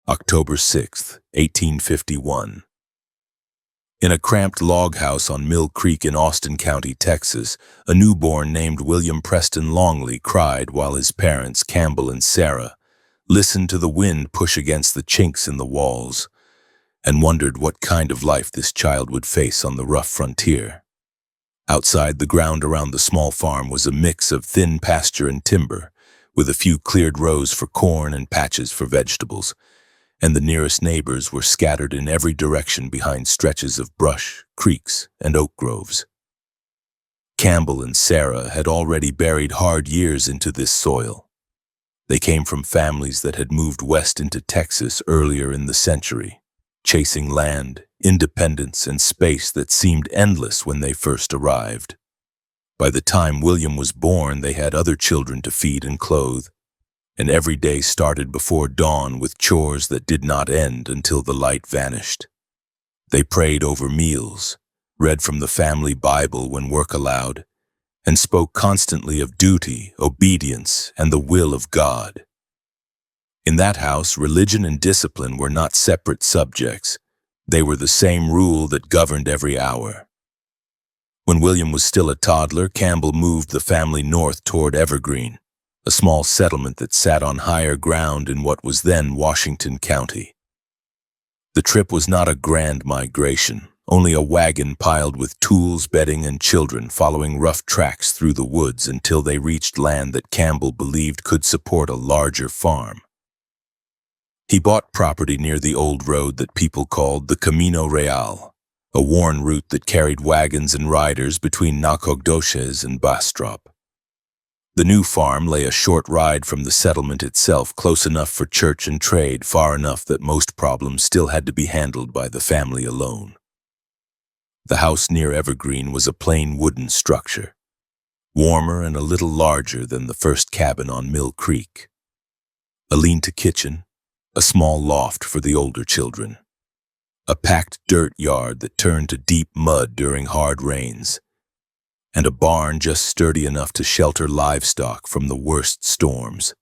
October 6, 1851. In a cramped log house on Mill Creek in Austin County, Texas, a newborn named William Preston Longley cried while his parents, Campbell and Sarah, listened to the wind push against the chinks in the walls and wondered what kind of life this child would face on the rough frontier. Outside, the ground around the small farm was a mix of thin pasture and timber, with a few cleared rows for corn and patches for vegetables, and the nearest neighbors were scattered in every direction behind stretches of brush, creeks, and oak groves. Campbell and Sarah had already buried hard years into this soil. They came from families that had moved west into Texas earlier in the century, chasing land, independence, and space that seemed endless when they first arrived. By the time William was born, they had other children to feed and clothe, and every day started before dawn with chores that did not end until the light vanished. They prayed over meals, read from the family Bible when work allowed, and spoke constantly of duty, obedience, and the will of God. In that house, religion and discipline were not separate subjects. They were the same rule that governed every hour. When William was still a toddler, Campbell moved the family north toward Evergreen, a small settlement that sat on higher ground in what was then Washington County. The trip was not a grand migration, only a wagon piled with tools, bedding, and children following rough tracks through the woods until they reached land that Campbell believed could support a larger farm. He bought property near the old road that people called the Camino Real, a worn route that carried wagons and riders between Nacogdoches and Bastrop. The new farm lay a short ride from the settlement itself, close enough for church and trade, far enough that most problems still had to be handled by the family alone. The house near Evergreen was a plain wooden structure, warmer and a little larger than the first cabin on Mill Creek. A lean-to kitchen, a small loft for the older children, a packed dirt yard that turned to deep mud during hard rains, and a barn just sturdy enough to shelter livestock from the worst storms.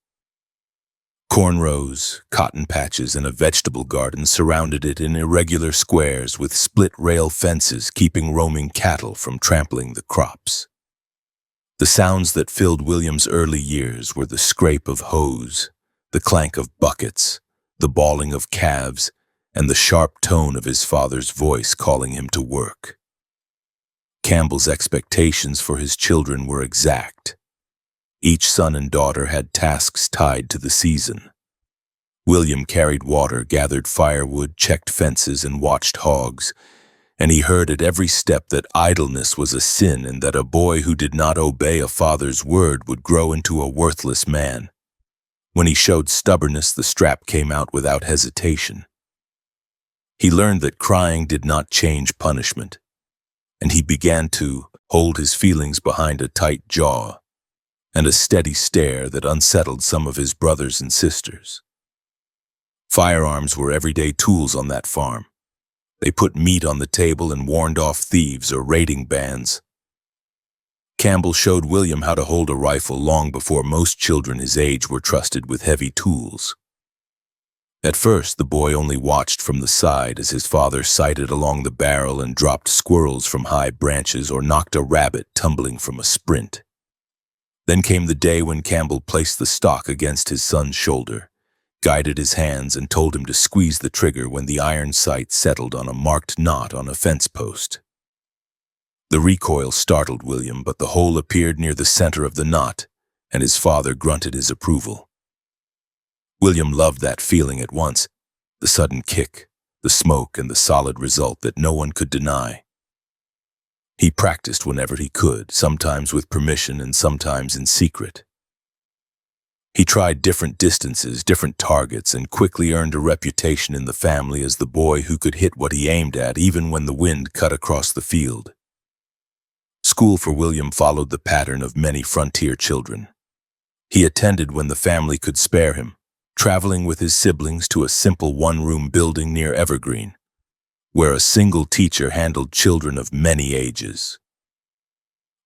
Corn rows, cotton patches, and a vegetable garden surrounded it in irregular squares with split rail fences keeping roaming cattle from trampling the crops. The sounds that filled William's early years were the scrape of hoes, the clank of buckets, the bawling of calves, and the sharp tone of his father's voice calling him to work. Campbell's expectations for his children were exact. Each son and daughter had tasks tied to the season. William carried water, gathered firewood, checked fences, and watched hogs, and he heard at every step that idleness was a sin and that a boy who did not obey a father's word would grow into a worthless man. When he showed stubbornness, the strap came out without hesitation. He learned that crying did not change punishment, and he began to hold his feelings behind a tight jaw and a steady stare that unsettled some of his brothers and sisters. Firearms were everyday tools on that farm. They put meat on the table and warned off thieves or raiding bands. Campbell showed William how to hold a rifle long before most children his age were trusted with heavy tools. At first, the boy only watched from the side as his father sighted along the barrel and dropped squirrels from high branches or knocked a rabbit tumbling from a sprint. Then came the day when Campbell placed the stock against his son's shoulder, guided his hands, and told him to squeeze the trigger when the iron sight settled on a marked knot on a fence post. The recoil startled William, but the hole appeared near the center of the knot, and his father grunted his approval. William loved that feeling at once, the sudden kick, the smoke, and the solid result that no one could deny. He practiced whenever he could, sometimes with permission and sometimes in secret. He tried different distances, different targets, and quickly earned a reputation in the family as the boy who could hit what he aimed at even when the wind cut across the field. School for William followed the pattern of many frontier children. He attended when the family could spare him, traveling with his siblings to a simple one-room building near Evergreen, where a single teacher handled children of many ages.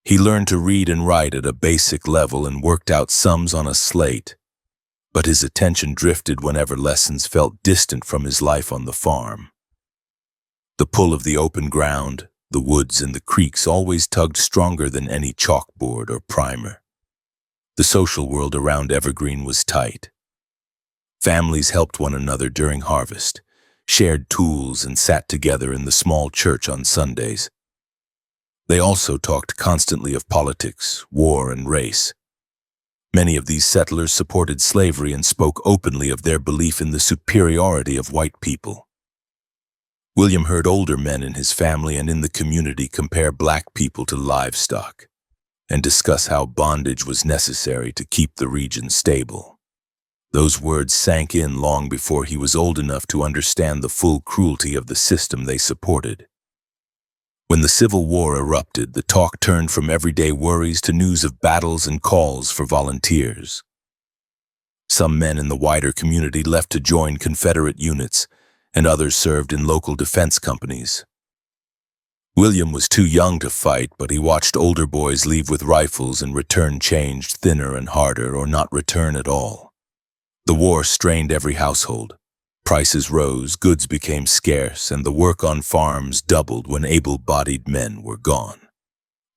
He learned to read and write at a basic level and worked out sums on a slate, but his attention drifted whenever lessons felt distant from his life on the farm. The pull of the open ground, the woods, and the creeks always tugged stronger than any chalkboard or primer. The social world around Evergreen was tight. Families helped one another during harvest, shared tools, and sat together in the small church on Sundays. They also talked constantly of politics, war, and race. Many of these settlers supported slavery and spoke openly of their belief in the superiority of white people. William heard older men in his family and in the community compare black people to livestock and discuss how bondage was necessary to keep the region stable. Those words sank in long before he was old enough to understand the full cruelty of the system they supported. When the Civil War erupted, the talk turned from everyday worries to news of battles and calls for volunteers. Some men in the wider community left to join Confederate units, and others served in local defense companies. William was too young to fight, but he watched older boys leave with rifles and return changed, thinner and harder, or not return at all. The war strained every household. Prices rose, goods became scarce, and the work on farms doubled when able-bodied men were gone.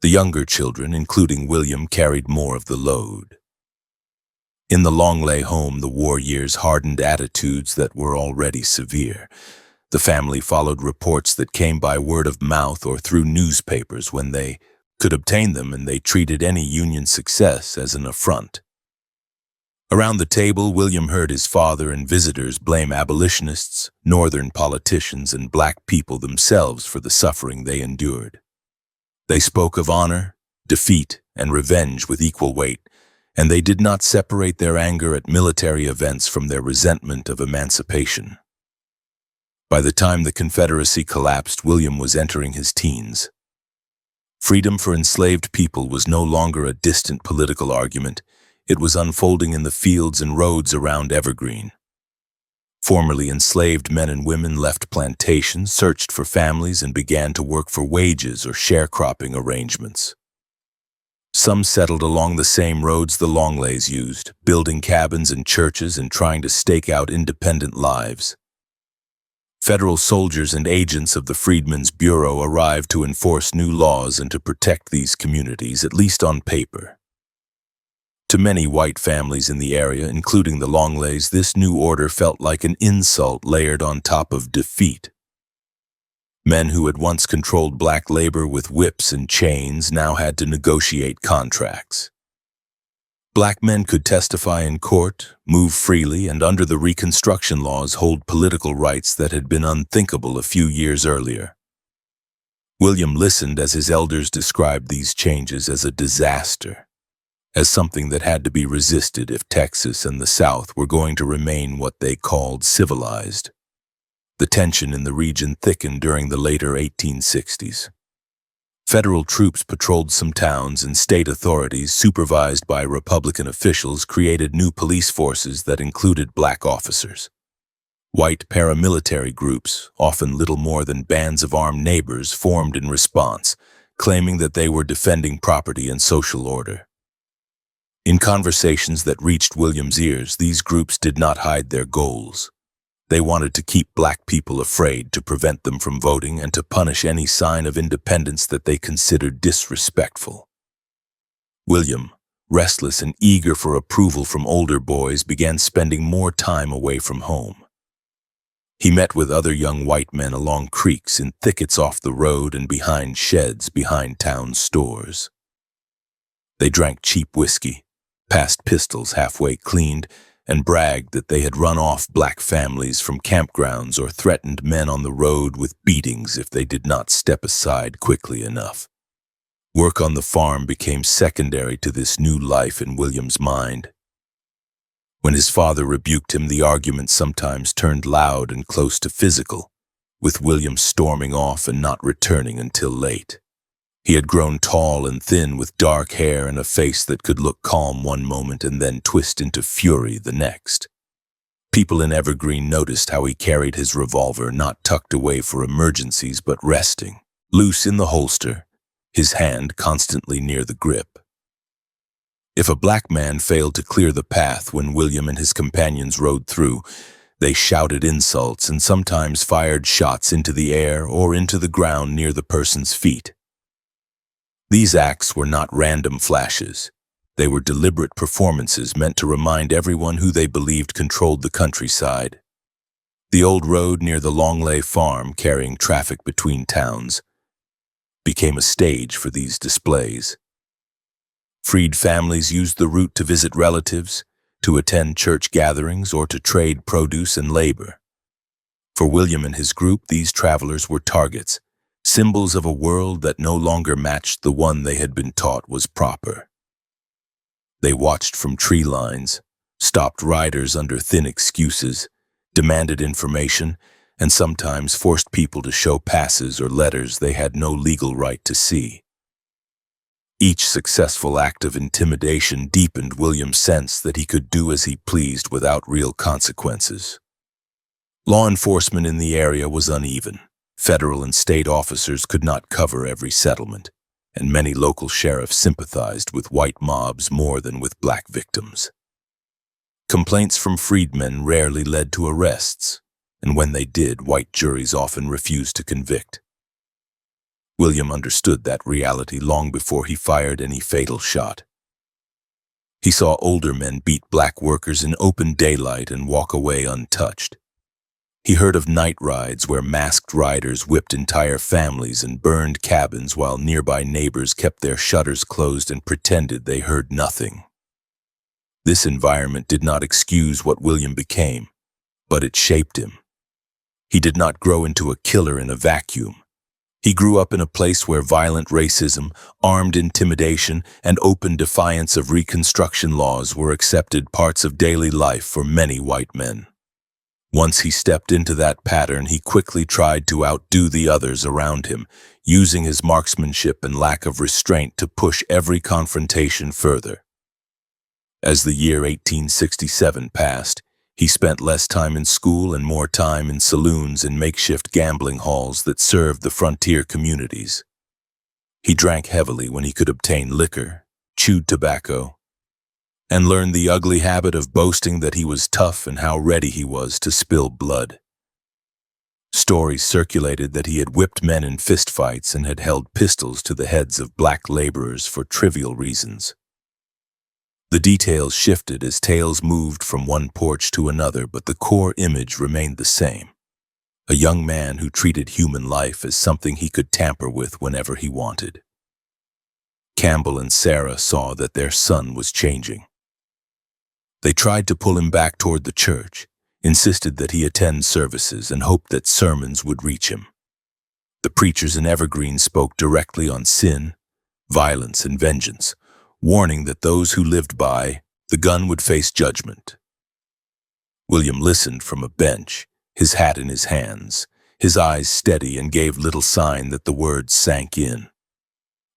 The younger children, including William, carried more of the load. In the Longley home, the war years hardened attitudes that were already severe. The family followed reports that came by word of mouth or through newspapers when they could obtain them, and they treated any Union success as an affront. Around the table, William heard his father and visitors blame abolitionists, Northern politicians, and black people themselves for the suffering they endured. They spoke of honor, defeat, and revenge with equal weight, and they did not separate their anger at military events from their resentment of emancipation. By the time the Confederacy collapsed, William was entering his teens. Freedom for enslaved people was no longer a distant political argument. It was unfolding in the fields and roads around Evergreen. Formerly enslaved men and women left plantations, searched for families, and began to work for wages or sharecropping arrangements. Some settled along the same roads the Longleys used, building cabins and churches and trying to stake out independent lives. Federal soldiers and agents of the Freedmen's Bureau arrived to enforce new laws and to protect these communities, at least on paper. To many white families in the area, including the Longleys, this new order felt like an insult layered on top of defeat. Men who had once controlled black labor with whips and chains now had to negotiate contracts. Black men could testify in court, move freely, and under the Reconstruction laws hold political rights that had been unthinkable a few years earlier. William listened as his elders described these changes as a disaster, as something that had to be resisted if Texas and the South were going to remain what they called civilized. The tension in the region thickened during the later 1860s. Federal troops patrolled some towns, and state authorities, supervised by Republican officials, created new police forces that included black officers. White paramilitary groups, often little more than bands of armed neighbors, formed in response, claiming that they were defending property and social order. In conversations that reached William's ears, these groups did not hide their goals. They wanted to keep black people afraid, to prevent them from voting, and to punish any sign of independence that they considered disrespectful. William, restless and eager for approval from older boys, began spending more time away from home. He met with other young white men along creeks, in thickets off the road, and behind sheds behind town stores. They drank cheap whiskey, passed pistols halfway cleaned, and bragged that they had run off black families from campgrounds or threatened men on the road with beatings if they did not step aside quickly enough. Work on the farm became secondary to this new life in William's mind. When his father rebuked him, the argument sometimes turned loud and close to physical, with William storming off and not returning until late. He had grown tall and thin, with dark hair and a face that could look calm one moment and then twist into fury the next. People in Evergreen noticed how he carried his revolver not tucked away for emergencies but resting, loose in the holster, his hand constantly near the grip. If a black man failed to clear the path when William and his companions rode through, they shouted insults and sometimes fired shots into the air or into the ground near the person's feet. These acts were not random flashes. They were deliberate performances meant to remind everyone who they believed controlled the countryside. The old road near the Longley farm, carrying traffic between towns, became a stage for these displays. Freed families used the route to visit relatives, to attend church gatherings, or to trade produce and labor. For William and his group, these travelers were targets, symbols of a world that no longer matched the one they had been taught was proper. They watched from tree lines, stopped riders under thin excuses, demanded information, and sometimes forced people to show passes or letters they had no legal right to see. Each successful act of intimidation deepened William's sense that he could do as he pleased without real consequences. Law enforcement in the area was uneven. Federal and state officers could not cover every settlement, and many local sheriffs sympathized with white mobs more than with black victims. Complaints from freedmen rarely led to arrests, and when they did, white juries often refused to convict. William understood that reality long before he fired any fatal shot. He saw older men beat black workers in open daylight and walk away untouched. He heard of night rides where masked riders whipped entire families and burned cabins while nearby neighbors kept their shutters closed and pretended they heard nothing. This environment did not excuse what William became, but it shaped him. He did not grow into a killer in a vacuum. He grew up in a place where violent racism, armed intimidation, and open defiance of Reconstruction laws were accepted parts of daily life for many white men. Once he stepped into that pattern, he quickly tried to outdo the others around him, using his marksmanship and lack of restraint to push every confrontation further. As the year 1867 passed, he spent less time in school and more time in saloons and makeshift gambling halls that served the frontier communities. He drank heavily when he could obtain liquor, chewed tobacco, and learned the ugly habit of boasting that he was tough and how ready he was to spill blood. Stories circulated that he had whipped men in fistfights and had held pistols to the heads of black laborers for trivial reasons. The details shifted as tales moved from one porch to another, but the core image remained the same. A young man who treated human life as something he could tamper with whenever he wanted. Campbell and Sarah saw that their son was changing. They tried to pull him back toward the church, insisted that he attend services, and hoped that sermons would reach him. The preachers in Evergreen spoke directly on sin, violence, and vengeance, warning that those who lived by the gun would face judgment. William listened from a bench, his hat in his hands, his eyes steady, and gave little sign that the words sank in.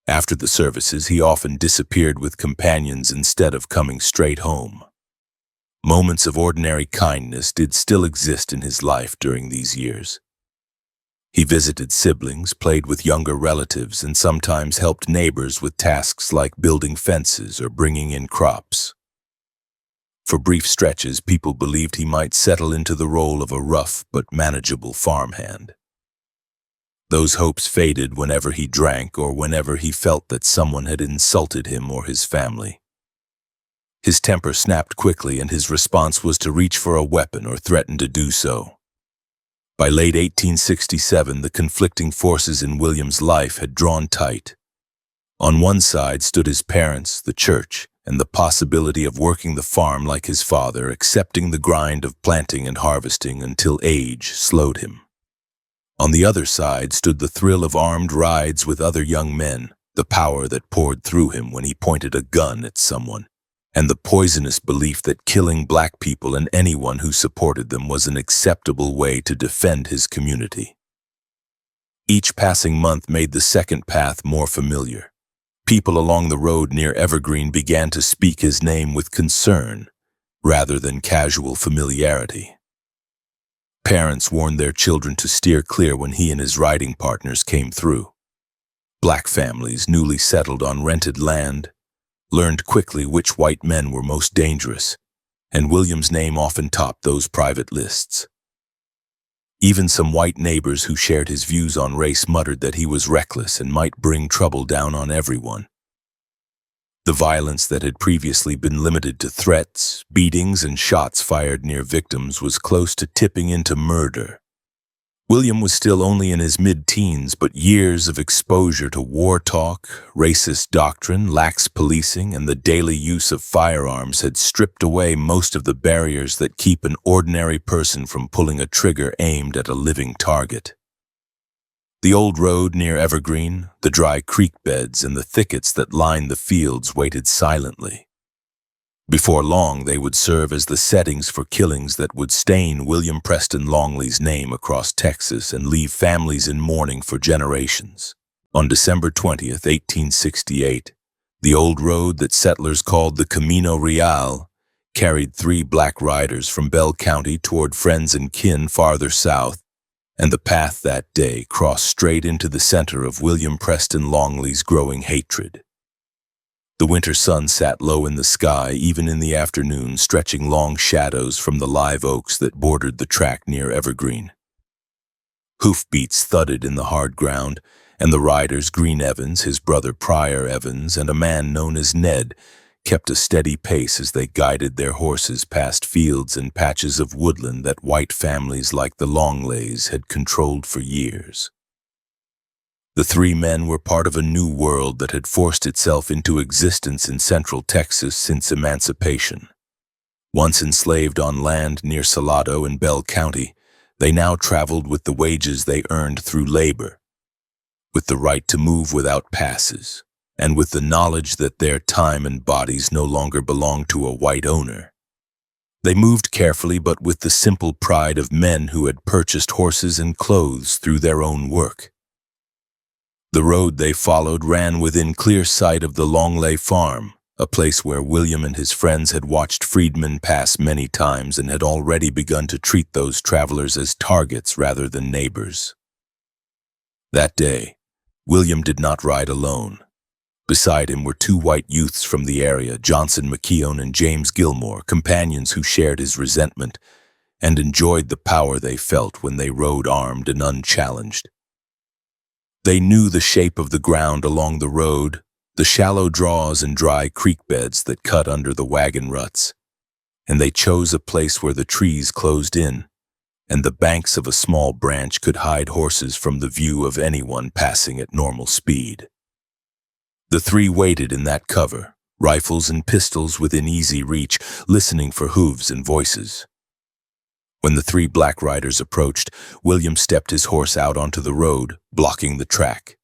After the services, he often disappeared with companions instead of coming straight home. Moments of ordinary kindness did still exist in his life during these years. He visited siblings, played with younger relatives, and sometimes helped neighbors with tasks like building fences or bringing in crops. For brief stretches, people believed he might settle into the role of a rough but manageable farmhand. Those hopes faded whenever he drank or whenever he felt that someone had insulted him or his family. His temper snapped quickly, and his response was to reach for a weapon or threaten to do so. By late 1867, the conflicting forces in William's life had drawn tight. On one side stood his parents, the church, and the possibility of working the farm like his father, accepting the grind of planting and harvesting until age slowed him. On the other side stood the thrill of armed rides with other young men, the power that poured through him when he pointed a gun at someone, and the poisonous belief that killing black people and anyone who supported them was an acceptable way to defend his community. Each passing month made the second path more familiar. People along the road near Evergreen began to speak his name with concern, rather than casual familiarity. Parents warned their children to steer clear when he and his riding partners came through. Black families, newly settled on rented land, learned quickly which white men were most dangerous, and William's name often topped those private lists. Even some white neighbors who shared his views on race muttered that he was reckless and might bring trouble down on everyone. The violence that had previously been limited to threats, beatings, and shots fired near victims was close to tipping into murder. William was still only in his mid-teens, but years of exposure to war talk, racist doctrine, lax policing, and the daily use of firearms had stripped away most of the barriers that keep an ordinary person from pulling a trigger aimed at a living target. The old road near Evergreen, the dry creek beds, and the thickets that lined the fields waited silently. Before long, they would serve as the settings for killings that would stain William Preston Longley's name across Texas and leave families in mourning for generations. On December 20th, 1868, the old road that settlers called the Camino Real carried 3 black riders from Bell County toward friends and kin farther south, and the path that day crossed straight into the center of William Preston Longley's growing hatred. The winter sun sat low in the sky, even in the afternoon, stretching long shadows from the live oaks that bordered the track near Evergreen. Hoofbeats thudded in the hard ground, and the riders, Green Evans, his brother Pryor Evans, and a man known as Ned, kept a steady pace as they guided their horses past fields and patches of woodland that white families like the Longleys had controlled for years. The 3 men were part of a new world that had forced itself into existence in central Texas since emancipation. Once enslaved on land near Salado in Bell County, they now traveled with the wages they earned through labor, with the right to move without passes, and with the knowledge that their time and bodies no longer belonged to a white owner. They moved carefully, but with the simple pride of men who had purchased horses and clothes through their own work. The road they followed ran within clear sight of the Longley farm, a place where William and his friends had watched freedmen pass many times and had already begun to treat those travelers as targets rather than neighbors. That day, William did not ride alone. Beside him were 2 white youths from the area, Johnson McKeown and James Gilmore, companions who shared his resentment and enjoyed the power they felt when they rode armed and unchallenged. They knew the shape of the ground along the road, the shallow draws and dry creek beds that cut under the wagon ruts, and they chose a place where the trees closed in, and the banks of a small branch could hide horses from the view of anyone passing at normal speed. The 3 waited in that cover, rifles and pistols within easy reach, listening for hooves and voices. When the 3 black riders approached, William stepped his horse out onto the road, blocking the track.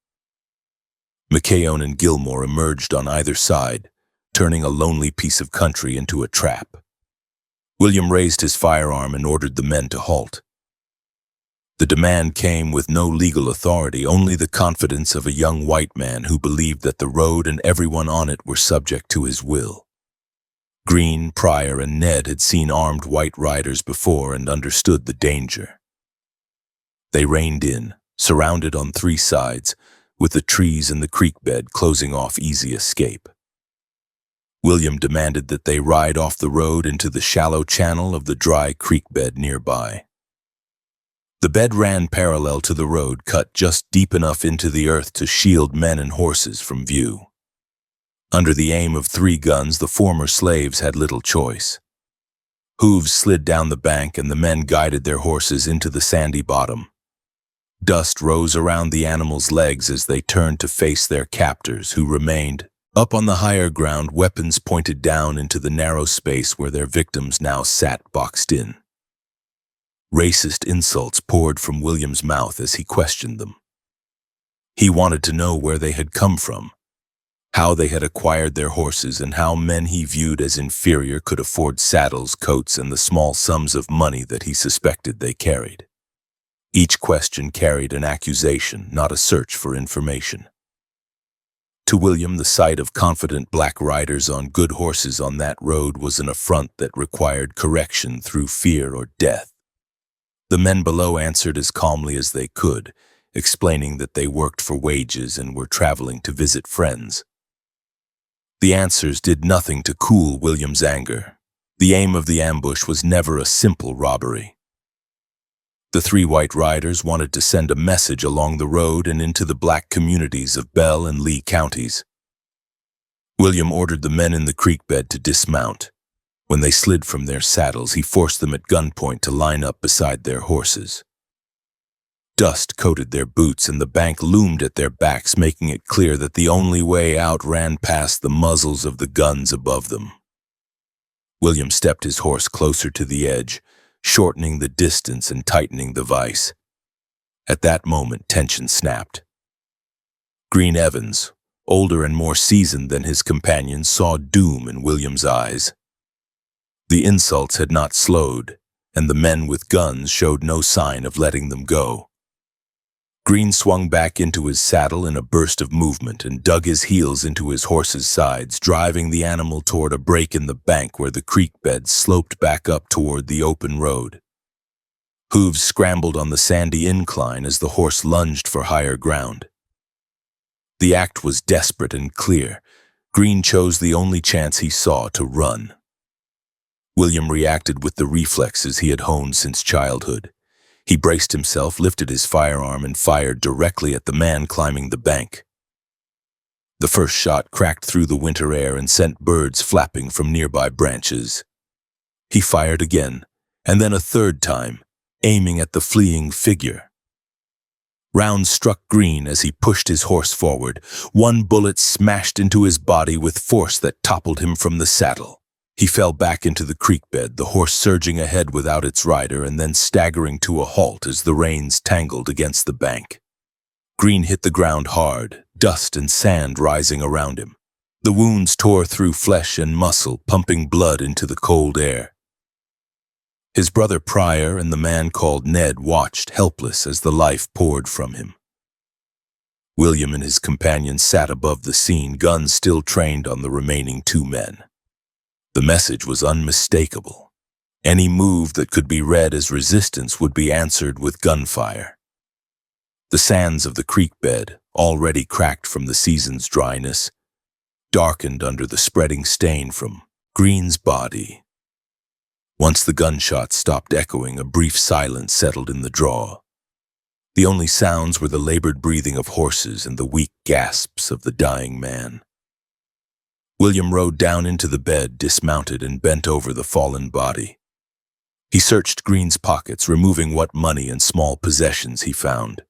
McKeown and Gilmore emerged on either side, turning a lonely piece of country into a trap. William raised his firearm and ordered the men to halt. The demand came with no legal authority, only the confidence of a young white man who believed that the road and everyone on it were subject to his will. Green, Pryor, and Ned had seen armed white riders before and understood the danger. They reined in, surrounded on 3 sides, with the trees and the creek bed closing off easy escape. William demanded that they ride off the road into the shallow channel of the dry creek bed nearby. The bed ran parallel to the road, cut just deep enough into the earth to shield men and horses from view. Under the aim of 3 guns, the former slaves had little choice. Hooves slid down the bank and the men guided their horses into the sandy bottom. Dust rose around the animals' legs as they turned to face their captors, who remained up on the higher ground, weapons pointed down into the narrow space where their victims now sat boxed in. Racist insults poured from William's mouth as he questioned them. He wanted to know where they had come from, how they had acquired their horses, and how men he viewed as inferior could afford saddles, coats, and the small sums of money that he suspected they carried. Each question carried an accusation, not a search for information. To William, the sight of confident black riders on good horses on that road was an affront that required correction through fear or death. The men below answered as calmly as they could, explaining that they worked for wages and were traveling to visit friends. The answers did nothing to cool William's anger. The aim of the ambush was never a simple robbery. The three white riders wanted to send a message along the road and into the black communities of Bell and Lee counties. William ordered the men in the creek bed to dismount. When they slid from their saddles, he forced them at gunpoint to line up beside their horses. Dust coated their boots and the bank loomed at their backs, making it clear that the only way out ran past the muzzles of the guns above them. William stepped his horse closer to the edge, shortening the distance and tightening the vise. At that moment, tension snapped. Green Evans, older and more seasoned than his companions, saw doom in William's eyes. The insults had not slowed, and the men with guns showed no sign of letting them go. Green swung back into his saddle in a burst of movement and dug his heels into his horse's sides, driving the animal toward a break in the bank where the creek bed sloped back up toward the open road. Hooves scrambled on the sandy incline as the horse lunged for higher ground. The act was desperate and clear. Green chose the only chance he saw to run. William reacted with the reflexes he had honed since childhood. He braced himself, lifted his firearm, and fired directly at the man climbing the bank. The first shot cracked through the winter air and sent birds flapping from nearby branches. He fired again, and then a third time, aiming at the fleeing figure. Rounds struck Green as he pushed his horse forward. One bullet smashed into his body with force that toppled him from the saddle. He fell back into the creek bed, the horse surging ahead without its rider and then staggering to a halt as the reins tangled against the bank. Green hit the ground hard, dust and sand rising around him. The wounds tore through flesh and muscle, pumping blood into the cold air. His brother Pryor and the man called Ned watched, helpless, as the life poured from him. William and his companion sat above the scene, guns still trained on the remaining two men. The message was unmistakable. Any move that could be read as resistance would be answered with gunfire. The sands of the creek bed, already cracked from the season's dryness, darkened under the spreading stain from Green's body. Once the gunshots stopped echoing, a brief silence settled in the draw. The only sounds were the labored breathing of horses and the weak gasps of the dying man. William rode down into the bed, dismounted, and bent over the fallen body. He searched Green's pockets, removing what money and small possessions he found.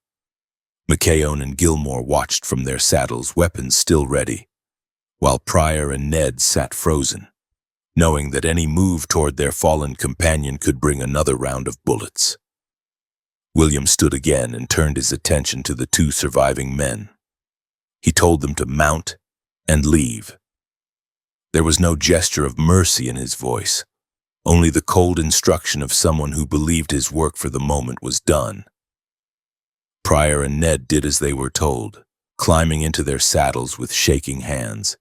McKeown and Gilmore watched from their saddles, weapons still ready, while Pryor and Ned sat frozen, knowing that any move toward their fallen companion could bring another round of bullets. William stood again and turned his attention to the two surviving men. He told them to mount and leave. There was no gesture of mercy in his voice, only the cold instruction of someone who believed his work for the moment was done. Pryor and Ned did as they were told, climbing into their saddles with shaking hands.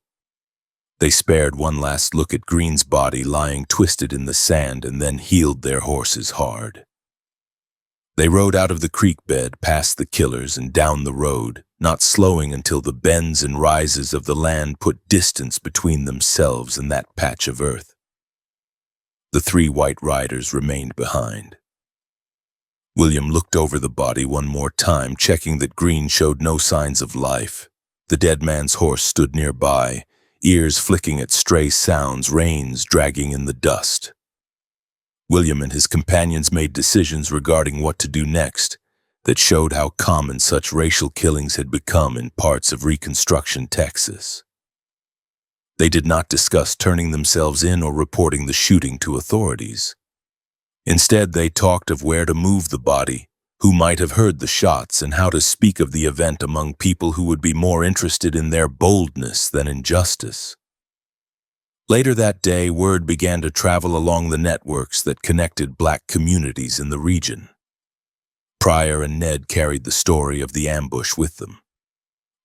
They spared one last look at Green's body lying twisted in the sand and then heeled their horses hard. They rode out of the creek bed, past the killers and down the road, not slowing until the bends and rises of the land put distance between themselves and that patch of earth. The three white riders remained behind. William looked over the body one more time, checking that Green showed no signs of life. The dead man's horse stood nearby, ears flicking at stray sounds, reins dragging in the dust. William and his companions made decisions regarding what to do next that showed how common such racial killings had become in parts of Reconstruction Texas. They did not discuss turning themselves in or reporting the shooting to authorities. Instead, they talked of where to move the body, who might have heard the shots, and how to speak of the event among people who would be more interested in their boldness than in justice. Later that day, word began to travel along the networks that connected black communities in the region. Pryor and Ned carried the story of the ambush with them.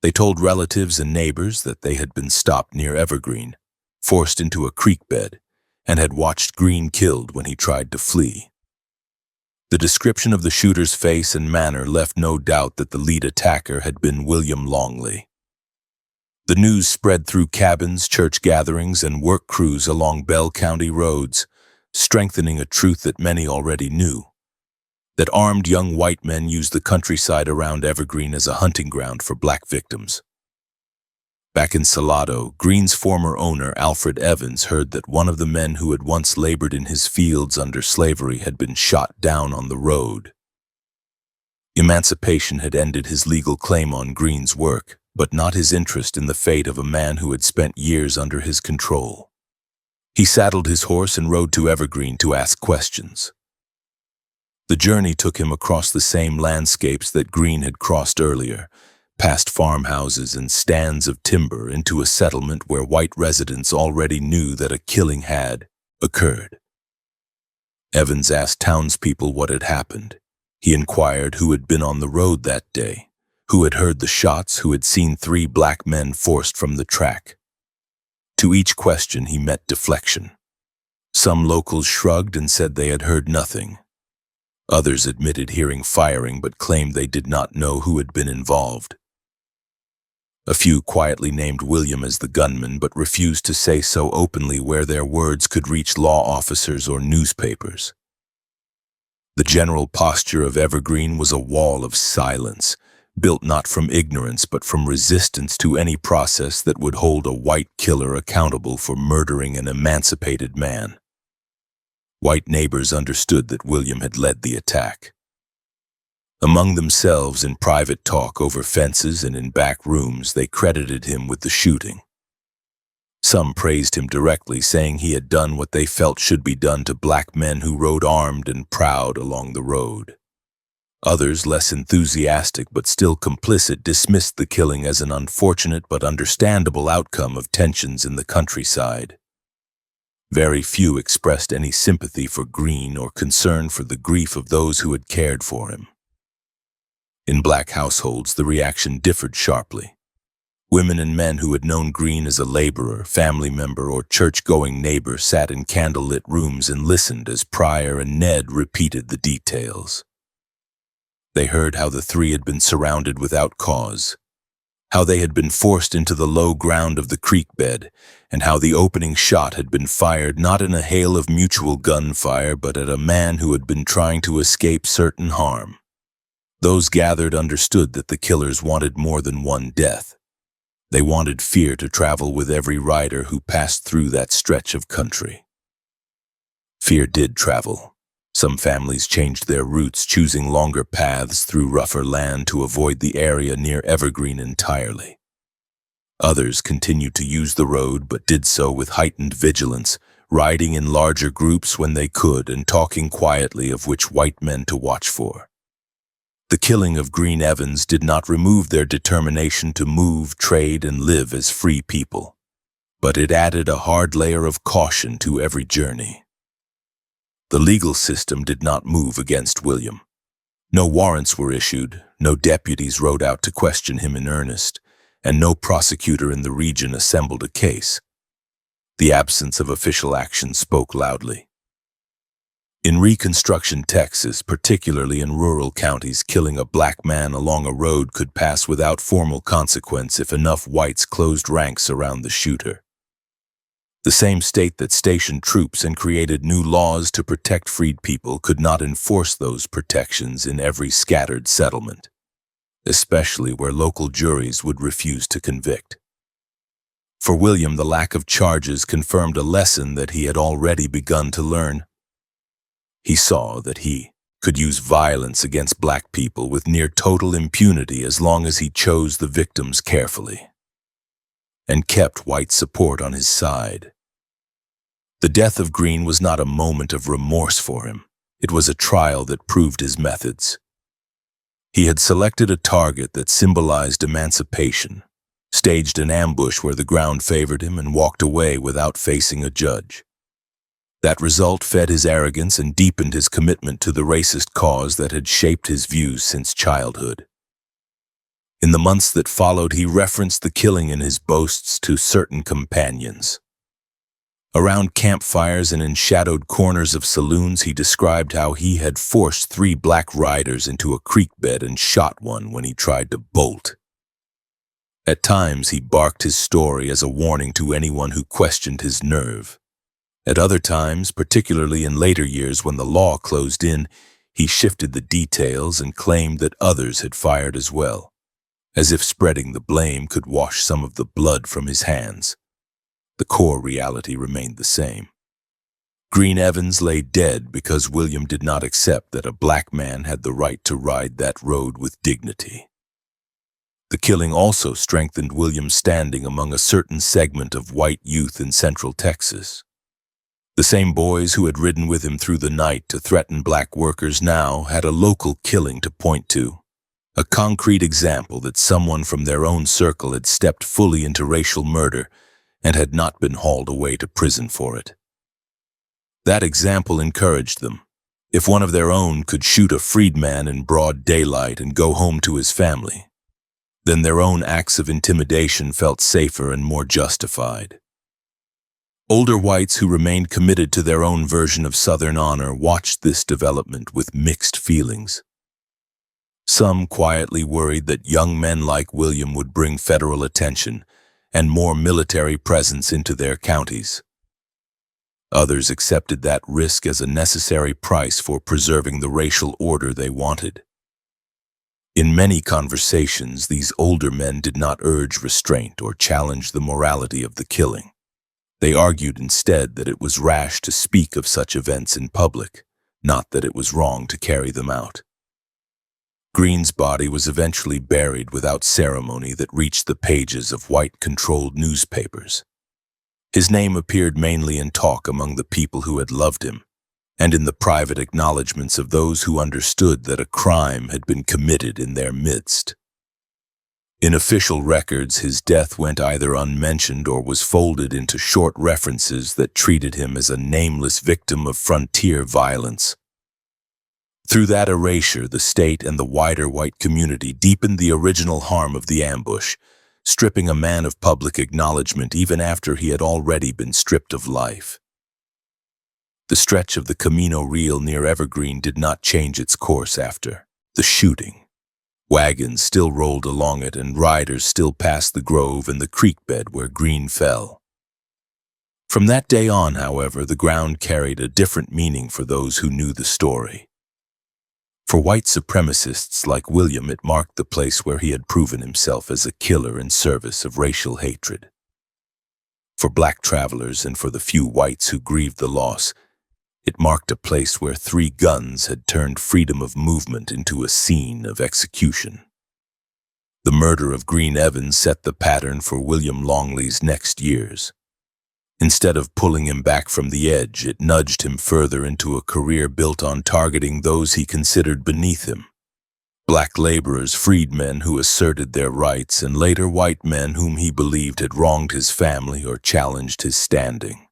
They told relatives and neighbors that they had been stopped near Evergreen, forced into a creek bed, and had watched Green killed when he tried to flee. The description of the shooter's face and manner left no doubt that the lead attacker had been William Longley. The news spread through cabins, church gatherings, and work crews along Bell County roads, strengthening a truth that many already knew: that armed young white men used the countryside around Evergreen as a hunting ground for black victims. Back in Salado, Green's former owner, Alfred Evans, heard that one of the men who had once labored in his fields under slavery had been shot down on the road. Emancipation had ended his legal claim on Green's work, but not his interest in the fate of a man who had spent years under his control. He saddled his horse and rode to Evergreen to ask questions. The journey took him across the same landscapes that Green had crossed earlier, past farmhouses and stands of timber, into a settlement where white residents already knew that a killing had occurred. Evans asked townspeople what had happened. He inquired who had been on the road that day, who had heard the shots, who had seen 3 black men forced from the track. To each question he met deflection. Some locals shrugged and said they had heard nothing. Others admitted hearing firing but claimed they did not know who had been involved. A few quietly named William as the gunman but refused to say so openly where their words could reach law officers or newspapers. The general posture of Evergreen was a wall of silence, built not from ignorance but from resistance to any process that would hold a white killer accountable for murdering an emancipated man. White neighbors understood that William had led the attack. Among themselves, in private talk over fences and in back rooms, they credited him with the shooting. Some praised him directly, saying he had done what they felt should be done to black men who rode armed and proud along the road. Others, less enthusiastic but still complicit, dismissed the killing as an unfortunate but understandable outcome of tensions in the countryside. Very few expressed any sympathy for Green or concern for the grief of those who had cared for him. In black households, the reaction differed sharply. Women and men who had known Green as a laborer, family member, or church-going neighbor sat in candlelit rooms and listened as Pryor and Ned repeated the details. They heard how the 3 had been surrounded without cause, how they had been forced into the low ground of the creek bed, and how the opening shot had been fired not in a hail of mutual gunfire but at a man who had been trying to escape certain harm. Those gathered understood that the killers wanted more than one death. They wanted fear to travel with every rider who passed through that stretch of country. Fear did travel. Some families changed their routes, choosing longer paths through rougher land to avoid the area near Evergreen entirely. Others continued to use the road but did so with heightened vigilance, riding in larger groups when they could and talking quietly of which white men to watch for. The killing of Green Evans did not remove their determination to move, trade, and live as free people, but it added a hard layer of caution to every journey. The legal system did not move against William. No warrants were issued, no deputies rode out to question him in earnest, and no prosecutor in the region assembled a case. The absence of official action spoke loudly. In Reconstruction Texas, particularly in rural counties, killing a black man along a road could pass without formal consequence if enough whites closed ranks around the shooter. The same state that stationed troops and created new laws to protect freed people could not enforce those protections in every scattered settlement, especially where local juries would refuse to convict. For William, the lack of charges confirmed a lesson that he had already begun to learn. He saw that he could use violence against black people with near total impunity as long as he chose the victims carefully and kept white support on his side. The death of Green was not a moment of remorse for him. It was a trial that proved his methods. He had selected a target that symbolized emancipation, staged an ambush where the ground favored him, and walked away without facing a judge. That result fed his arrogance and deepened his commitment to the racist cause that had shaped his views since childhood. In the months that followed, he referenced the killing in his boasts to certain companions. Around campfires and in shadowed corners of saloons, he described how he had forced 3 black riders into a creek bed and shot one when he tried to bolt. At times, he barked his story as a warning to anyone who questioned his nerve. At other times, particularly in later years when the law closed in, he shifted the details and claimed that others had fired as well, as if spreading the blame could wash some of the blood from his hands. The core reality remained the same. Green Evans lay dead because William did not accept that a black man had the right to ride that road with dignity. The killing also strengthened William's standing among a certain segment of white youth in Central Texas. The same boys who had ridden with him through the night to threaten black workers now had a local killing to point to, a concrete example that someone from their own circle had stepped fully into racial murder and had not been hauled away to prison for it. That example encouraged them. If one of their own could shoot a freedman in broad daylight and go home to his family, then their own acts of intimidation felt safer and more justified. Older whites who remained committed to their own version of Southern honor watched this development with mixed feelings. Some quietly worried that young men like William would bring federal attention and more military presence into their counties. Others accepted that risk as a necessary price for preserving the racial order they wanted. In many conversations, these older men did not urge restraint or challenge the morality of the killing. They argued instead that it was rash to speak of such events in public, not that it was wrong to carry them out. Green's body was eventually buried without ceremony that reached the pages of white-controlled newspapers. His name appeared mainly in talk among the people who had loved him, and in the private acknowledgments of those who understood that a crime had been committed in their midst. In official records, his death went either unmentioned or was folded into short references that treated him as a nameless victim of frontier violence. Through that erasure, the state and the wider white community deepened the original harm of the ambush, stripping a man of public acknowledgement even after he had already been stripped of life. The stretch of the Camino Real near Evergreen did not change its course after the shooting. Wagons still rolled along it and riders still passed the grove and the creek bed where Green fell. From that day on, however, the ground carried a different meaning for those who knew the story. For white supremacists like William, it marked the place where he had proven himself as a killer in service of racial hatred. For black travelers and for the few whites who grieved the loss, it marked a place where 3 guns had turned freedom of movement into a scene of execution. The murder of Green Evans set the pattern for William Longley's next years. Instead of pulling him back from the edge, it nudged him further into a career built on targeting those he considered beneath him. Black laborers, freedmen who asserted their rights, and later white men whom he believed had wronged his family or challenged his standing.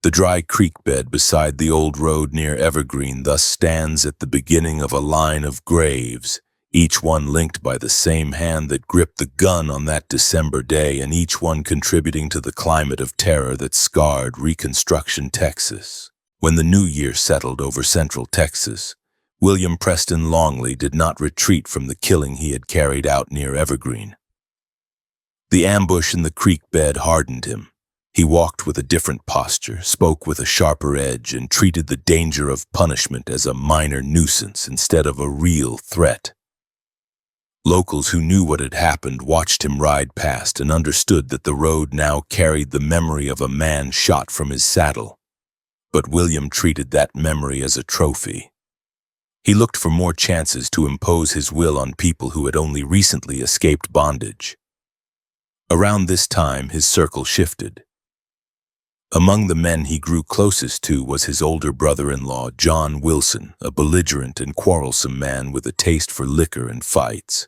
The dry creek bed beside the old road near Evergreen thus stands at the beginning of a line of graves, each one linked by the same hand that gripped the gun on that December day, and each one contributing to the climate of terror that scarred Reconstruction Texas. When the new year settled over Central Texas, William Preston Longley did not retreat from the killing he had carried out near Evergreen. The ambush in the creek bed hardened him. He walked with a different posture, spoke with a sharper edge, and treated the danger of punishment as a minor nuisance instead of a real threat. Locals who knew what had happened watched him ride past and understood that the road now carried the memory of a man shot from his saddle. But William treated that memory as a trophy. He looked for more chances to impose his will on people who had only recently escaped bondage. Around this time, his circle shifted. Among the men he grew closest to was his older brother-in-law, John Wilson, a belligerent and quarrelsome man with a taste for liquor and fights.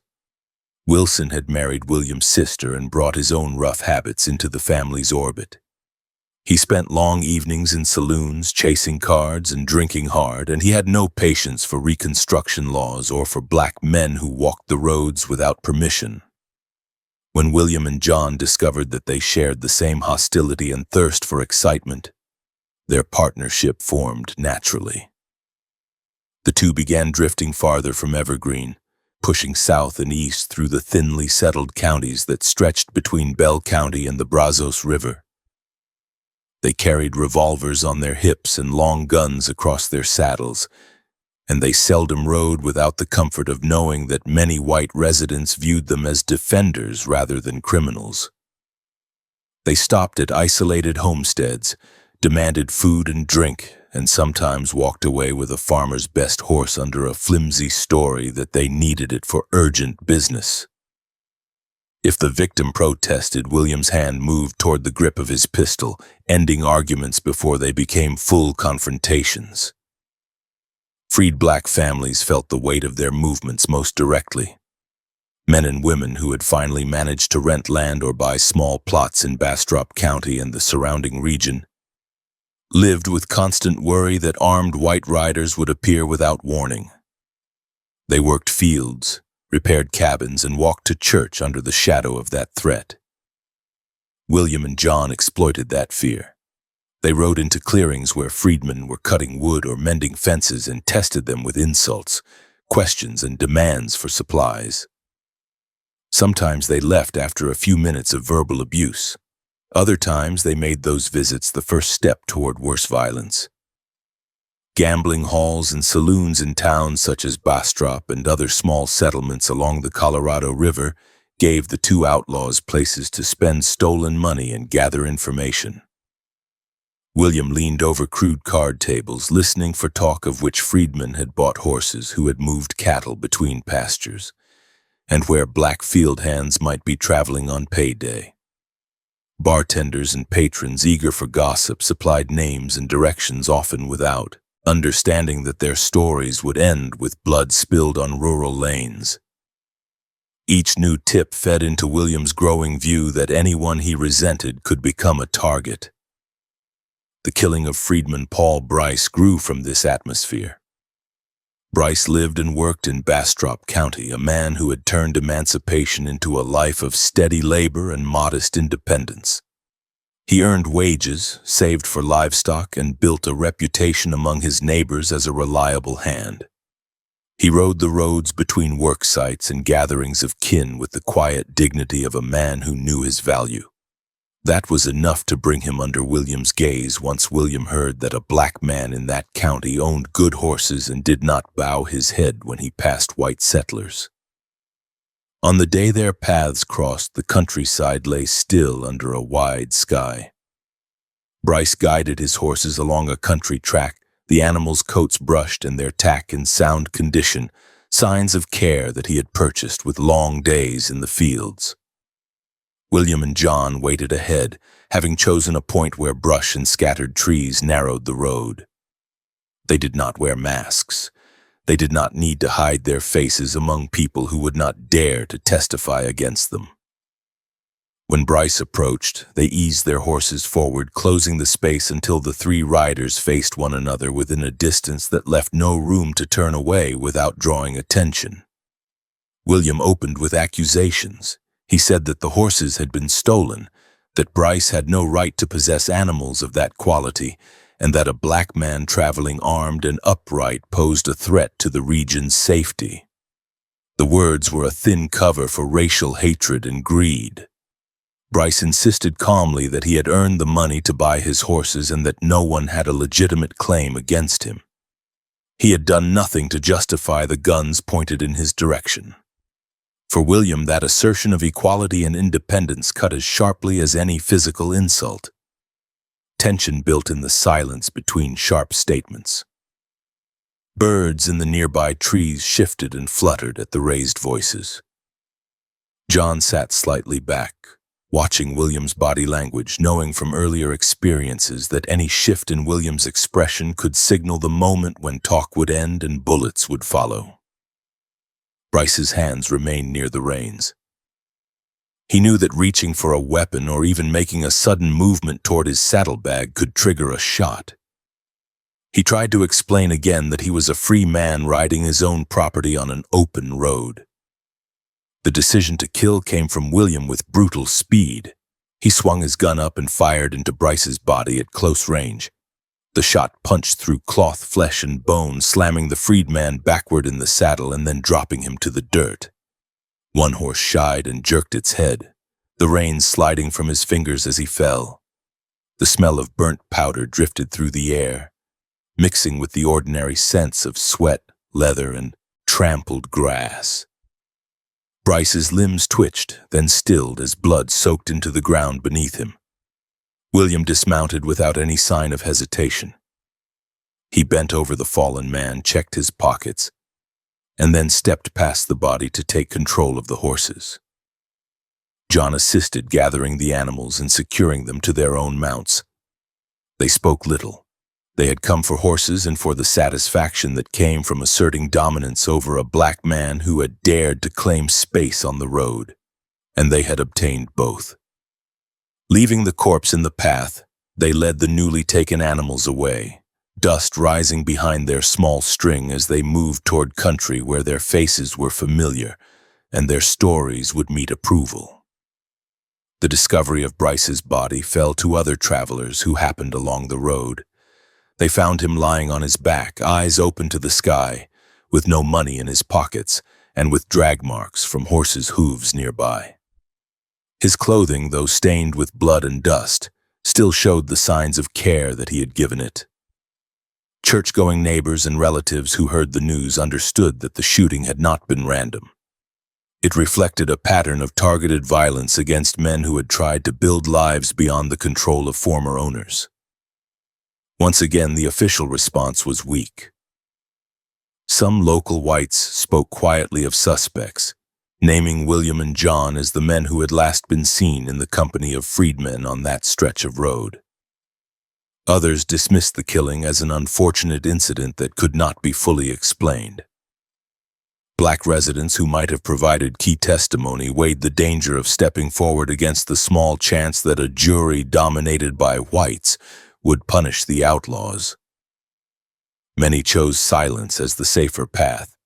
Wilson had married William's sister and brought his own rough habits into the family's orbit. He spent long evenings in saloons, chasing cards and drinking hard, and he had no patience for Reconstruction laws or for black men who walked the roads without permission. When William and John discovered that they shared the same hostility and thirst for excitement, their partnership formed naturally. The two began drifting farther from Evergreen, pushing south and east through the thinly settled counties that stretched between Bell County and the Brazos River. They carried revolvers on their hips and long guns across their saddles, and they seldom rode without the comfort of knowing that many white residents viewed them as defenders rather than criminals. They stopped at isolated homesteads, demanded food and drink, and sometimes walked away with a farmer's best horse under a flimsy story that they needed it for urgent business. If the victim protested, William's hand moved toward the grip of his pistol, ending arguments before they became full confrontations. Freed black families felt the weight of their movements most directly. Men and women who had finally managed to rent land or buy small plots in Bastrop County and the surrounding region lived with constant worry that armed white riders would appear without warning. They worked fields, repaired cabins, and walked to church under the shadow of that threat. William and John exploited that fear. They rode into clearings where freedmen were cutting wood or mending fences and tested them with insults, questions, and demands for supplies. Sometimes they left after a few minutes of verbal abuse. Other times they made those visits the first step toward worse violence. Gambling halls and saloons in towns such as Bastrop and other small settlements along the Colorado River gave the two outlaws places to spend stolen money and gather information. William leaned over crude card tables, listening for talk of which freedmen had bought horses who had moved cattle between pastures, and where black field hands might be traveling on payday. Bartenders and patrons eager for gossip supplied names and directions, often without understanding that their stories would end with blood spilled on rural lanes. Each new tip fed into William's growing view that anyone he resented could become a target. The killing of freedman Paul Bryce grew from this atmosphere. Bryce lived and worked in Bastrop County, a man who had turned emancipation into a life of steady labor and modest independence. He earned wages, saved for livestock, and built a reputation among his neighbors as a reliable hand. He rode the roads between work sites and gatherings of kin with the quiet dignity of a man who knew his value. That was enough to bring him under William's gaze once William heard that a black man in that county owned good horses and did not bow his head when he passed white settlers. On the day their paths crossed, the countryside lay still under a wide sky. Bryce guided his horses along a country track, the animals' coats brushed and their tack in sound condition, signs of care that he had purchased with long days in the fields. William and John waited ahead, having chosen a point where brush and scattered trees narrowed the road. They did not wear masks. They did not need to hide their faces among people who would not dare to testify against them. When Bryce approached, they eased their horses forward, closing the space until the three riders faced one another within a distance that left no room to turn away without drawing attention. William opened with accusations. He said that the horses had been stolen, that Bryce had no right to possess animals of that quality, and that a black man traveling armed and upright posed a threat to the region's safety. The words were a thin cover for racial hatred and greed. Bryce insisted calmly that he had earned the money to buy his horses and that no one had a legitimate claim against him. He had done nothing to justify the guns pointed in his direction. For William, that assertion of equality and independence cut as sharply as any physical insult. Tension built in the silence between sharp statements. Birds in the nearby trees shifted and fluttered at the raised voices. John sat slightly back, watching William's body language, knowing from earlier experiences that any shift in William's expression could signal the moment when talk would end and bullets would follow. Bryce's hands remained near the reins. He knew that reaching for a weapon or even making a sudden movement toward his saddlebag could trigger a shot. He tried to explain again that he was a free man riding his own property on an open road. The decision to kill came from William with brutal speed. He swung his gun up and fired into Bryce's body at close range. The shot punched through cloth, flesh, and bone, slamming the freedman backward in the saddle and then dropping him to the dirt. One horse shied and jerked its head, the reins sliding from his fingers as he fell. The smell of burnt powder drifted through the air, mixing with the ordinary scents of sweat, leather, and trampled grass. Bryce's limbs twitched, then stilled as blood soaked into the ground beneath him. William dismounted without any sign of hesitation. He bent over the fallen man, checked his pockets, and then stepped past the body to take control of the horses. John assisted gathering the animals and securing them to their own mounts. They spoke little. They had come for horses and for the satisfaction that came from asserting dominance over a black man who had dared to claim space on the road, and they had obtained both. Leaving the corpse in the path, they led the newly taken animals away, dust rising behind their small string as they moved toward country where their faces were familiar and their stories would meet approval. The discovery of Bryce's body fell to other travelers who happened along the road. They found him lying on his back, eyes open to the sky, with no money in his pockets and with drag marks from horses' hooves nearby. His clothing, though stained with blood and dust, still showed the signs of care that he had given it. Church-going neighbors and relatives who heard the news understood that the shooting had not been random. It reflected a pattern of targeted violence against men who had tried to build lives beyond the control of former owners. Once again, the official response was weak. Some local whites spoke quietly of suspects, naming William and John as the men who had last been seen in the company of freedmen on that stretch of road. Others dismissed the killing as an unfortunate incident that could not be fully explained. Black residents who might have provided key testimony weighed the danger of stepping forward against the small chance that a jury dominated by whites would punish the outlaws. Many chose silence as the safer path,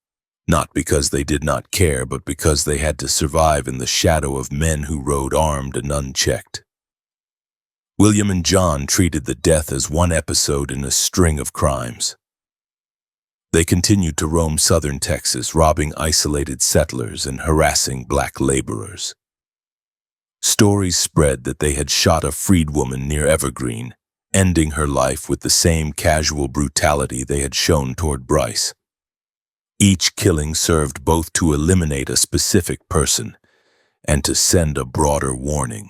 not because they did not care, but because they had to survive in the shadow of men who rode armed and unchecked. William and John treated the death as one episode in a string of crimes. They continued to roam southern Texas, robbing isolated settlers and harassing black laborers. Stories spread that they had shot a freedwoman near Evergreen, ending her life with the same casual brutality they had shown toward Bryce. Each killing served both to eliminate a specific person and to send a broader warning.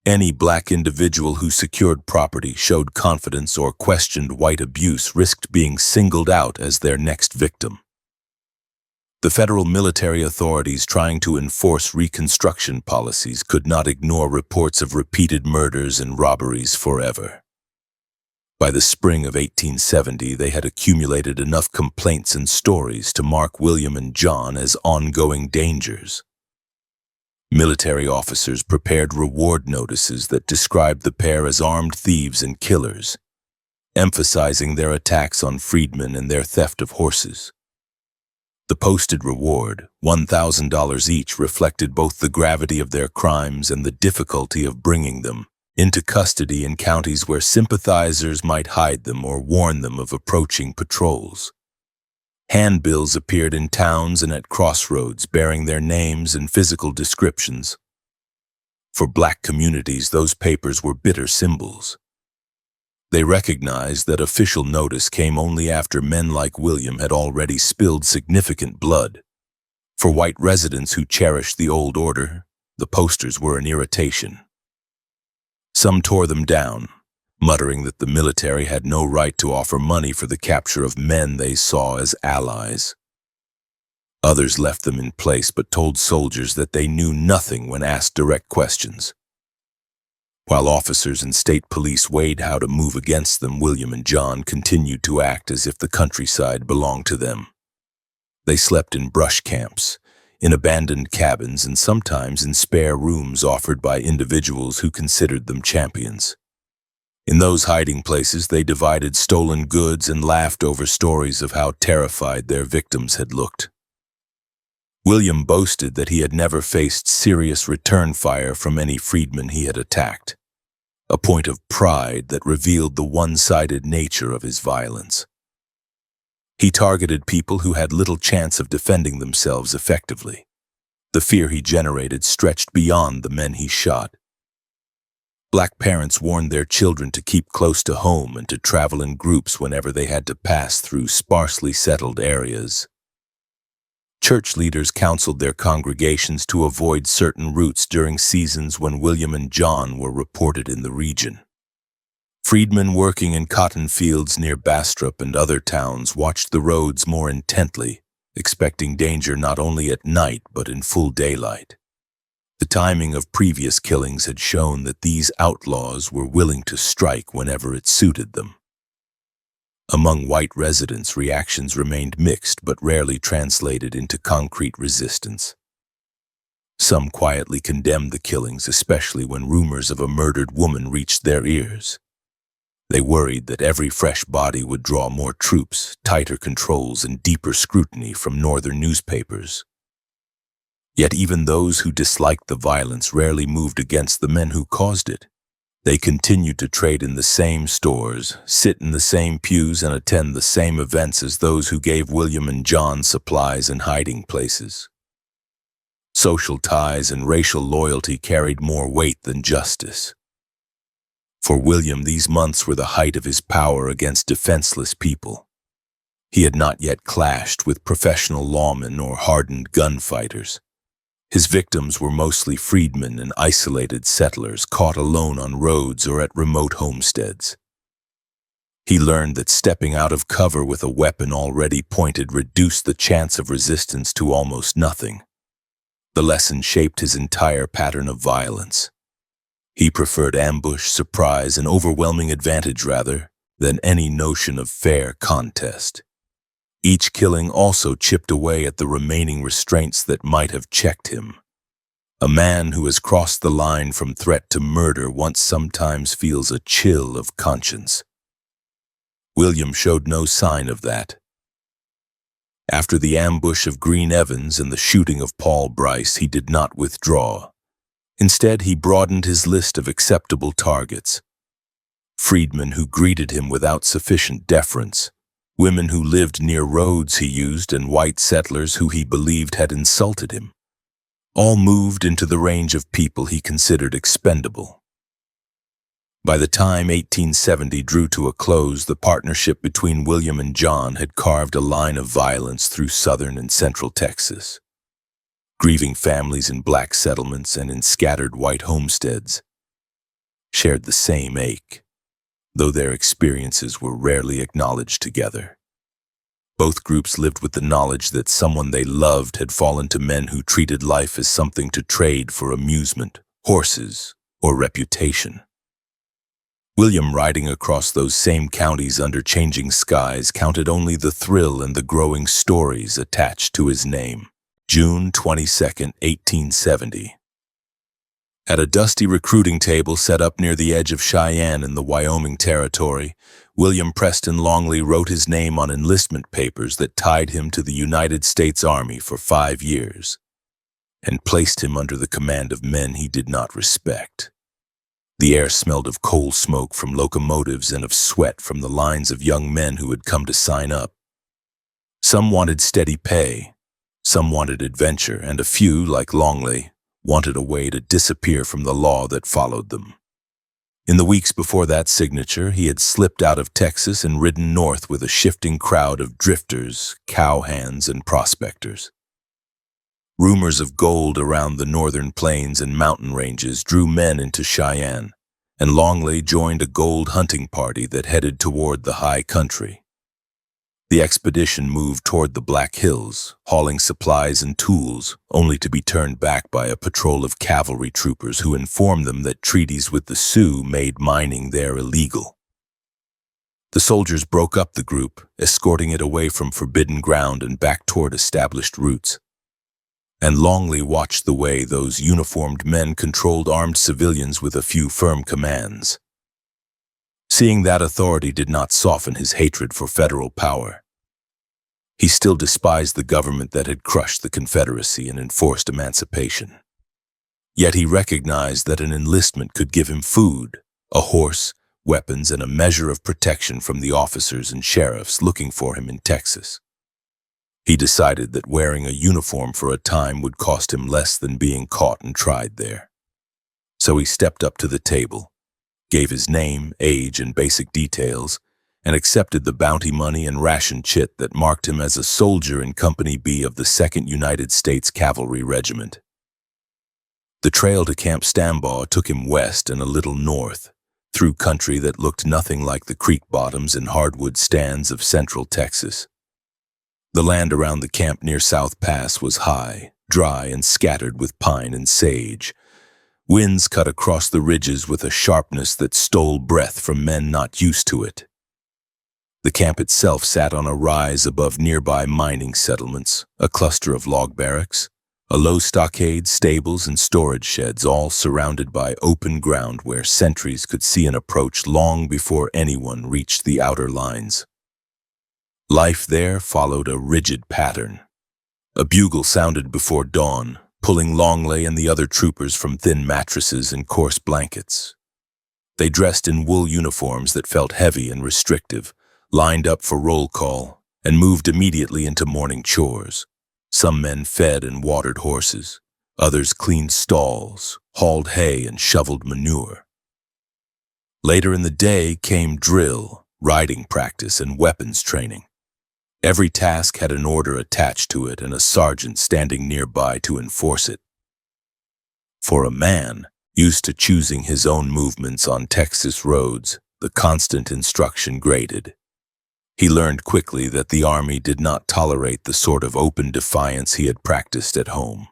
Any black individual who secured property, showed confidence, or questioned white abuse risked being singled out as their next victim. The federal military authorities trying to enforce Reconstruction policies could not ignore reports of repeated murders and robberies forever. By the spring of 1870, they had accumulated enough complaints and stories to mark William and John as ongoing dangers. Military officers prepared reward notices that described the pair as armed thieves and killers, emphasizing their attacks on freedmen and their theft of horses. The posted reward, $1,000 each, reflected both the gravity of their crimes and the difficulty of bringing them into custody in counties where sympathizers might hide them or warn them of approaching patrols. Handbills appeared in towns and at crossroads bearing their names and physical descriptions. For black communities, those papers were bitter symbols. They recognized that official notice came only after men like William had already spilled significant blood. For white residents who cherished the old order, the posters were an irritation. Some tore them down, muttering that the military had no right to offer money for the capture of men they saw as allies. Others left them in place but told soldiers that they knew nothing when asked direct questions. While officers and state police weighed how to move against them, William and John continued to act as if the countryside belonged to them. They slept in brush camps, in abandoned cabins, and sometimes in spare rooms offered by individuals who considered them champions. In those hiding places, they divided stolen goods and laughed over stories of how terrified their victims had looked. William boasted that he had never faced serious return fire from any freedmen he had attacked. a point of pride that revealed the one-sided nature of his violence. He targeted people who had little chance of defending themselves effectively. The fear he generated stretched beyond the men he shot. Black parents warned their children to keep close to home and to travel in groups whenever they had to pass through sparsely settled areas. Church leaders counseled their congregations to avoid certain routes during seasons when William and John were reported in the region. Freedmen working in cotton fields near Bastrop and other towns watched the roads more intently, expecting danger not only at night but in full daylight. The timing of previous killings had shown that these outlaws were willing to strike whenever it suited them. Among white residents, reactions remained mixed but rarely translated into concrete resistance. Some quietly condemned the killings, especially when rumors of a murdered woman reached their ears. They worried that every fresh body would draw more troops, tighter controls, and deeper scrutiny from northern newspapers. Yet even those who disliked the violence rarely moved against the men who caused it. They continued to trade in the same stores, sit in the same pews, and attend the same events as those who gave William and John supplies and hiding places. Social ties and racial loyalty carried more weight than justice. For William, these months were the height of his power against defenseless people. He had not yet clashed with professional lawmen or hardened gunfighters. His victims were mostly freedmen and isolated settlers caught alone on roads or at remote homesteads. He learned that stepping out of cover with a weapon already pointed reduced the chance of resistance to almost nothing. The lesson shaped his entire pattern of violence. He preferred ambush, surprise, and overwhelming advantage rather than any notion of fair contest. Each killing also chipped away at the remaining restraints that might have checked him. A man who has crossed the line from threat to murder once sometimes feels a chill of conscience. William showed no sign of that. After the ambush of Green Evans and the shooting of Paul Bryce, he did not withdraw. Instead, he broadened his list of acceptable targets. Freedmen who greeted him without sufficient deference, women who lived near roads he used, and white settlers who he believed had insulted him. All moved into the range of people he considered expendable. By the time 1870 drew to a close, the partnership between William and John had carved a line of violence through southern and central Texas. Grieving families in black settlements and in scattered white homesteads shared the same ache, though their experiences were rarely acknowledged together. Both groups lived with the knowledge that someone they loved had fallen to men who treated life as something to trade for amusement, horses, or reputation. William, riding across those same counties under changing skies, counted only the thrill and the growing stories attached to his name. June 22, 1870. At a dusty recruiting table set up near the edge of Cheyenne in the Wyoming Territory, William Preston Longley wrote his name on enlistment papers that tied him to the United States Army for 5 years, and placed him under the command of men he did not respect. The air smelled of coal smoke from locomotives and of sweat from the lines of young men who had come to sign up. Some wanted steady pay, some wanted adventure, and a few, like Longley, wanted a way to disappear from the law that followed them. In the weeks before that signature, he had slipped out of Texas and ridden north with a shifting crowd of drifters, cowhands, and prospectors. Rumors of gold around the northern plains and mountain ranges drew men into Cheyenne, and Longley joined a gold hunting party that headed toward the high country. The expedition moved toward the Black Hills, hauling supplies and tools, only to be turned back by a patrol of cavalry troopers who informed them that treaties with the Sioux made mining there illegal. The soldiers broke up the group, escorting it away from forbidden ground and back toward established routes. And Longley watched the way those uniformed men controlled armed civilians with a few firm commands. Seeing that authority did not soften his hatred for federal power. He still despised the government that had crushed the Confederacy and enforced emancipation. Yet he recognized that an enlistment could give him food, a horse, weapons, and a measure of protection from the officers and sheriffs looking for him in Texas. He decided that wearing a uniform for a time would cost him less than being caught and tried there. So he stepped up to the table, gave his name, age, and basic details, and accepted the bounty money and ration chit that marked him as a soldier in Company B of the 2nd United States Cavalry Regiment. The trail to Camp Stambaugh took him west and a little north, through country that looked nothing like the creek bottoms and hardwood stands of central Texas. The land around the camp near South Pass was high, dry, and scattered with pine and sage. Winds cut across the ridges with a sharpness that stole breath from men not used to it. The camp itself sat on a rise above nearby mining settlements, a cluster of log barracks, a low stockade, stables, and storage sheds, all surrounded by open ground where sentries could see an approach long before anyone reached the outer lines. Life there followed a rigid pattern. A bugle sounded before dawn, pulling Longley and the other troopers from thin mattresses and coarse blankets. They dressed in wool uniforms that felt heavy and restrictive, lined up for roll call, and moved immediately into morning chores. Some men fed and watered horses, others cleaned stalls, hauled hay, and shoveled manure. Later in the day came drill, riding practice, and weapons training. Every task had an order attached to it and a sergeant standing nearby to enforce it. For a man used to choosing his own movements on Texas roads, the constant instruction grated. He learned quickly that the Army did not tolerate the sort of open defiance he had practiced at home.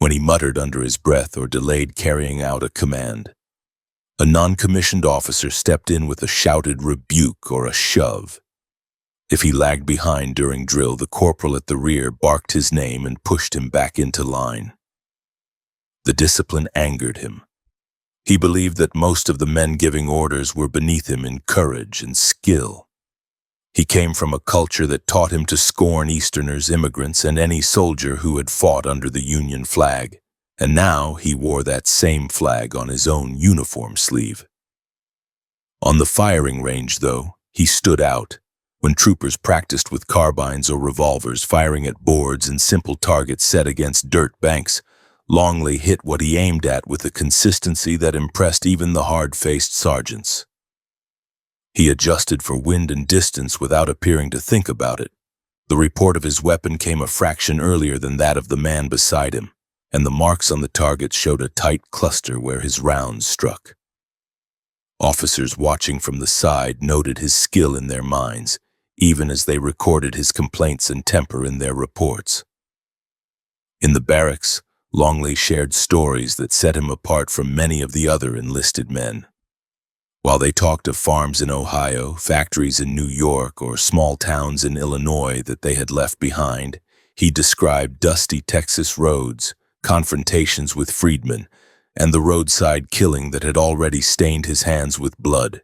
When he muttered under his breath or delayed carrying out a command, a non-commissioned officer stepped in with a shouted rebuke or a shove. If he lagged behind during drill, the corporal at the rear barked his name and pushed him back into line. The discipline angered him. He believed that most of the men giving orders were beneath him in courage and skill. He came from a culture that taught him to scorn Easterners, immigrants, and any soldier who had fought under the Union flag, and now he wore that same flag on his own uniform sleeve. On the firing range, though, he stood out. When troopers practiced with carbines or revolvers, firing at boards and simple targets set against dirt banks, Longley hit what he aimed at with a consistency that impressed even the hard-faced sergeants. He adjusted for wind and distance without appearing to think about it. The report of his weapon came a fraction earlier than that of the man beside him, and the marks on the target showed a tight cluster where his rounds struck. Officers watching from the side noted his skill in their minds, even as they recorded his complaints and temper in their reports. In the barracks, Longley shared stories that set him apart from many of the other enlisted men. While they talked of farms in Ohio, factories in New York, or small towns in Illinois that they had left behind, he described dusty Texas roads, confrontations with freedmen, and the roadside killing that had already stained his hands with blood.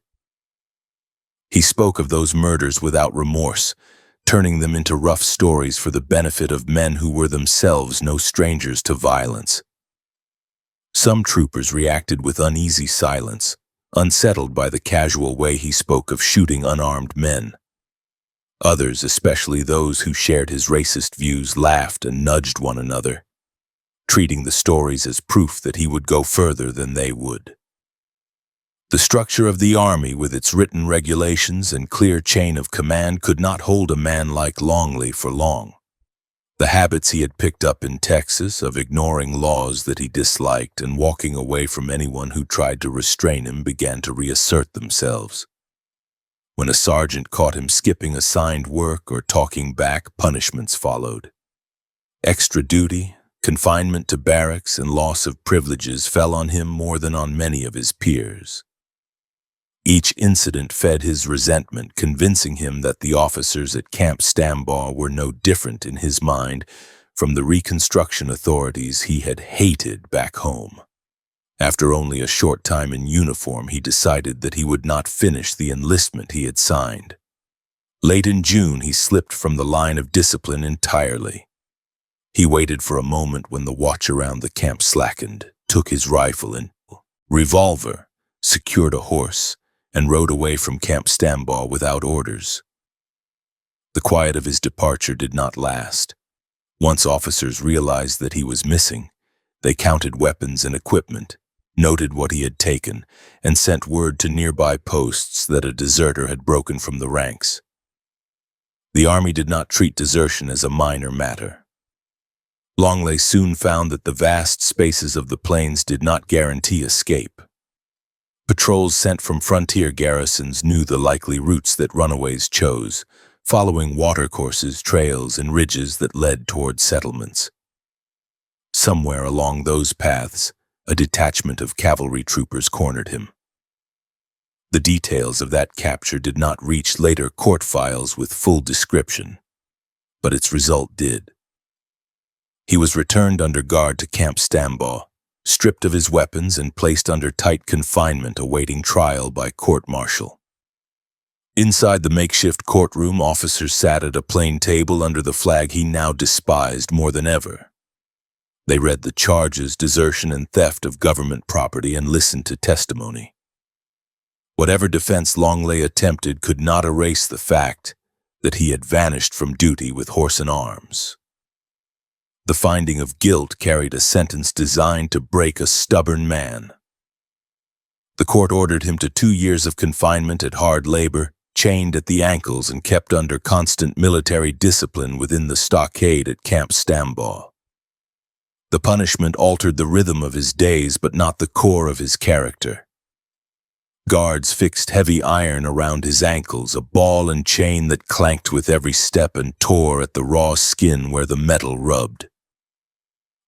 He spoke of those murders without remorse, turning them into rough stories for the benefit of men who were themselves no strangers to violence. Some troopers reacted with uneasy silence, unsettled by the casual way he spoke of shooting unarmed men. Others, especially those who shared his racist views, laughed and nudged one another, treating the stories as proof that he would go further than they would. The structure of the Army, with its written regulations and clear chain of command, could not hold a man like Longley for long. The habits he had picked up in Texas of ignoring laws that he disliked and walking away from anyone who tried to restrain him began to reassert themselves. When a sergeant caught him skipping assigned work or talking back, punishments followed. Extra duty, confinement to barracks, and loss of privileges fell on him more than on many of his peers. Each incident fed his resentment, convincing him that the officers at Camp Stambaugh were no different in his mind from the Reconstruction authorities he had hated back home. After only a short time in uniform, he decided that he would not finish the enlistment he had signed. Late in June, he slipped from the line of discipline entirely. He waited for a moment when the watch around the camp slackened, took his rifle and revolver, secured a horse, and rode away from Camp Stambaugh without orders. The quiet of his departure did not last. Once officers realized that he was missing, they counted weapons and equipment, noted what he had taken, and sent word to nearby posts that a deserter had broken from the ranks. The army did not treat desertion as a minor matter. Longley soon found that the vast spaces of the plains did not guarantee escape. Patrols sent from frontier garrisons knew the likely routes that runaways chose, following watercourses, trails, and ridges that led toward settlements. Somewhere along those paths, a detachment of cavalry troopers cornered him. The details of that capture did not reach later court files with full description, but its result did. He was returned under guard to Camp Stambaugh, stripped of his weapons and placed under tight confinement awaiting trial by court-martial. Inside the makeshift courtroom, officers sat at a plain table under the flag he now despised more than ever. They read the charges, desertion and theft of government property, and listened to testimony. Whatever defense Longley attempted could not erase the fact that he had vanished from duty with horse and arms. The finding of guilt carried a sentence designed to break a stubborn man. The court ordered him to 2 years of confinement at hard labor, chained at the ankles and kept under constant military discipline within the stockade at Camp Stambaugh. The punishment altered the rhythm of his days, but not the core of his character. Guards fixed heavy iron around his ankles, a ball and chain that clanked with every step and tore at the raw skin where the metal rubbed.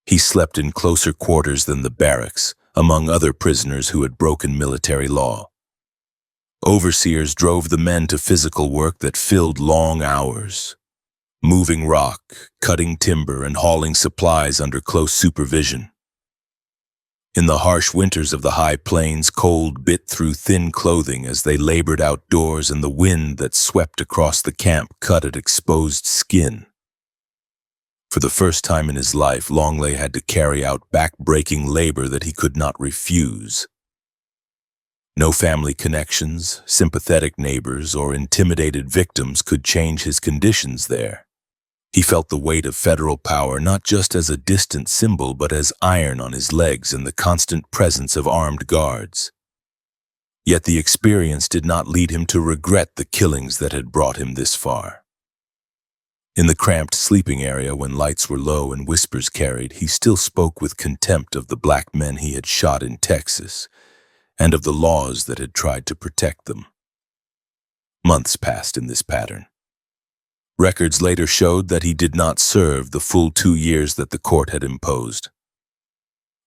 He slept in closer quarters than the barracks, among other prisoners who had broken military law. Overseers drove the men to physical work that filled long hours, moving rock, cutting timber, and hauling supplies under close supervision. In the harsh winters of the high plains, cold bit through thin clothing as they labored outdoors, and the wind that swept across the camp cut at exposed skin. For the first time in his life, Longley had to carry out back-breaking labor that he could not refuse. No family connections, sympathetic neighbors, or intimidated victims could change his conditions there. He felt the weight of federal power not just as a distant symbol, but as iron on his legs and the constant presence of armed guards. Yet the experience did not lead him to regret the killings that had brought him this far. In the cramped sleeping area, when lights were low and whispers carried, he still spoke with contempt of the black men he had shot in Texas, and of the laws that had tried to protect them. Months passed in this pattern. Records later showed that he did not serve the full 2 years that the court had imposed.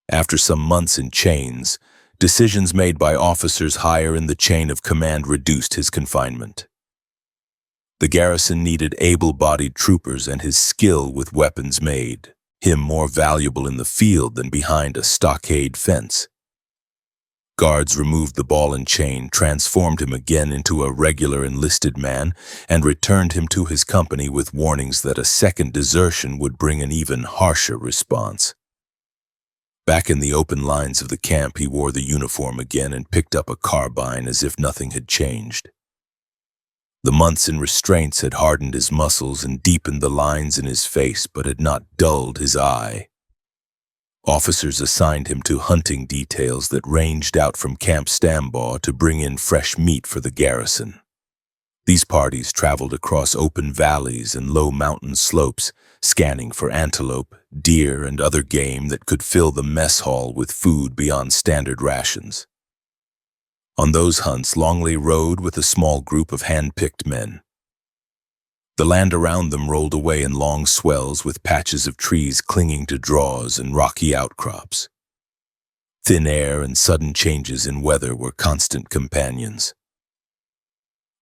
After some months in chains, decisions made by officers higher in the chain of command reduced his confinement. The garrison needed able-bodied troopers, and his skill with weapons made him more valuable in the field than behind a stockade fence. Guards removed the ball and chain, transformed him again into a regular enlisted man, and returned him to his company with warnings that a second desertion would bring an even harsher response. Back in the open lines of the camp, he wore the uniform again and picked up a carbine as if nothing had changed. The months in restraints had hardened his muscles and deepened the lines in his face, but had not dulled his eye. Officers assigned him to hunting details that ranged out from Camp Stambaugh to bring in fresh meat for the garrison. These parties traveled across open valleys and low mountain slopes, scanning for antelope, deer, and other game that could fill the mess hall with food beyond standard rations. On those hunts, Longley rode with a small group of hand-picked men. The land around them rolled away in long swells, with patches of trees clinging to draws and rocky outcrops. Thin air and sudden changes in weather were constant companions.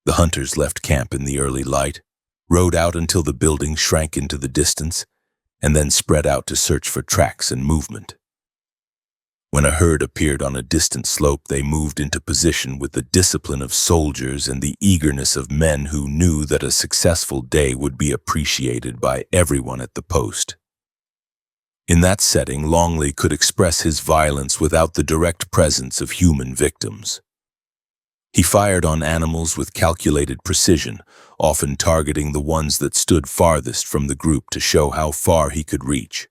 The hunters left camp in the early light, rode out until the buildings shrank into the distance, and then spread out to search for tracks and movement. When a herd appeared on a distant slope, they moved into position with the discipline of soldiers and the eagerness of men who knew that a successful day would be appreciated by everyone at the post. In that setting, Longley could express his violence without the direct presence of human victims. He fired on animals with calculated precision, often targeting the ones that stood farthest from the group to show how far he could reach.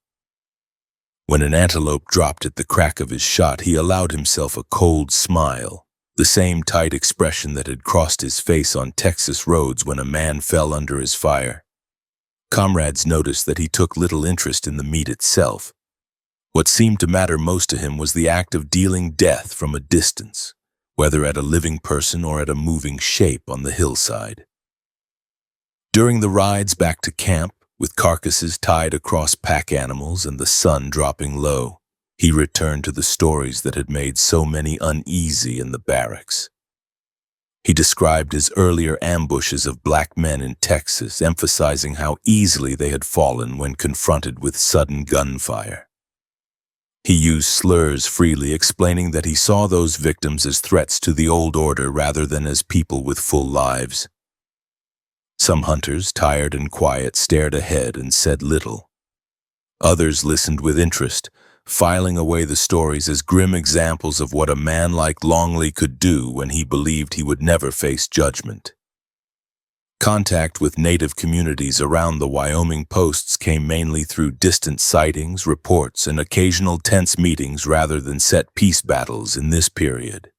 When an antelope dropped at the crack of his shot, he allowed himself a cold smile, the same tight expression that had crossed his face on Texas roads when a man fell under his fire. Comrades noticed that he took little interest in the meat itself. What seemed to matter most to him was the act of dealing death from a distance, whether at a living person or at a moving shape on the hillside. During the rides back to camp, with carcasses tied across pack animals and the sun dropping low, he returned to the stories that had made so many uneasy in the barracks. He described his earlier ambushes of black men in Texas, emphasizing how easily they had fallen when confronted with sudden gunfire. He used slurs freely, explaining that he saw those victims as threats to the old order rather than as people with full lives. Some hunters, tired and quiet, stared ahead and said little. Others listened with interest, filing away the stories as grim examples of what a man like Longley could do when he believed he would never face judgment. Contact with native communities around the Wyoming posts came mainly through distant sightings, reports, and occasional tense meetings rather than set peace battles in this period.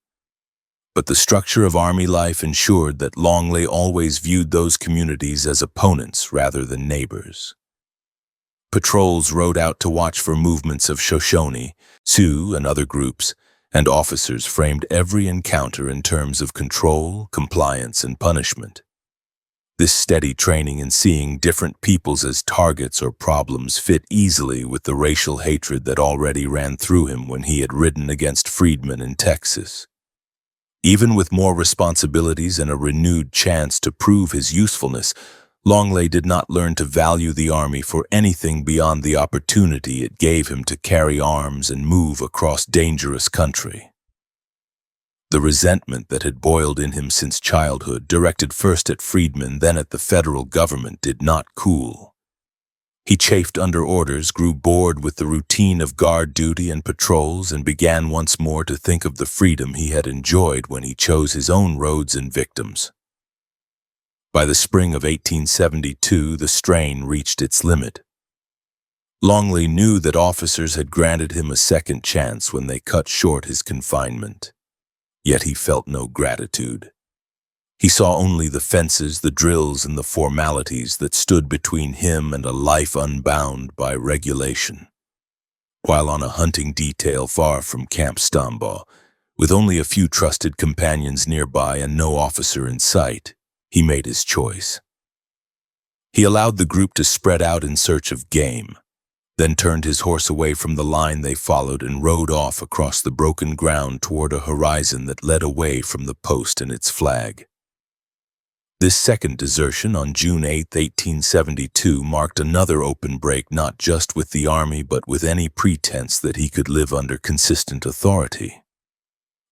But the structure of Army life ensured that Longley always viewed those communities as opponents rather than neighbors. Patrols rode out to watch for movements of Shoshone, Sioux, and other groups, and officers framed every encounter in terms of control, compliance, and punishment. This steady training in seeing different peoples as targets or problems fit easily with the racial hatred that already ran through him when he had ridden against freedmen in Texas. Even with more responsibilities and a renewed chance to prove his usefulness, Longley did not learn to value the Army for anything beyond the opportunity it gave him to carry arms and move across dangerous country. The resentment that had boiled in him since childhood, directed first at freedmen, then at the federal government, did not cool. He chafed under orders, grew bored with the routine of guard duty and patrols, and began once more to think of the freedom he had enjoyed when he chose his own roads and victims. By the spring of 1872, the strain reached its limit. Longley knew that officers had granted him a second chance when they cut short his confinement. Yet he felt no gratitude. He saw only the fences, the drills, and the formalities that stood between him and a life unbound by regulation. While on a hunting detail far from Camp Stambaugh, with only a few trusted companions nearby and no officer in sight, he made his choice. He allowed the group to spread out in search of game, then turned his horse away from the line they followed and rode off across the broken ground toward a horizon that led away from the post and its flag. This second desertion on June 8, 1872, marked another open break not just with the Army but with any pretense that he could live under consistent authority.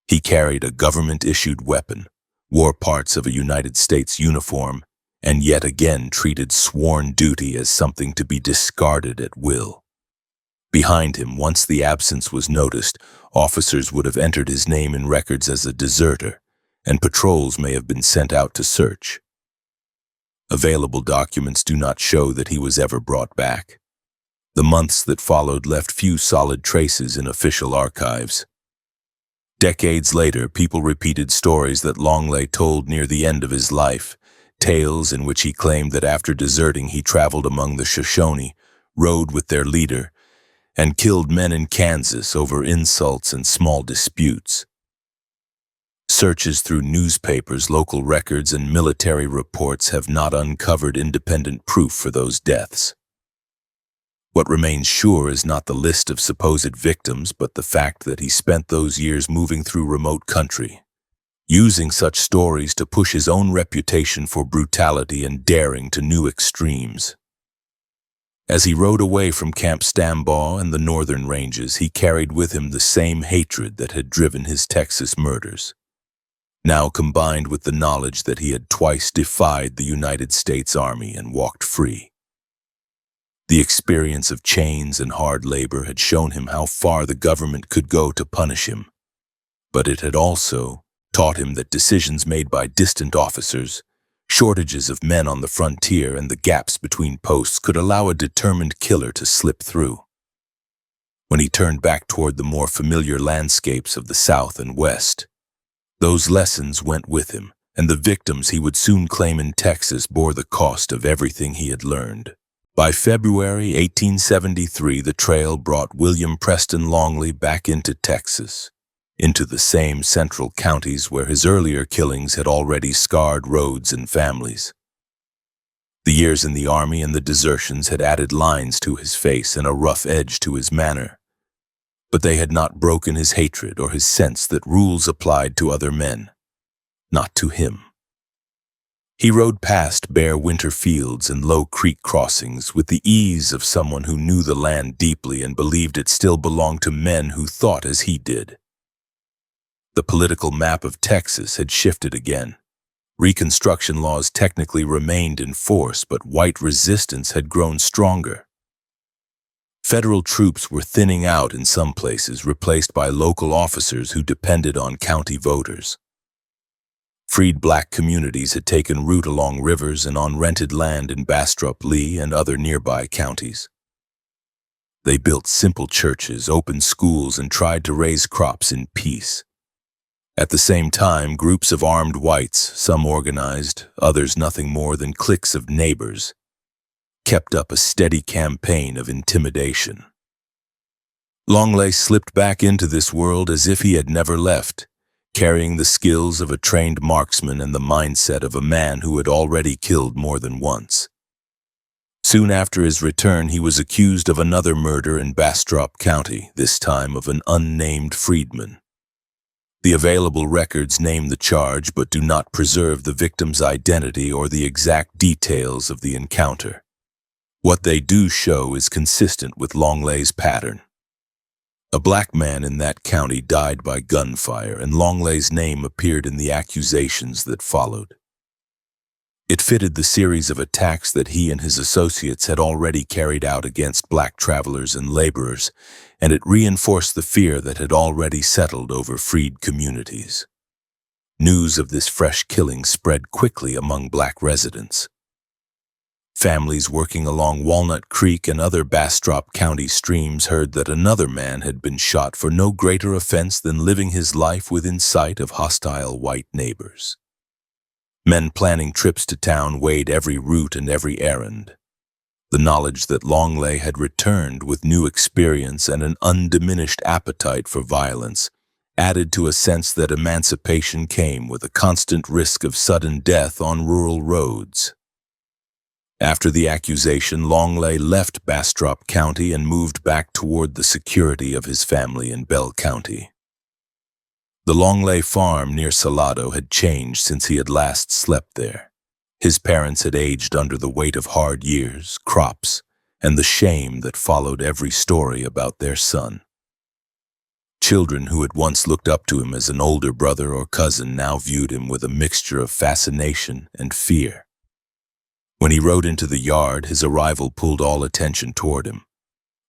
He carried a government-issued weapon, wore parts of a United States uniform, and yet again treated sworn duty as something to be discarded at will. Behind him, once the absence was noticed, officers would have entered his name in records as a deserter, and patrols may have been sent out to search. Available documents do not show that he was ever brought back. The months that followed left few solid traces in official archives. Decades later, people repeated stories that Longley told near the end of his life, tales in which he claimed that after deserting he traveled among the Shoshone, rode with their leader, and killed men in Kansas over insults and small disputes. Searches through newspapers, local records, and military reports have not uncovered independent proof for those deaths. What remains sure is not the list of supposed victims, but the fact that he spent those years moving through remote country, using such stories to push his own reputation for brutality and daring to new extremes. As he rode away from Camp Stambaugh and the northern ranges, he carried with him the same hatred that had driven his Texas murders, now combined with the knowledge that he had twice defied the United States Army and walked free. The experience of chains and hard labor had shown him how far the government could go to punish him, but it had also taught him that decisions made by distant officers, shortages of men on the frontier, and the gaps between posts could allow a determined killer to slip through. When he turned back toward the more familiar landscapes of the South and West, those lessons went with him, and the victims he would soon claim in Texas bore the cost of everything he had learned. By February 1873, the trail brought William Preston Longley back into Texas, into the same central counties where his earlier killings had already scarred roads and families. The years in the army and the desertions had added lines to his face and a rough edge to his manner, but they had not broken his hatred or his sense that rules applied to other men, not to him. He rode past bare winter fields and low creek crossings with the ease of someone who knew the land deeply and believed it still belonged to men who thought as he did. The political map of Texas had shifted again. Reconstruction laws technically remained in force, but white resistance had grown stronger. Federal troops were thinning out in some places, replaced by local officers who depended on county voters. Freed black communities had taken root along rivers and on rented land in Bastrop, Lee, and other nearby counties. They built simple churches, opened schools, and tried to raise crops in peace. At the same time, groups of armed whites, some organized, others nothing more than cliques of neighbors, kept up a steady campaign of intimidation. Longley slipped back into this world as if he had never left, carrying the skills of a trained marksman and the mindset of a man who had already killed more than once. Soon after his return, he was accused of another murder in Bastrop County, this time of an unnamed freedman. The available records name the charge but do not preserve the victim's identity or the exact details of the encounter. What they do show is consistent with Longley's pattern. A black man in that county died by gunfire, and Longley's name appeared in the accusations that followed. It fitted the series of attacks that he and his associates had already carried out against black travelers and laborers, and it reinforced the fear that had already settled over freed communities. News of this fresh killing spread quickly among black residents. Families working along Walnut Creek and other Bastrop County streams heard that another man had been shot for no greater offense than living his life within sight of hostile white neighbors. Men planning trips to town weighed every route and every errand. The knowledge that Longley had returned with new experience and an undiminished appetite for violence added to a sense that emancipation came with a constant risk of sudden death on rural roads. After the accusation, Longley left Bastrop County and moved back toward the security of his family in Bell County. The Longley farm near Salado had changed since he had last slept there. His parents had aged under the weight of hard years, crops, and the shame that followed every story about their son. Children who had once looked up to him as an older brother or cousin now viewed him with a mixture of fascination and fear. When he rode into the yard, his arrival pulled all attention toward him.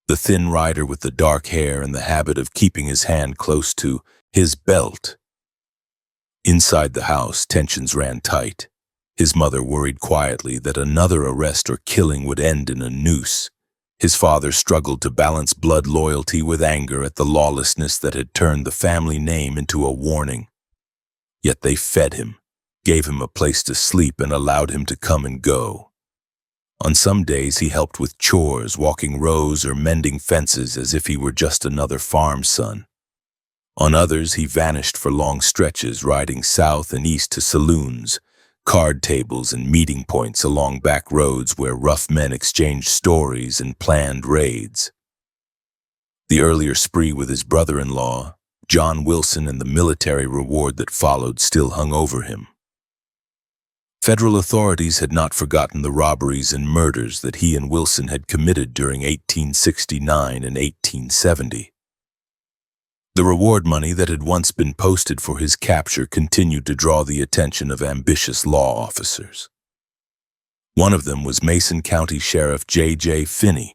The thin rider with the dark hair and the habit of keeping his hand close to his belt. Inside the house, tensions ran tight. His mother worried quietly that another arrest or killing would end in a noose. His father struggled to balance blood loyalty with anger at the lawlessness that had turned the family name into a warning. Yet they fed him, gave him a place to sleep, and allowed him to come and go. On some days he helped with chores, walking rows or mending fences as if he were just another farm son. On others he vanished for long stretches, riding south and east to saloons, card tables, and meeting points along back roads where rough men exchanged stories and planned raids. The earlier spree with his brother-in-law, John Wilson, and the military reward that followed still hung over him. Federal authorities had not forgotten the robberies and murders that he and Wilson had committed during 1869 and 1870. The reward money that had once been posted for his capture continued to draw the attention of ambitious law officers. One of them was Mason County Sheriff J.J. Finney,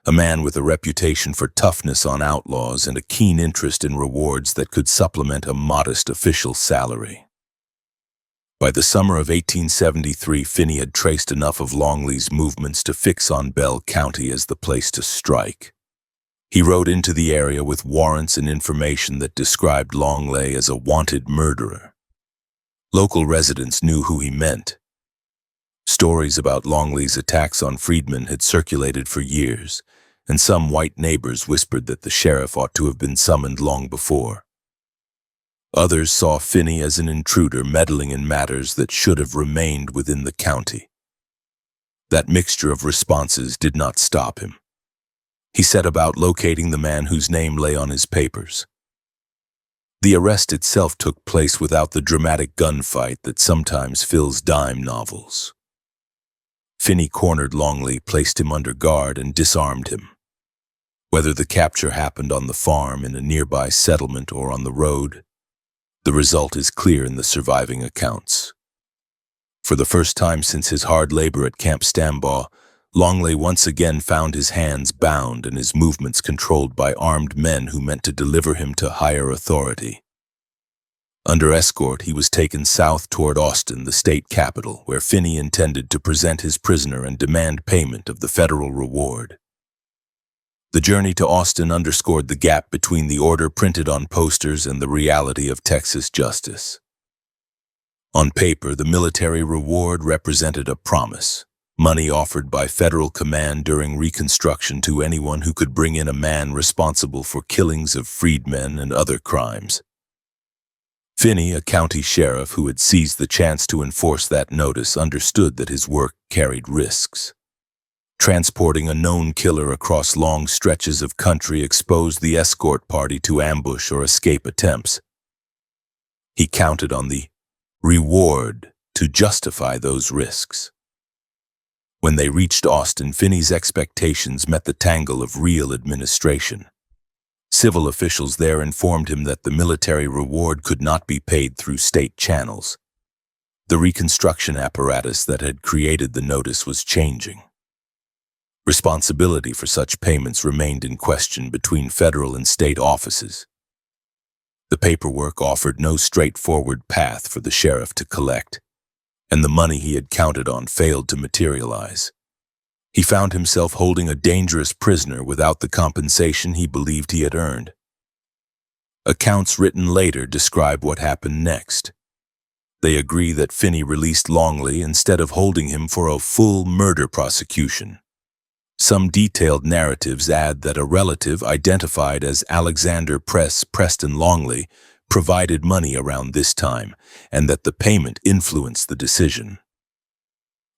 a man with a reputation for toughness on outlaws and a keen interest in rewards that could supplement a modest official salary. By the summer of 1873, Finney had traced enough of Longley's movements to fix on Bell County as the place to strike. He rode into the area with warrants and information that described Longley as a wanted murderer. Local residents knew who he meant. Stories about Longley's attacks on freedmen had circulated for years, and some white neighbors whispered that the sheriff ought to have been summoned long before. Others saw Finney as an intruder meddling in matters that should have remained within the county. That mixture of responses did not stop him. He set about locating the man whose name lay on his papers. The arrest itself took place without the dramatic gunfight that sometimes fills dime novels. Finney cornered Longley, placed him under guard, and disarmed him. Whether the capture happened on the farm, in a nearby settlement, or on the road, the result is clear in the surviving accounts. For the first time since his hard labor at Camp Stambaugh, Longley once again found his hands bound and his movements controlled by armed men who meant to deliver him to higher authority. Under escort, he was taken south toward Austin, the state capital, where Finney intended to present his prisoner and demand payment of the federal reward. The journey to Austin underscored the gap between the order printed on posters and the reality of Texas justice. On paper, the military reward represented a promise, money offered by federal command during Reconstruction to anyone who could bring in a man responsible for killings of freedmen and other crimes. Finney, a county sheriff who had seized the chance to enforce that notice, understood that his work carried risks. Transporting a known killer across long stretches of country exposed the escort party to ambush or escape attempts. He counted on the reward to justify those risks. When they reached Austin, Finney's expectations met the tangle of real administration. Civil officials there informed him that the military reward could not be paid through state channels. The Reconstruction apparatus that had created the notice was changing. Responsibility for such payments remained in question between federal and state offices. The paperwork offered no straightforward path for the sheriff to collect, and the money he had counted on failed to materialize. He found himself holding a dangerous prisoner without the compensation he believed he had earned. Accounts written later describe what happened next. They agree that Finney released Longley instead of holding him for a full murder prosecution. Some detailed narratives add that a relative identified as Alexander Preston Longley provided money around this time, and that the payment influenced the decision.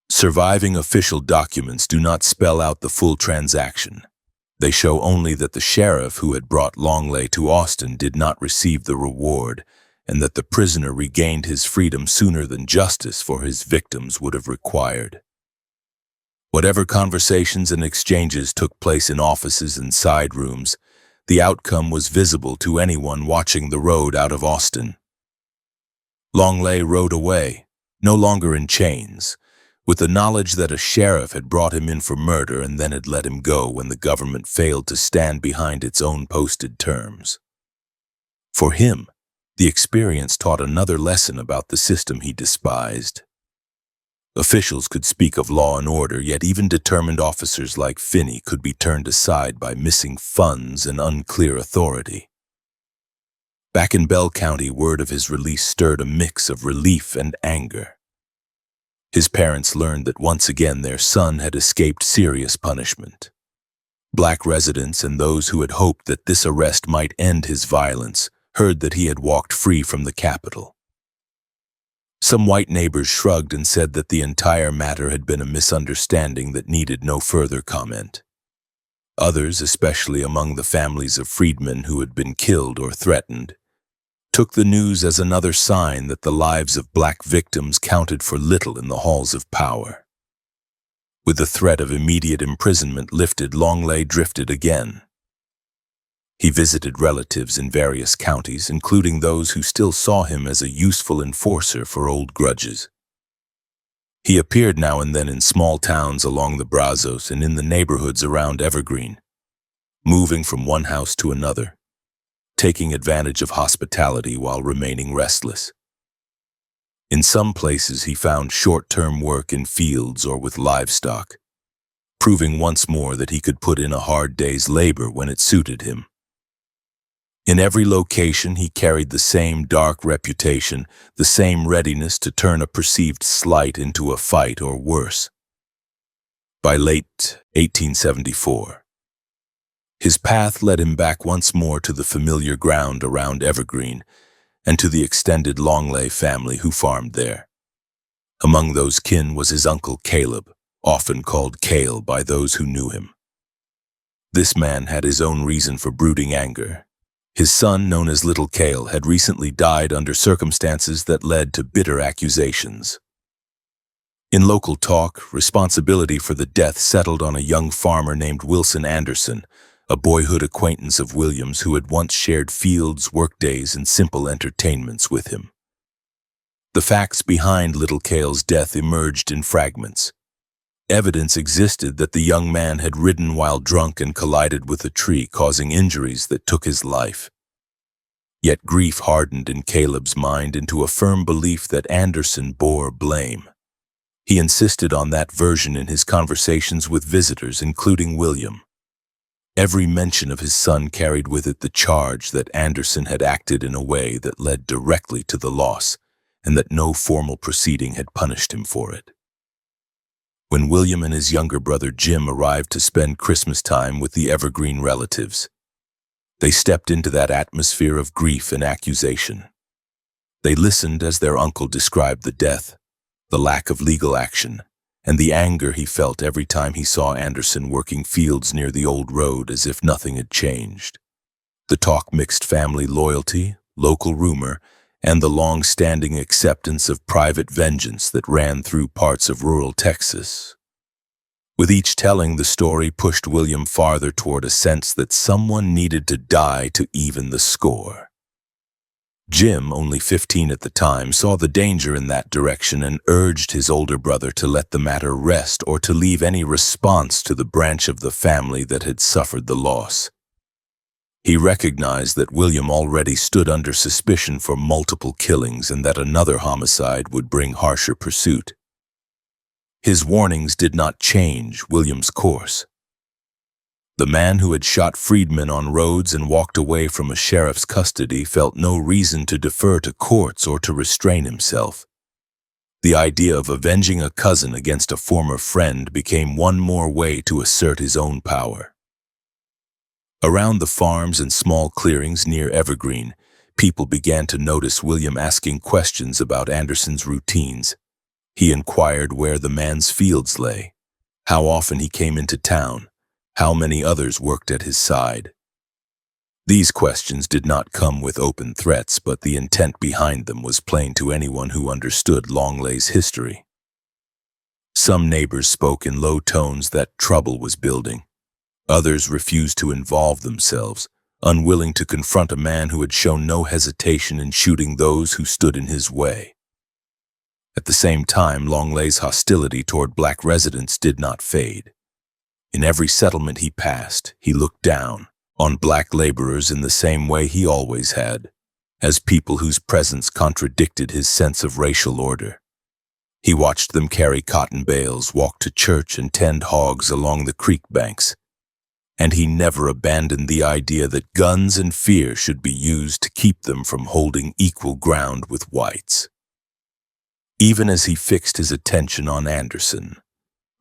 Surviving official documents do not spell out the full transaction. They show only that the sheriff who had brought Longley to Austin did not receive the reward, and that the prisoner regained his freedom sooner than justice for his victims would have required. Whatever conversations and exchanges took place in offices and side rooms, the outcome was visible to anyone watching the road out of Austin. Longley rode away, no longer in chains, with the knowledge that a sheriff had brought him in for murder and then had let him go when the government failed to stand behind its own posted terms. For him, the experience taught another lesson about the system he despised. Officials could speak of law and order, yet even determined officers like Finney could be turned aside by missing funds and unclear authority. Back in Bell County, word of his release stirred a mix of relief and anger. His parents learned that once again their son had escaped serious punishment. Black residents and those who had hoped that this arrest might end his violence heard that he had walked free from the capital. Some white neighbors shrugged and said that the entire matter had been a misunderstanding that needed no further comment. Others, especially among the families of freedmen who had been killed or threatened, took the news as another sign that the lives of black victims counted for little in the halls of power. With the threat of immediate imprisonment lifted, Longley drifted again. He visited relatives in various counties, including those who still saw him as a useful enforcer for old grudges. He appeared now and then in small towns along the Brazos and in the neighborhoods around Evergreen, moving from one house to another, taking advantage of hospitality while remaining restless. In some places he found short-term work in fields or with livestock, proving once more that he could put in a hard day's labor when it suited him. In every location he carried the same dark reputation, the same readiness to turn a perceived slight into a fight or worse. By late 1874, his path led him back once more to the familiar ground around Evergreen and to the extended Longley family who farmed there. Among those kin was his uncle Caleb, often called Cale by those who knew him. This man had his own reason for brooding anger. His son, known as Little Cale, had recently died under circumstances that led to bitter accusations. In local talk, responsibility for the death settled on a young farmer named Wilson Anderson, a boyhood acquaintance of William's who had once shared fields, workdays, and simple entertainments with him. The facts behind Little Cale's death emerged in fragments. Evidence existed that the young man had ridden while drunk and collided with a tree, causing injuries that took his life. Yet grief hardened in Caleb's mind into a firm belief that Anderson bore blame. He insisted on that version in his conversations with visitors, including William. Every mention of his son carried with it the charge that Anderson had acted in a way that led directly to the loss, and that no formal proceeding had punished him for it. When William and his younger brother Jim arrived to spend Christmas time with the Evergreen relatives, they stepped into that atmosphere of grief and accusation. They listened as their uncle described the death, the lack of legal action, and the anger he felt every time he saw Anderson working fields near the old road as if nothing had changed. The talk mixed family loyalty, local rumor, and the long-standing acceptance of private vengeance that ran through parts of rural Texas. With each telling, the story pushed William farther toward a sense that someone needed to die to even the score. Jim, only 15 at the time, saw the danger in that direction and urged his older brother to let the matter rest or to leave any response to the branch of the family that had suffered the loss. He recognized that William already stood under suspicion for multiple killings and that another homicide would bring harsher pursuit. His warnings did not change William's course. The man who had shot Freedmen on roads and walked away from a sheriff's custody felt no reason to defer to courts or to restrain himself. The idea of avenging a cousin against a former friend became one more way to assert his own power. Around the farms and small clearings near Evergreen, people began to notice William asking questions about Anderson's routines. He inquired where the man's fields lay, how often he came into town, how many others worked at his side. These questions did not come with open threats, but the intent behind them was plain to anyone who understood Longley's history. Some neighbors spoke in low tones that trouble was building. Others refused to involve themselves, unwilling to confront a man who had shown no hesitation in shooting those who stood in his way. At the same time, Longley's hostility toward black residents did not fade. In every settlement he passed, he looked down on black laborers in the same way he always had, as people whose presence contradicted his sense of racial order. He watched them carry cotton bales, walk to church, and tend hogs along the creek banks. And he never abandoned the idea that guns and fear should be used to keep them from holding equal ground with whites. Even as he fixed his attention on Anderson,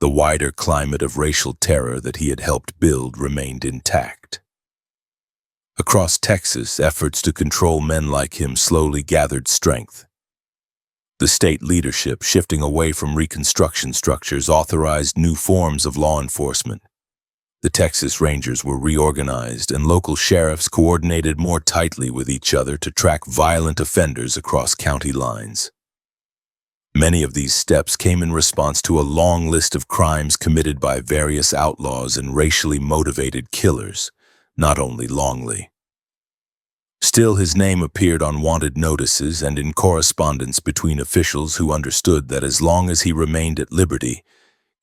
the wider climate of racial terror that he had helped build remained intact. Across Texas, efforts to control men like him slowly gathered strength. The state leadership, shifting away from Reconstruction structures, authorized new forms of law enforcement. The Texas Rangers were reorganized, and local sheriffs coordinated more tightly with each other to track violent offenders across county lines. Many of these steps came in response to a long list of crimes committed by various outlaws and racially motivated killers, not only Longley. Still, his name appeared on wanted notices and in correspondence between officials who understood that as long as he remained at liberty,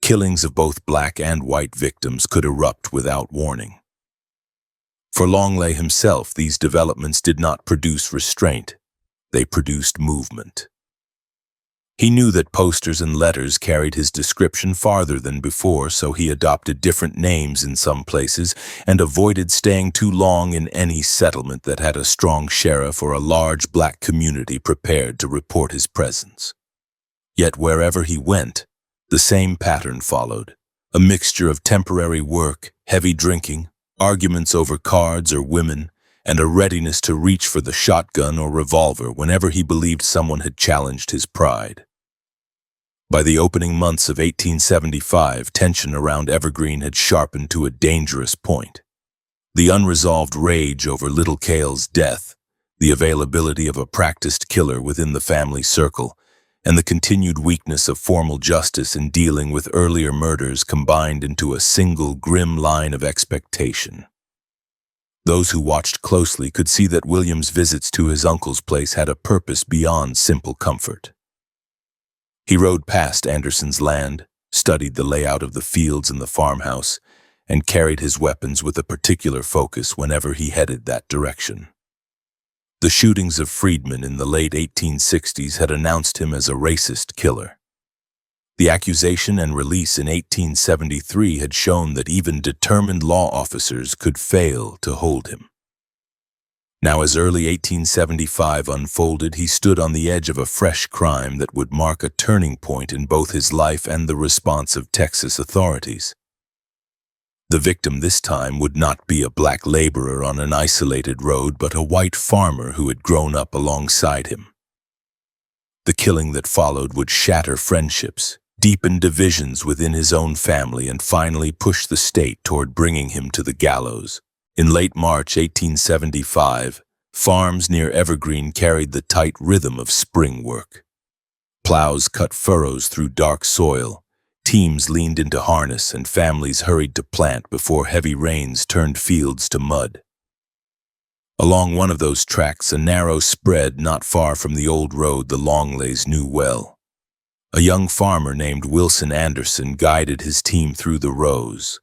killings of both black and white victims could erupt without warning. For Longley himself, these developments did not produce restraint, they produced movement. He knew that posters and letters carried his description farther than before, so he adopted different names in some places and avoided staying too long in any settlement that had a strong sheriff or a large black community prepared to report his presence. Yet wherever he went, the same pattern followed, a mixture of temporary work, heavy drinking, arguments over cards or women, and a readiness to reach for the shotgun or revolver whenever he believed someone had challenged his pride. By the opening months of 1875, tension around Evergreen had sharpened to a dangerous point. The unresolved rage over Little Cale's death, the availability of a practiced killer within the family circle, and the continued weakness of formal justice in dealing with earlier murders combined into a single grim line of expectation. Those who watched closely could see that William's visits to his uncle's place had a purpose beyond simple comfort. He rode past Anderson's land, studied the layout of the fields and the farmhouse, and carried his weapons with a particular focus whenever he headed that direction. The shootings of Freedmen in the late 1860s had announced him as a racist killer. The accusation and release in 1873 had shown that even determined law officers could fail to hold him. Now, as early 1875 unfolded, he stood on the edge of a fresh crime that would mark a turning point in both his life and the response of Texas authorities. The victim this time would not be a black laborer on an isolated road, but a white farmer who had grown up alongside him. The killing that followed would shatter friendships, deepen divisions within his own family, and finally push the state toward bringing him to the gallows. In late March 1875, farms near Evergreen carried the tight rhythm of spring work. Plows cut furrows through dark soil, teams leaned into harness, and families hurried to plant before heavy rains turned fields to mud. Along one of those tracks, a narrow spread not far from the old road the Longleys knew well. A young farmer named Wilson Anderson guided his team through the rows.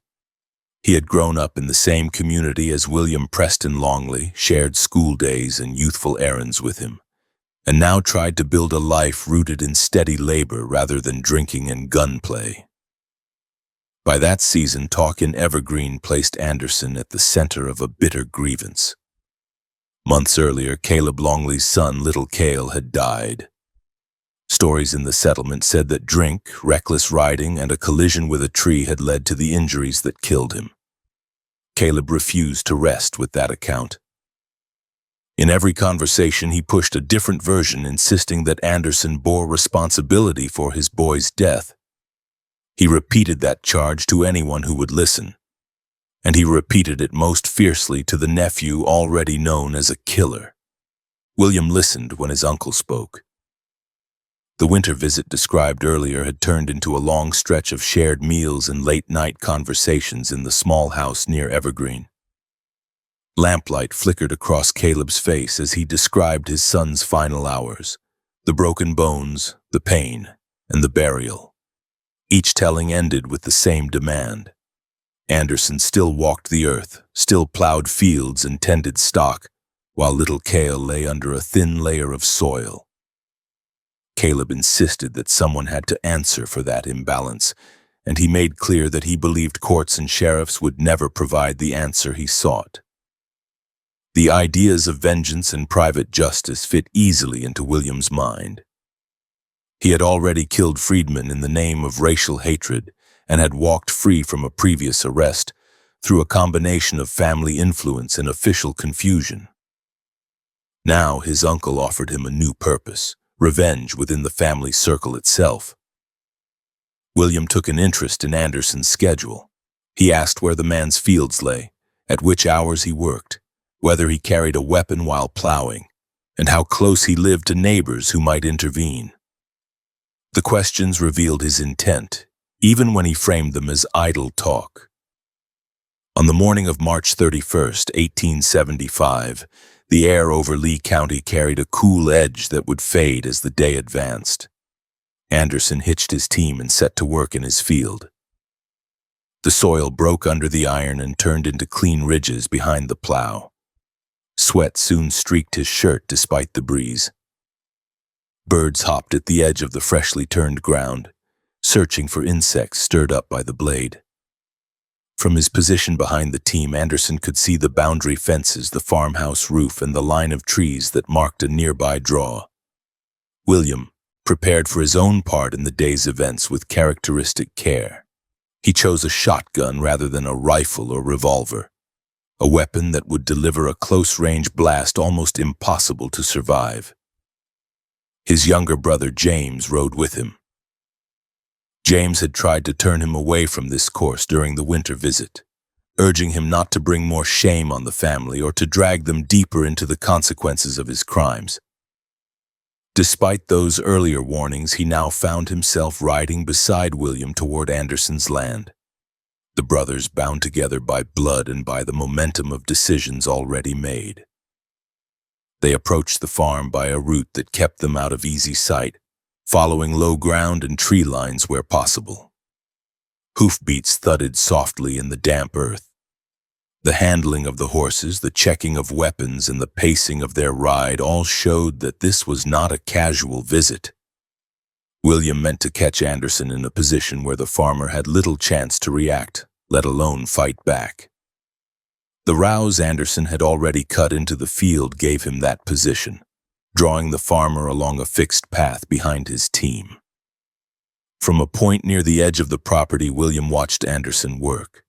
He had grown up in the same community as William Preston Longley, shared school days and youthful errands with him, and now tried to build a life rooted in steady labor rather than drinking and gunplay. By that season, talk in Evergreen placed Anderson at the center of a bitter grievance. Months earlier, Caleb Longley's son, Little Cale, had died. Stories in the settlement said that drink, reckless riding, and a collision with a tree had led to the injuries that killed him. Caleb refused to rest with that account. In every conversation, he pushed a different version, insisting that Anderson bore responsibility for his boy's death. He repeated that charge to anyone who would listen, and he repeated it most fiercely to the nephew already known as a killer. William listened when his uncle spoke. The winter visit described earlier had turned into a long stretch of shared meals and late-night conversations in the small house near Evergreen. Lamplight flickered across Caleb's face as he described his son's final hours, the broken bones, the pain, and the burial. Each telling ended with the same demand. Anderson still walked the earth, still plowed fields and tended stock, while Little Cale lay under a thin layer of soil. Caleb insisted that someone had to answer for that imbalance, and he made clear that he believed courts and sheriffs would never provide the answer he sought. The ideas of vengeance and private justice fit easily into William's mind. He had already killed Freedmen in the name of racial hatred and had walked free from a previous arrest through a combination of family influence and official confusion. Now his uncle offered him a new purpose: revenge within the family circle itself. William took an interest in Anderson's schedule. He asked where the man's fields lay, at which hours he worked, whether he carried a weapon while plowing, and how close he lived to neighbors who might intervene. The questions revealed his intent, even when he framed them as idle talk. On the morning of March 31st, 1875, The air over Lee County carried a cool edge that would fade as the day advanced. Anderson hitched his team and set to work in his field. The soil broke under the iron and turned into clean ridges behind the plow. Sweat soon streaked his shirt despite the breeze. Birds hopped at the edge of the freshly turned ground, searching for insects stirred up by the blade. From his position behind the team, Anderson could see the boundary fences, the farmhouse roof, and the line of trees that marked a nearby draw. William prepared for his own part in the day's events with characteristic care. He chose a shotgun rather than a rifle or revolver, a weapon that would deliver a close-range blast almost impossible to survive. His younger brother James rode with him. James had tried to turn him away from this course during the winter visit, urging him not to bring more shame on the family or to drag them deeper into the consequences of his crimes. Despite those earlier warnings, he now found himself riding beside William toward Anderson's land, the brothers bound together by blood and by the momentum of decisions already made. They approached the farm by a route that kept them out of easy sight, following low ground and tree lines where possible. Hoofbeats thudded softly in the damp earth. The handling of the horses, the checking of weapons, and the pacing of their ride all showed that this was not a casual visit. William meant to catch Anderson in a position where the farmer had little chance to react, let alone fight back. The rouse Anderson had already cut into the field gave him that position, drawing the farmer along a fixed path behind his team. From a point near the edge of the property, William watched Anderson work.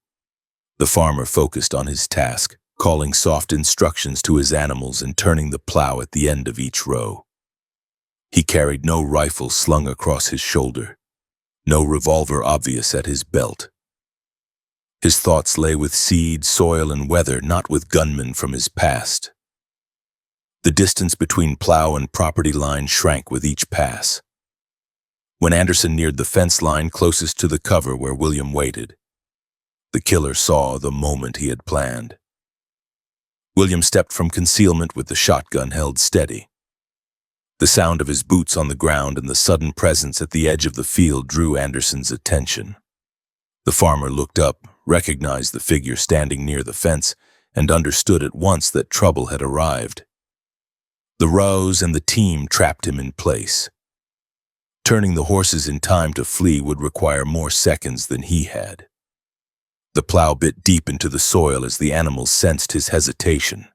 The farmer focused on his task, calling soft instructions to his animals and turning the plow at the end of each row. He carried no rifle slung across his shoulder, no revolver obvious at his belt. His thoughts lay with seed, soil, and weather, not with gunmen from his past. The distance between plow and property line shrank with each pass. When Anderson neared the fence line closest to the cover where William waited, the killer saw the moment he had planned. William stepped from concealment with the shotgun held steady. The sound of his boots on the ground and the sudden presence at the edge of the field drew Anderson's attention. The farmer looked up, recognized the figure standing near the fence, and understood at once that trouble had arrived. The rows and the team trapped him in place. Turning the horses in time to flee would require more seconds than he had. The plow bit deep into the soil as the animals sensed his hesitation.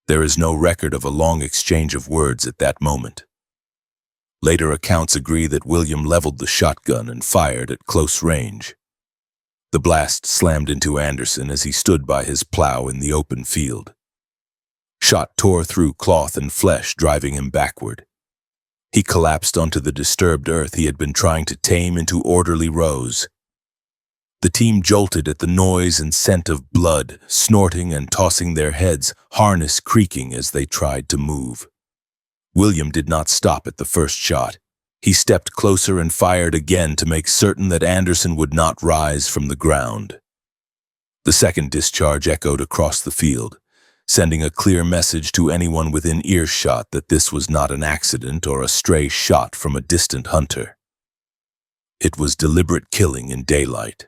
There is no record of a long exchange of words at that moment. Later accounts agree that William leveled the shotgun and fired at close range. The blast slammed into Anderson as he stood by his plow in the open field. Shot tore through cloth and flesh, driving him backward. He collapsed onto the disturbed earth he had been trying to tame into orderly rows. The team jolted at the noise and scent of blood, snorting and tossing their heads, harness creaking as they tried to move. William did not stop at the first shot. He stepped closer and fired again to make certain that Anderson would not rise from the ground. The second discharge echoed across the field, sending a clear message to anyone within earshot that this was not an accident or a stray shot from a distant hunter. It was deliberate killing in daylight.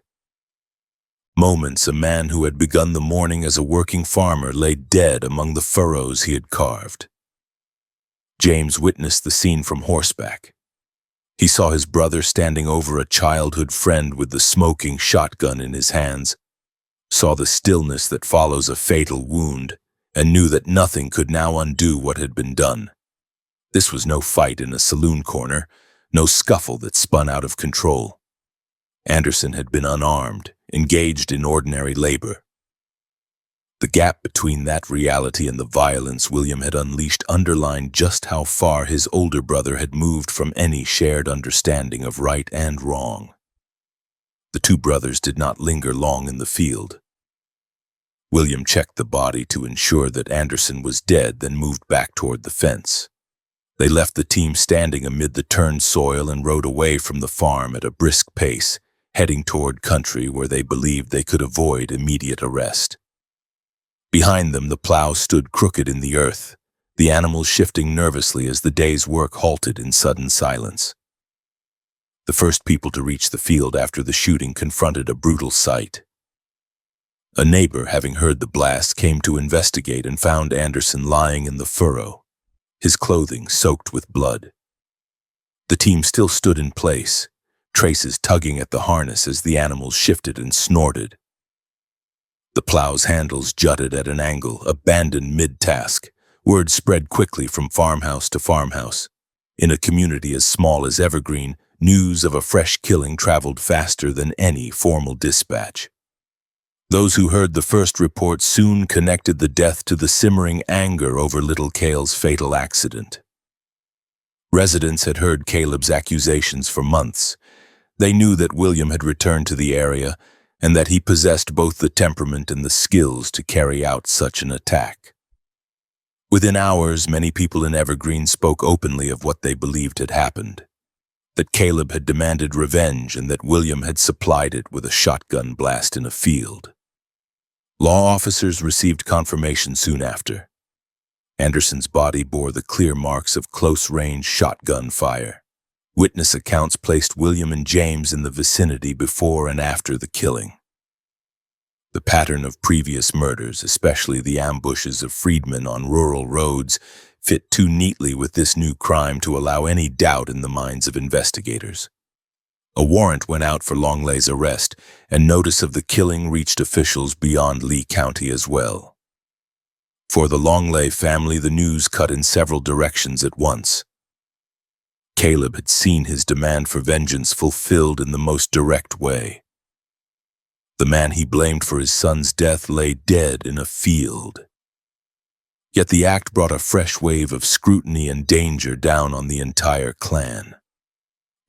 Moments a man who had begun the morning as a working farmer lay dead among the furrows he had carved. James witnessed the scene from horseback. He saw his brother standing over a childhood friend with the smoking shotgun in his hands, saw the stillness that follows a fatal wound, and knew that nothing could now undo what had been done. This was no fight in a saloon corner, no scuffle that spun out of control. Anderson had been unarmed, engaged in ordinary labor. The gap between that reality and the violence William had unleashed underlined just how far his older brother had moved from any shared understanding of right and wrong. The two brothers did not linger long in the field. William checked the body to ensure that Anderson was dead, then moved back toward the fence. They left the team standing amid the turned soil and rode away from the farm at a brisk pace, heading toward country where they believed they could avoid immediate arrest. Behind them, the plow stood crooked in the earth, the animals shifting nervously as the day's work halted in sudden silence. The first people to reach the field after the shooting confronted a brutal sight. A neighbor, having heard the blast, came to investigate and found Anderson lying in the furrow, his clothing soaked with blood. The team still stood in place, traces tugging at the harness as the animals shifted and snorted. The plow's handles jutted at an angle, abandoned mid-task. Word spread quickly from farmhouse to farmhouse. In a community as small as Evergreen, news of a fresh killing traveled faster than any formal dispatch. Those who heard the first report soon connected the death to the simmering anger over little Cale's fatal accident. Residents had heard Caleb's accusations for months. They knew that William had returned to the area and that he possessed both the temperament and the skills to carry out such an attack. Within hours, many people in Evergreen spoke openly of what they believed had happened, that Caleb had demanded revenge and that William had supplied it with a shotgun blast in a field. Law officers received confirmation soon after. Anderson's body bore the clear marks of close-range shotgun fire. Witness accounts placed William and James in the vicinity before and after the killing. The pattern of previous murders, especially the ambushes of freedmen on rural roads, fit too neatly with this new crime to allow any doubt in the minds of investigators. A warrant went out for Longley's arrest, and notice of the killing reached officials beyond Lee County as well. For the Longley family, the news cut in several directions at once. Caleb had seen his demand for vengeance fulfilled in the most direct way. The man he blamed for his son's death lay dead in a field. Yet the act brought a fresh wave of scrutiny and danger down on the entire clan.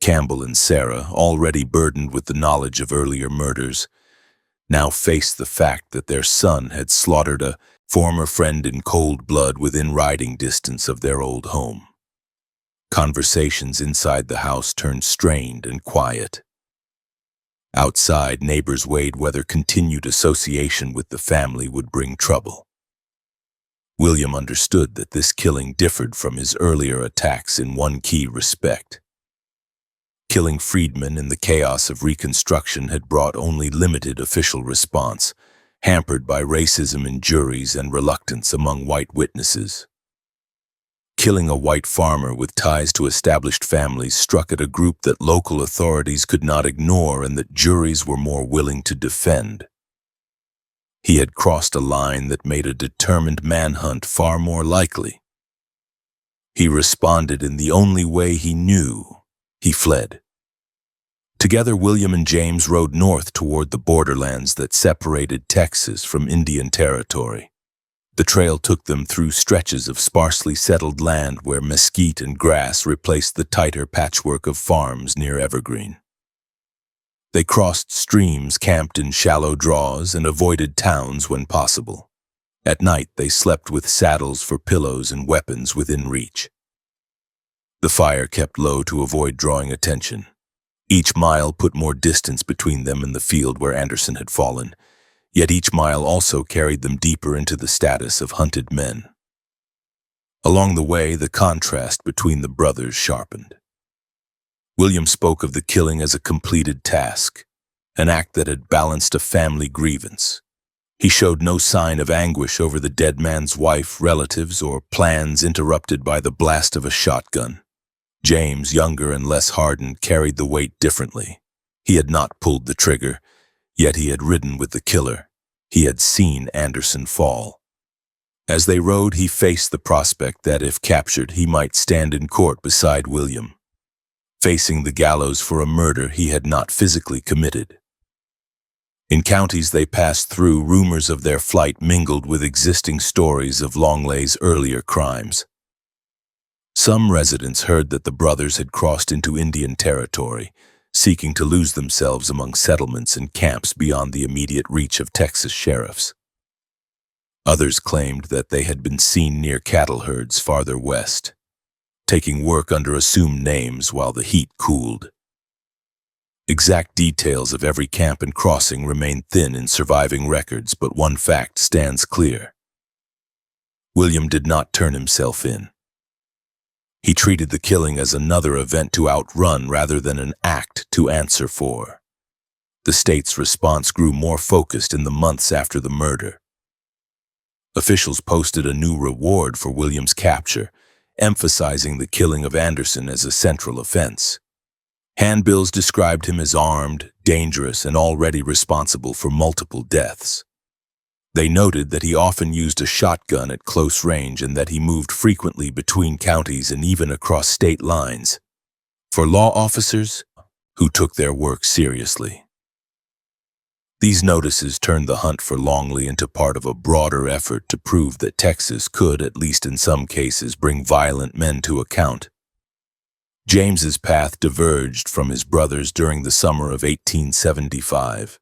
Campbell and Sarah, already burdened with the knowledge of earlier murders, now faced the fact that their son had slaughtered a former friend in cold blood within riding distance of their old home. Conversations inside the house turned strained and quiet. Outside, neighbors weighed whether continued association with the family would bring trouble. William understood that this killing differed from his earlier attacks in one key respect. Killing freedmen in the chaos of Reconstruction had brought only limited official response, hampered by racism in juries and reluctance among white witnesses. Killing a white farmer with ties to established families struck at a group that local authorities could not ignore and that juries were more willing to defend. He had crossed a line that made a determined manhunt far more likely. He responded in the only way he knew. He fled. Together, William and James rode north toward the borderlands that separated Texas from Indian Territory. The trail took them through stretches of sparsely settled land where mesquite and grass replaced the tighter patchwork of farms near Evergreen. They crossed streams, camped in shallow draws, and avoided towns when possible. At night, they slept with saddles for pillows and weapons within reach. The fire kept low to avoid drawing attention. Each mile put more distance between them and the field where Anderson had fallen, yet each mile also carried them deeper into the status of hunted men. Along the way, the contrast between the brothers sharpened. William spoke of the killing as a completed task, an act that had balanced a family grievance. He showed no sign of anguish over the dead man's wife, relatives, or plans interrupted by the blast of a shotgun. James, younger and less hardened, carried the weight differently. He had not pulled the trigger, yet he had ridden with the killer. He had seen Anderson fall. As they rode, he faced the prospect that, if captured, he might stand in court beside William, facing the gallows for a murder he had not physically committed. In counties they passed through, rumors of their flight mingled with existing stories of Longley's earlier crimes. Some residents heard that the brothers had crossed into Indian Territory, seeking to lose themselves among settlements and camps beyond the immediate reach of Texas sheriffs. Others claimed that they had been seen near cattle herds farther west, taking work under assumed names while the heat cooled. Exact details of every camp and crossing remain thin in surviving records, but one fact stands clear. William did not turn himself in. He treated the killing as another event to outrun rather than an act to answer for. The state's response grew more focused in the months after the murder. Officials posted a new reward for William's capture, emphasizing the killing of Anderson as a central offense. Handbills described him as armed, dangerous, and already responsible for multiple deaths. They noted that he often used a shotgun at close range and that he moved frequently between counties and even across state lines. For law officers who took their work seriously, these notices turned the hunt for Longley into part of a broader effort to prove that Texas could, at least in some cases, bring violent men to account. James's path diverged from his brother's during the summer of 1875.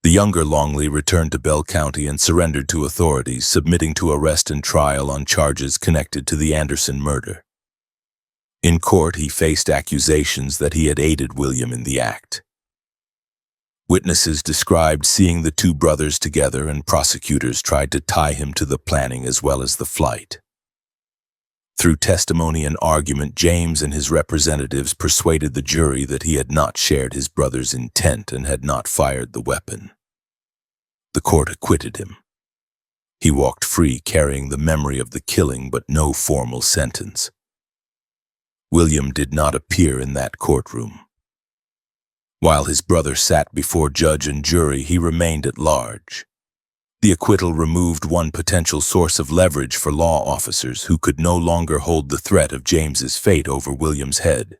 The younger Longley returned to Bell County and surrendered to authorities, submitting to arrest and trial on charges connected to the Anderson murder. In court, he faced accusations that he had aided William in the act. Witnesses described seeing the two brothers together, and prosecutors tried to tie him to the planning as well as the flight. Through testimony and argument, James and his representatives persuaded the jury that he had not shared his brother's intent and had not fired the weapon. The court acquitted him. He walked free, carrying the memory of the killing but no formal sentence. William did not appear in that courtroom. While his brother sat before judge and jury, he remained at large. The acquittal removed one potential source of leverage for law officers who could no longer hold the threat of James's fate over William's head.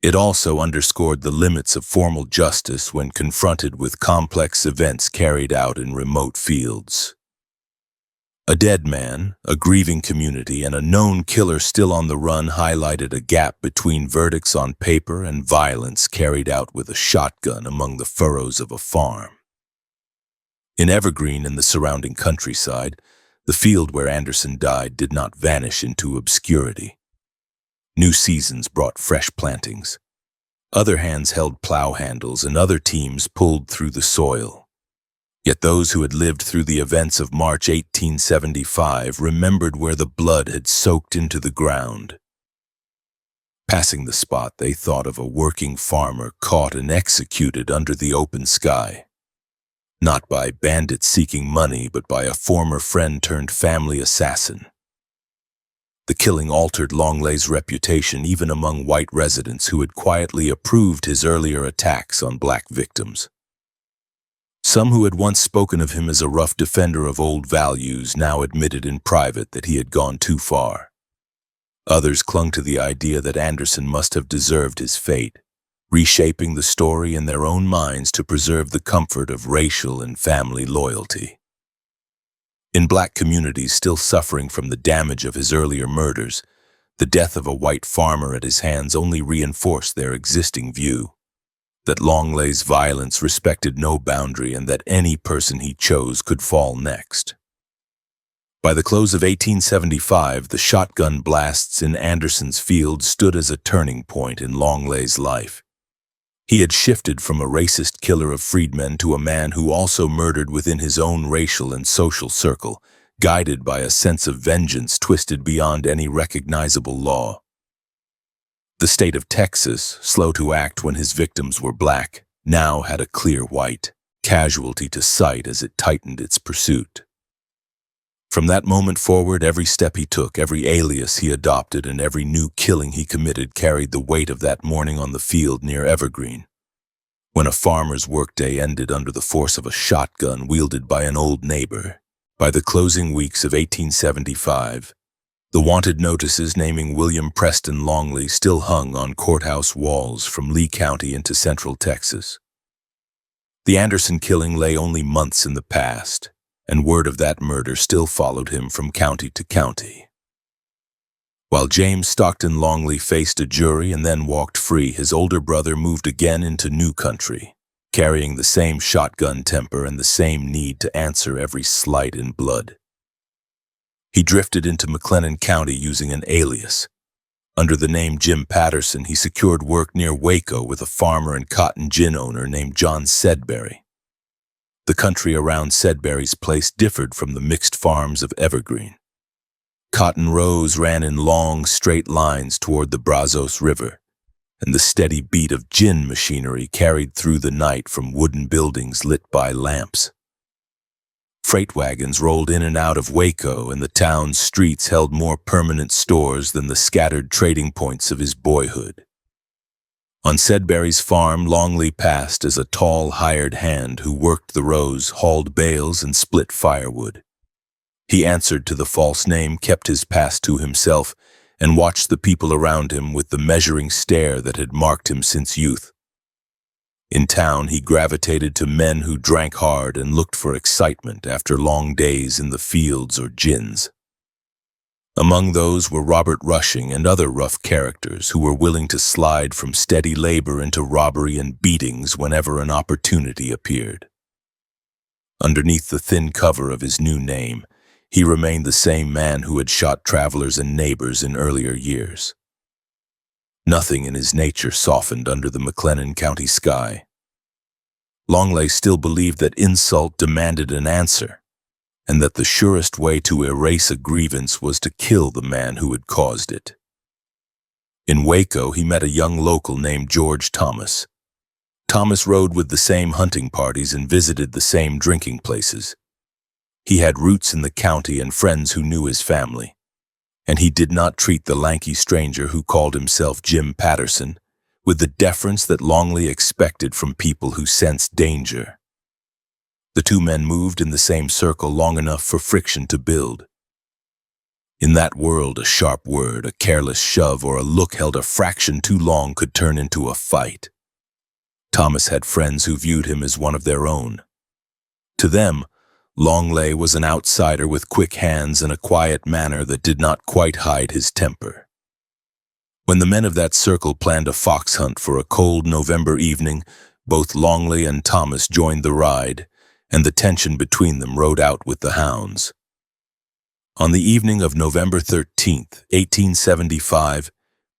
It also underscored the limits of formal justice when confronted with complex events carried out in remote fields. A dead man, a grieving community, and a known killer still on the run highlighted a gap between verdicts on paper and violence carried out with a shotgun among the furrows of a farm. In Evergreen and the surrounding countryside, the field where Anderson died did not vanish into obscurity. New seasons brought fresh plantings. Other hands held plow handles and other teams pulled through the soil. Yet those who had lived through the events of March 1875 remembered where the blood had soaked into the ground. Passing the spot, they thought of a working farmer caught and executed under the open sky. Not by bandits seeking money, but by a former friend turned family assassin. The killing altered Longley's reputation even among white residents who had quietly approved his earlier attacks on black victims. Some who had once spoken of him as a rough defender of old values now admitted in private that he had gone too far. Others clung to the idea that Anderson must have deserved his fate, reshaping the story in their own minds to preserve the comfort of racial and family loyalty. In black communities still suffering from the damage of his earlier murders, the death of a white farmer at his hands only reinforced their existing view, that Longley's violence respected no boundary and that any person he chose could fall next. By the close of 1875, the shotgun blasts in Anderson's field stood as a turning point in Longley's life. He had shifted from a racist killer of freedmen to a man who also murdered within his own racial and social circle, guided by a sense of vengeance twisted beyond any recognizable law. The state of Texas, slow to act when his victims were black, now had a clear white casualty to sight as it tightened its pursuit. From that moment forward, every step he took, every alias he adopted, and every new killing he committed carried the weight of that morning on the field near Evergreen, when a farmer's workday ended under the force of a shotgun wielded by an old neighbor. By the closing weeks of 1875, the wanted notices naming William Preston Longley still hung on courthouse walls from Lee County into central Texas. The Anderson killing lay only months in the past, and word of that murder still followed him from county to county. While James Stockton Longley faced a jury and then walked free, his older brother moved again into new country, carrying the same shotgun temper and the same need to answer every slight in blood. He drifted into McLennan County using an alias, Under the name Jim Patterson, he secured work near Waco with a farmer and cotton gin owner named John Sedberry. The country around Sedberry's place differed from the mixed farms of Evergreen. Cotton rows ran in long, straight lines toward the Brazos River, and the steady beat of gin machinery carried through the night from wooden buildings lit by lamps. Freight wagons rolled in and out of Waco, and the town's streets held more permanent stores than the scattered trading points of his boyhood. On Sedberry's farm, Longley passed as a tall, hired hand who worked the rows, hauled bales, and split firewood. He answered to the false name, kept his past to himself, and watched the people around him with the measuring stare that had marked him since youth. In town, he gravitated to men who drank hard and looked for excitement after long days in the fields or gins. Among those were Robert Rushing and other rough characters who were willing to slide from steady labor into robbery and beatings whenever an opportunity appeared. Underneath the thin cover of his new name, he remained the same man who had shot travelers and neighbors in earlier years. Nothing in his nature softened under the McLennan County sky. Longley still believed that insult demanded an answer, and that the surest way to erase a grievance was to kill the man who had caused it. In Waco, he met a young local named George Thomas. Thomas rode with the same hunting parties and visited the same drinking places. He had roots in the county and friends who knew his family, and he did not treat the lanky stranger who called himself Jim Patterson with the deference that Longley expected from people who sensed danger. The two men moved in the same circle long enough for friction to build. In that world, a sharp word, a careless shove, or a look held a fraction too long could turn into a fight. Thomas had friends who viewed him as one of their own. To them, Longley was an outsider with quick hands and a quiet manner that did not quite hide his temper. When the men of that circle planned a fox hunt for a cold November evening, both Longley and Thomas joined the ride, and the tension between them rode out with the hounds. On the evening of November 13th, 1875,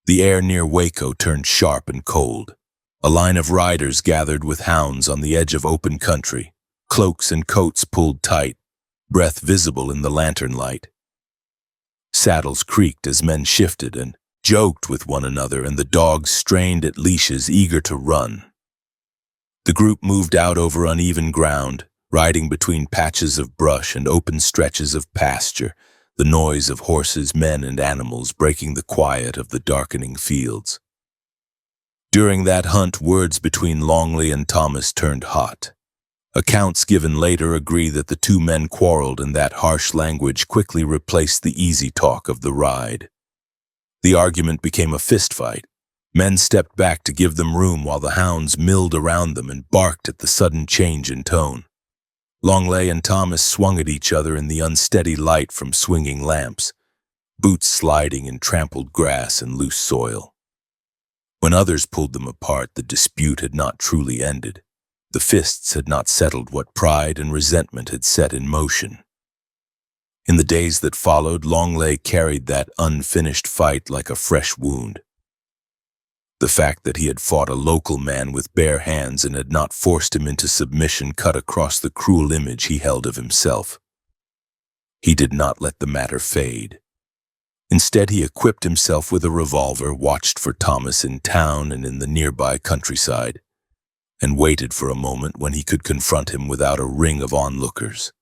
the air near Waco turned sharp and cold. A line of riders gathered with hounds on the edge of open country, cloaks and coats pulled tight, breath visible in the lantern light. Saddles creaked as men shifted and joked with one another, and the dogs strained at leashes, eager to run. The group moved out over uneven ground, riding between patches of brush and open stretches of pasture, the noise of horses, men, and animals breaking the quiet of the darkening fields. During that hunt, words between Longley and Thomas turned hot. Accounts given later agree that the two men quarreled, and that harsh language quickly replaced the easy talk of the ride. The argument became a fistfight. Men stepped back to give them room while the hounds milled around them and barked at the sudden change in tone. Longley and Thomas swung at each other in the unsteady light from swinging lamps, boots sliding in trampled grass and loose soil. When others pulled them apart, the dispute had not truly ended. The fists had not settled what pride and resentment had set in motion. In the days that followed, Longley carried that unfinished fight like a fresh wound. The fact that he had fought a local man with bare hands and had not forced him into submission cut across the cruel image he held of himself. He did not let the matter fade. Instead, he equipped himself with a revolver, watched for Thomas in town and in the nearby countryside, and waited for a moment when he could confront him without a ring of onlookers.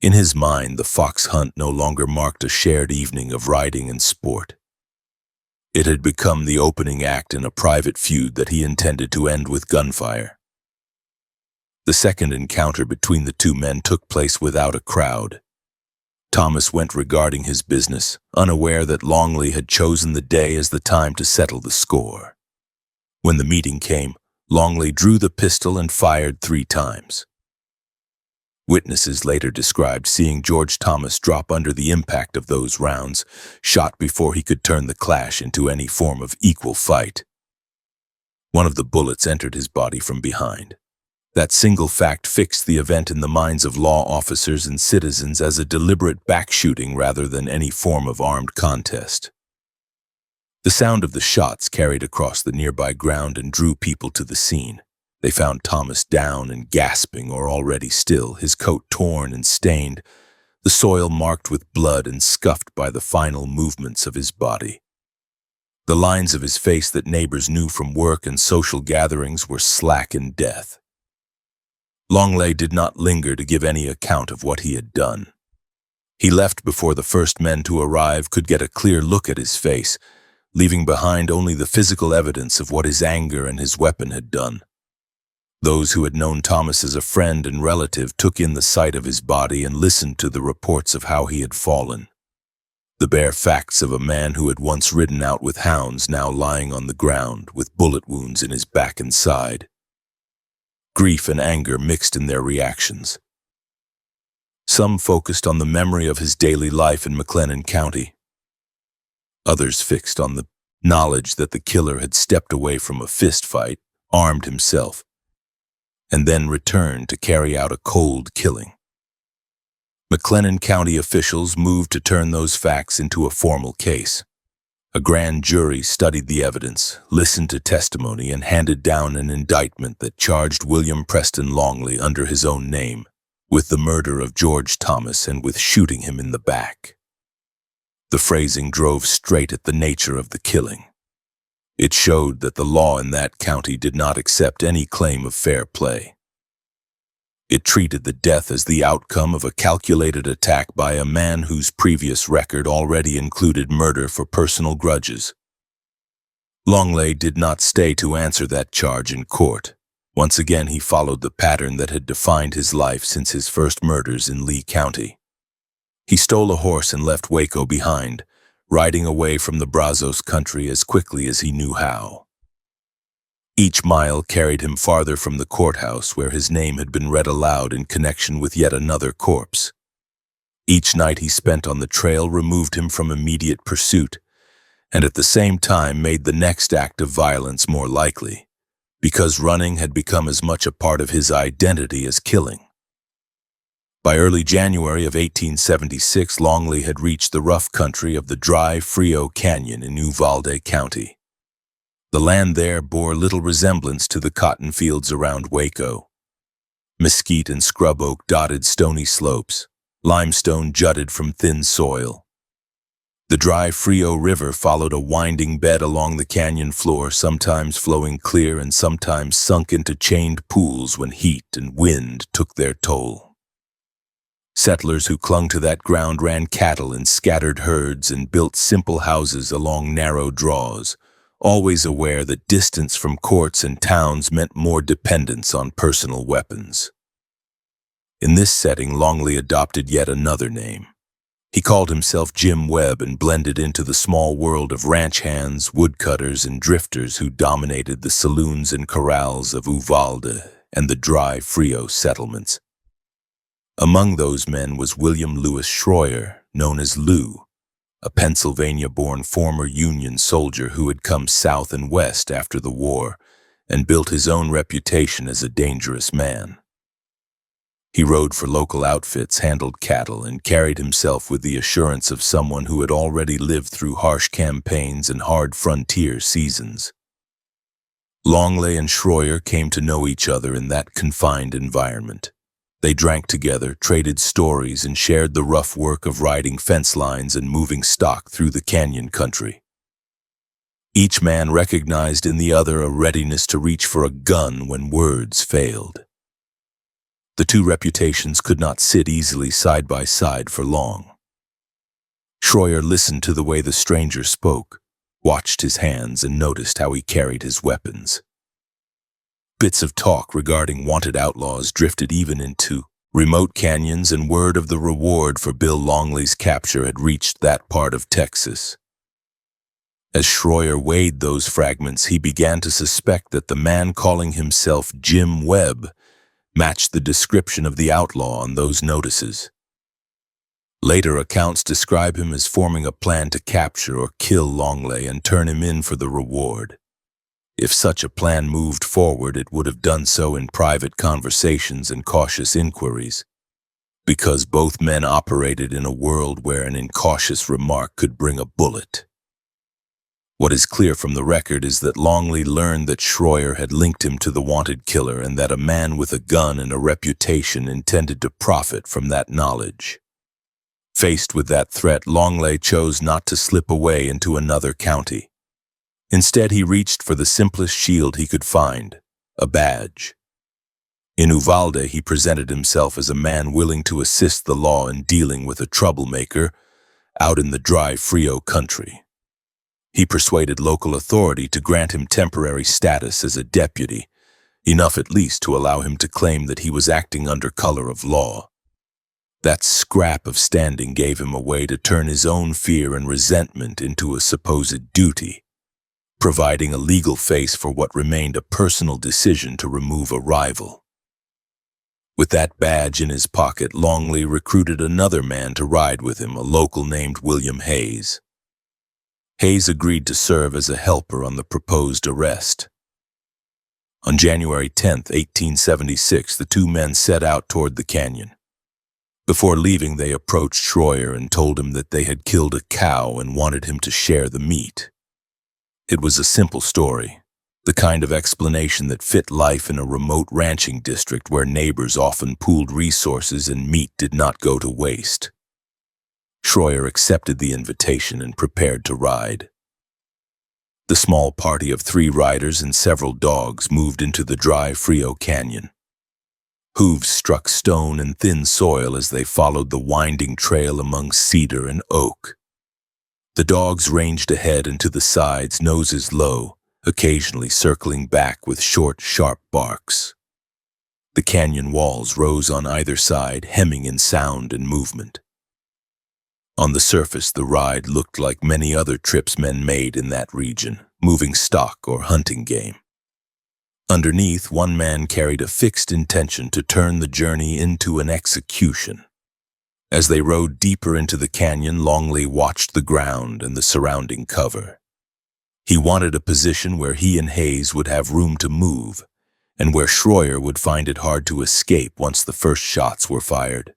In his mind, the fox hunt no longer marked a shared evening of riding and sport. It had become the opening act in a private feud that he intended to end with gunfire. The second encounter between the two men took place without a crowd. Thomas went regarding his business, unaware that Longley had chosen the day as the time to settle the score. When the meeting came, Longley drew the pistol and fired 3 times. Witnesses later described seeing George Thomas drop under the impact of those rounds, shot before he could turn the clash into any form of equal fight. One of the bullets entered his body from behind. That single fact fixed the event in the minds of law officers and citizens as a deliberate backshooting rather than any form of armed contest. The sound of the shots carried across the nearby ground and drew people to the scene. They found Thomas down and gasping or already still, his coat torn and stained, the soil marked with blood and scuffed by the final movements of his body. The lines of his face that neighbors knew from work and social gatherings were slack in death. Longley did not linger to give any account of what he had done. He left before the first men to arrive could get a clear look at his face, leaving behind only the physical evidence of what his anger and his weapon had done. Those who had known Thomas as a friend and relative took in the sight of his body and listened to the reports of how he had fallen. The bare facts of a man who had once ridden out with hounds now lying on the ground with bullet wounds in his back and side. Grief and anger mixed in their reactions. Some focused on the memory of his daily life in McLennan County. Others fixed on the knowledge that the killer had stepped away from a fist fight, armed himself, and then returned to carry out a cold killing. McLennan County officials moved to turn those facts into a formal case. A grand jury studied the evidence, listened to testimony, and handed down an indictment that charged William Preston Longley under his own name with the murder of George Thomas and with shooting him in the back. The phrasing drove straight at the nature of the killing. It showed that the law in that county did not accept any claim of fair play. It treated the death as the outcome of a calculated attack by a man whose previous record already included murder for personal grudges. Longley did not stay to answer that charge in court. Once again, he followed the pattern that had defined his life since his first murders in Lee County. He stole a horse and left Waco behind, riding away from the Brazos country as quickly as he knew how. Each mile carried him farther from the courthouse where his name had been read aloud in connection with yet another corpse. Each night he spent on the trail removed him from immediate pursuit, and at the same time made the next act of violence more likely, because running had become as much a part of his identity as killing. By early January of 1876, Longley had reached the rough country of the dry Frio Canyon in Uvalde County. The land there bore little resemblance to the cotton fields around Waco. Mesquite and scrub oak dotted stony slopes, limestone jutted from thin soil. The dry Frio River followed a winding bed along the canyon floor, sometimes flowing clear and sometimes sunk into chained pools when heat and wind took their toll. Settlers who clung to that ground ran cattle in scattered herds and built simple houses along narrow draws, always aware that distance from courts and towns meant more dependence on personal weapons. In this setting, Longley adopted yet another name. He called himself Jim Webb and blended into the small world of ranch hands, woodcutters, and drifters who dominated the saloons and corrals of Uvalde and the dry Frio settlements. Among those men was William Lewis Schroyer, known as Lou, a Pennsylvania-born former Union soldier who had come south and west after the war and built his own reputation as a dangerous man. He rode for local outfits, handled cattle, and carried himself with the assurance of someone who had already lived through harsh campaigns and hard frontier seasons. Longley and Schroyer came to know each other in that confined environment. They drank together, traded stories, and shared the rough work of riding fence lines and moving stock through the canyon country. Each man recognized in the other a readiness to reach for a gun when words failed. The two reputations could not sit easily side by side for long. Schroyer listened to the way the stranger spoke, watched his hands, and noticed how he carried his weapons. Bits of talk regarding wanted outlaws drifted even into remote canyons, and word of the reward for Bill Longley's capture had reached that part of Texas. As Schroyer weighed those fragments, he began to suspect that the man calling himself Jim Webb matched the description of the outlaw on those notices. Later accounts describe him as forming a plan to capture or kill Longley and turn him in for the reward. If such a plan moved forward, it would have done so in private conversations and cautious inquiries, because both men operated in a world where an incautious remark could bring a bullet. What is clear from the record is that Longley learned that Schroyer had linked him to the wanted killer and that a man with a gun and a reputation intended to profit from that knowledge. Faced with that threat, Longley chose not to slip away into another county. Instead, he reached for the simplest shield he could find, a badge. In Uvalde, he presented himself as a man willing to assist the law in dealing with a troublemaker out in the dry Frio country. He persuaded local authority to grant him temporary status as a deputy, enough at least to allow him to claim that he was acting under color of law. That scrap of standing gave him a way to turn his own fear and resentment into a supposed duty, providing a legal face for what remained a personal decision to remove a rival. With that badge in his pocket, Longley recruited another man to ride with him, a local named William Hayes. Hayes agreed to serve as a helper on the proposed arrest. On January 10, 1876, the two men set out toward the canyon. Before leaving, they approached Schroyer and told him that they had killed a cow and wanted him to share the meat. It was a simple story, the kind of explanation that fit life in a remote ranching district where neighbors often pooled resources and meat did not go to waste. Schroyer accepted the invitation and prepared to ride. The small party of 3 riders and several dogs moved into the dry Frio Canyon. Hooves struck stone and thin soil as they followed the winding trail among cedar and oak. The dogs ranged ahead and to the sides, noses low, occasionally circling back with short, sharp barks. The canyon walls rose on either side, hemming in sound and movement. On the surface, the ride looked like many other trips men made in that region, moving stock or hunting game. Underneath, one man carried a fixed intention to turn the journey into an execution. As they rode deeper into the canyon, Longley watched the ground and the surrounding cover. He wanted a position where he and Hayes would have room to move, and where Schroyer would find it hard to escape once the first shots were fired.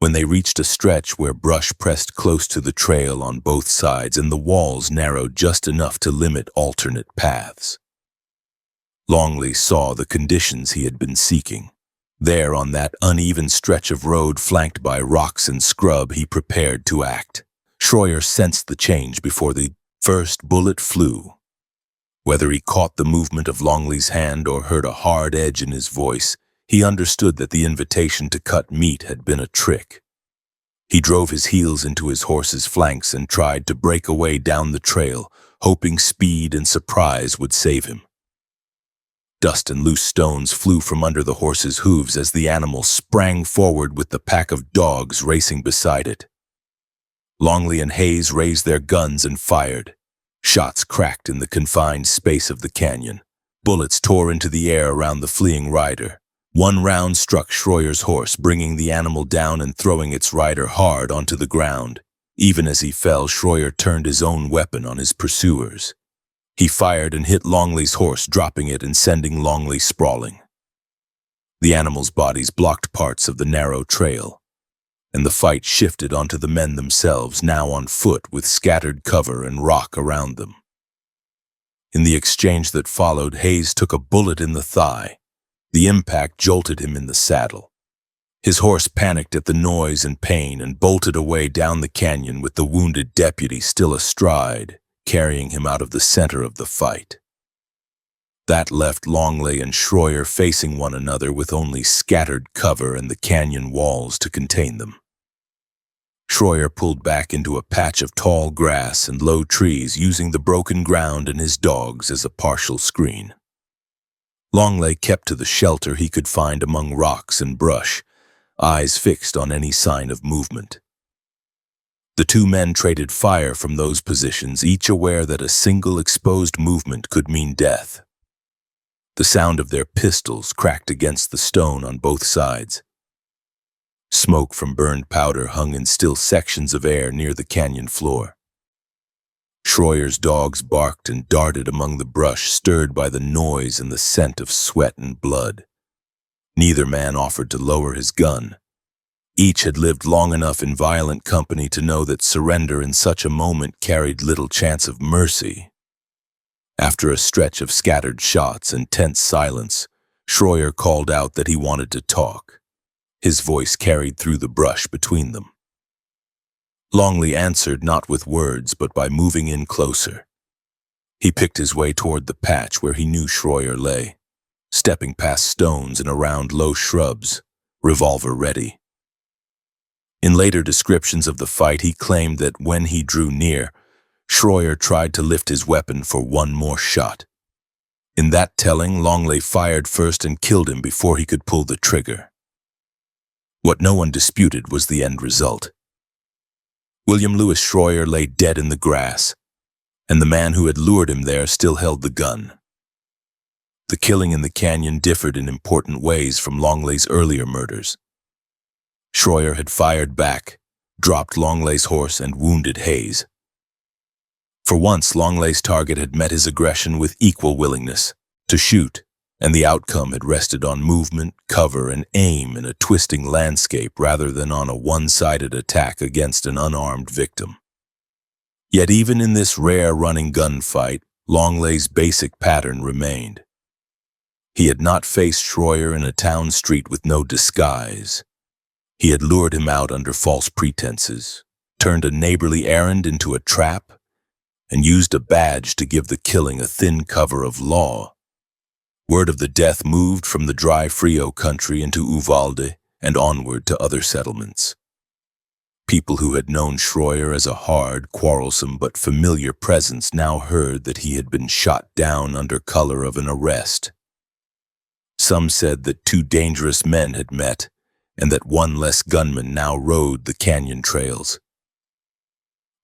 When they reached a stretch where brush pressed close to the trail on both sides and the walls narrowed just enough to limit alternate paths, Longley saw the conditions he had been seeking. There, on that uneven stretch of road flanked by rocks and scrub, he prepared to act. Schroyer sensed the change before the first bullet flew. Whether he caught the movement of Longley's hand or heard a hard edge in his voice, he understood that the invitation to cut meat had been a trick. He drove his heels into his horse's flanks and tried to break away down the trail, hoping speed and surprise would save him. Dust and loose stones flew from under the horse's hooves as the animal sprang forward with the pack of dogs racing beside it. Longley and Hayes raised their guns and fired. Shots cracked in the confined space of the canyon. Bullets tore into the air around the fleeing rider. One round struck Schroyer's horse, bringing the animal down and throwing its rider hard onto the ground. Even as he fell, Schroyer turned his own weapon on his pursuers. He fired and hit Longley's horse, dropping it and sending Longley sprawling. The animals' bodies blocked parts of the narrow trail, and the fight shifted onto the men themselves, now on foot with scattered cover and rock around them. In the exchange that followed, Hayes took a bullet in the thigh. The impact jolted him in the saddle. His horse panicked at the noise and pain and bolted away down the canyon with the wounded deputy still astride, carrying him out of the center of the fight. That left Longley and Schroyer facing one another with only scattered cover and the canyon walls to contain them. Schroyer pulled back into a patch of tall grass and low trees, using the broken ground and his dogs as a partial screen. Longley kept to the shelter he could find among rocks and brush, eyes fixed on any sign of movement. The two men traded fire from those positions, each aware that a single exposed movement could mean death. The sound of their pistols cracked against the stone on both sides. Smoke from burned powder hung in still sections of air near the canyon floor. Schroyer's dogs barked and darted among the brush, stirred by the noise and the scent of sweat and blood. Neither man offered to lower his gun. Each had lived long enough in violent company to know that surrender in such a moment carried little chance of mercy. After a stretch of scattered shots and tense silence, Schroyer called out that he wanted to talk. His voice carried through the brush between them. Longley answered not with words but by moving in closer. He picked his way toward the patch where he knew Schroyer lay, stepping past stones and around low shrubs, revolver ready. In later descriptions of the fight, he claimed that when he drew near, Schroyer tried to lift his weapon for one more shot. In that telling, Longley fired first and killed him before he could pull the trigger. What no one disputed was the end result. William Lewis Schroyer lay dead in the grass, and the man who had lured him there still held the gun. The killing in the canyon differed in important ways from Longley's earlier murders. Schroyer had fired back, dropped Longley's horse, and wounded Hayes. For once, Longley's target had met his aggression with equal willingness to shoot, and the outcome had rested on movement, cover, and aim in a twisting landscape rather than on a one-sided attack against an unarmed victim. Yet even in this rare running gunfight, Longley's basic pattern remained. He had not faced Schroyer in a town street with no disguise. He had lured him out under false pretenses, turned a neighborly errand into a trap, and used a badge to give the killing a thin cover of law. Word of the death moved from the dry Frio country into Uvalde and onward to other settlements. People who had known Schroyer as a hard, quarrelsome, but familiar presence now heard that he had been shot down under color of an arrest. Some said that two dangerous men had met, and that one less gunman now rode the canyon trails.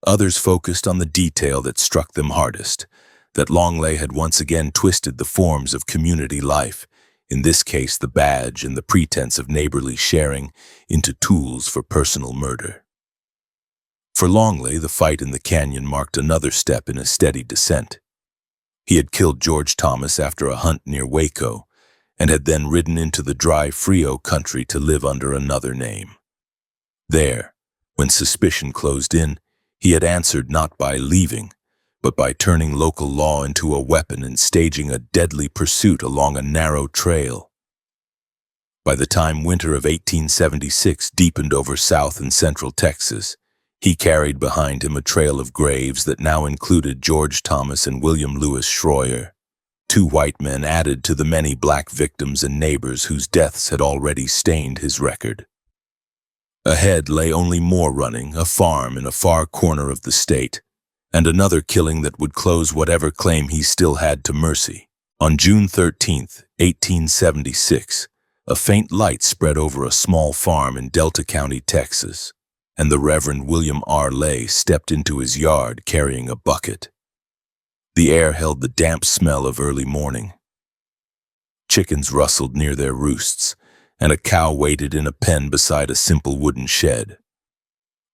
Others focused on the detail that struck them hardest, that Longley had once again twisted the forms of community life, in this case the badge and the pretense of neighborly sharing, into tools for personal murder. For Longley, the fight in the canyon marked another step in a steady descent. He had killed George Thomas after a hunt near Waco, and had then ridden into the dry Frio country to live under another name. There, when suspicion closed in, he had answered not by leaving, but by turning local law into a weapon and staging a deadly pursuit along a narrow trail. By the time winter of 1876 deepened over South and Central Texas, he carried behind him a trail of graves that now included George Thomas and William Lewis Schroyer, two white men added to the many black victims and neighbors whose deaths had already stained his record. Ahead lay only more running, a farm in a far corner of the state, and another killing that would close whatever claim he still had to mercy. On June 13, 1876, a faint light spread over a small farm in Delta County, Texas, and the Reverend William R. Lay stepped into his yard carrying a bucket. The air held the damp smell of early morning. Chickens rustled near their roosts, and a cow waited in a pen beside a simple wooden shed.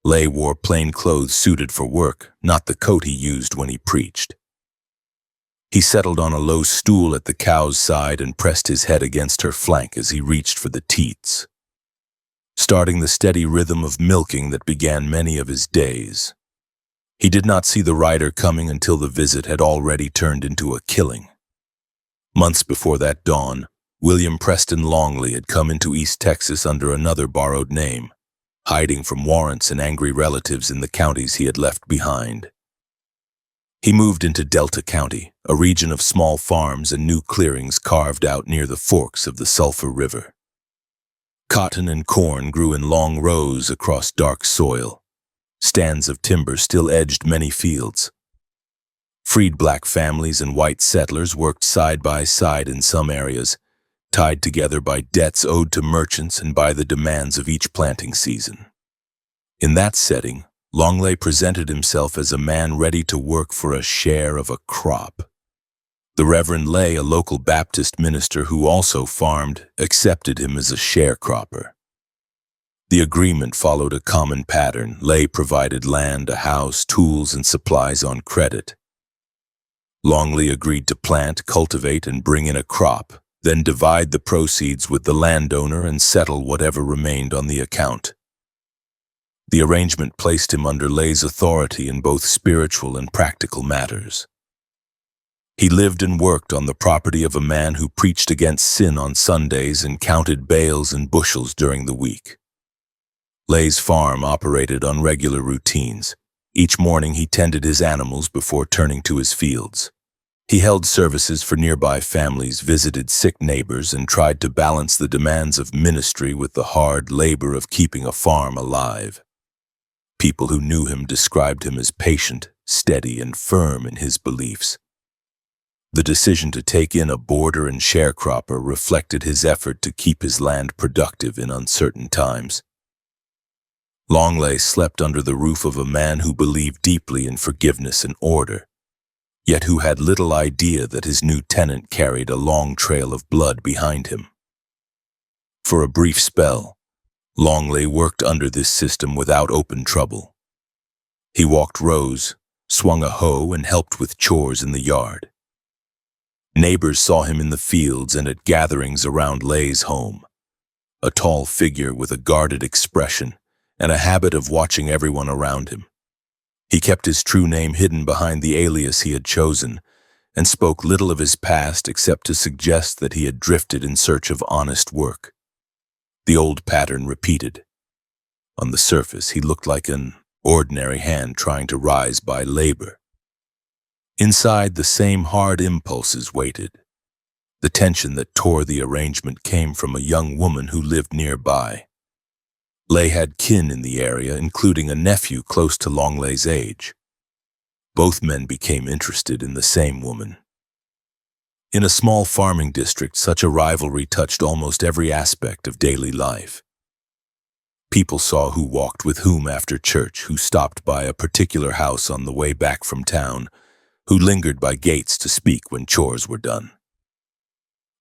Lay wore plain clothes suited for work, not the coat he used when he preached. He settled on a low stool at the cow's side and pressed his head against her flank as he reached for the teats, starting the steady rhythm of milking that began many of his days. He did not see the rider coming until the visit had already turned into a killing. Months before that dawn, William Preston Longley had come into East Texas under another borrowed name, hiding from warrants and angry relatives in the counties he had left behind. He moved into Delta County, a region of small farms and new clearings carved out near the forks of the Sulphur River. Cotton and corn grew in long rows across dark soil. Stands of timber still edged many fields. Freed black families and white settlers worked side by side in some areas, tied together by debts owed to merchants and by the demands of each planting season. In that setting, Longley presented himself as a man ready to work for a share of a crop. The Reverend Lay, a local Baptist minister who also farmed, accepted him as a sharecropper. The agreement followed a common pattern. Lay provided land, a house, tools, and supplies on credit. Longley agreed to plant, cultivate, and bring in a crop, then divide the proceeds with the landowner and settle whatever remained on the account. The arrangement placed him under Lay's authority in both spiritual and practical matters. He lived and worked on the property of a man who preached against sin on Sundays and counted bales and bushels during the week. Lay's farm operated on regular routines. Each morning he tended his animals before turning to his fields. He held services for nearby families, visited sick neighbors, and tried to balance the demands of ministry with the hard labor of keeping a farm alive. People who knew him described him as patient, steady, and firm in his beliefs. The decision to take in a boarder and sharecropper reflected his effort to keep his land productive in uncertain times. Longley slept under the roof of a man who believed deeply in forgiveness and order, yet who had little idea that his new tenant carried a long trail of blood behind him. For a brief spell, Longley worked under this system without open trouble. He walked rows, swung a hoe, and helped with chores in the yard. Neighbors saw him in the fields and at gatherings around Lay's home, a tall figure with a guarded expression and a habit of watching everyone around him. He kept his true name hidden behind the alias he had chosen and spoke little of his past except to suggest that he had drifted in search of honest work. The old pattern repeated. On the surface, he looked like an ordinary hand trying to rise by labor. Inside, the same hard impulses waited. The tension that tore the arrangement came from a young woman who lived nearby. Lay had kin in the area, including a nephew close to Longley's age. Both men became interested in the same woman. In a small farming district, such a rivalry touched almost every aspect of daily life. People saw who walked with whom after church, who stopped by a particular house on the way back from town, who lingered by gates to speak when chores were done.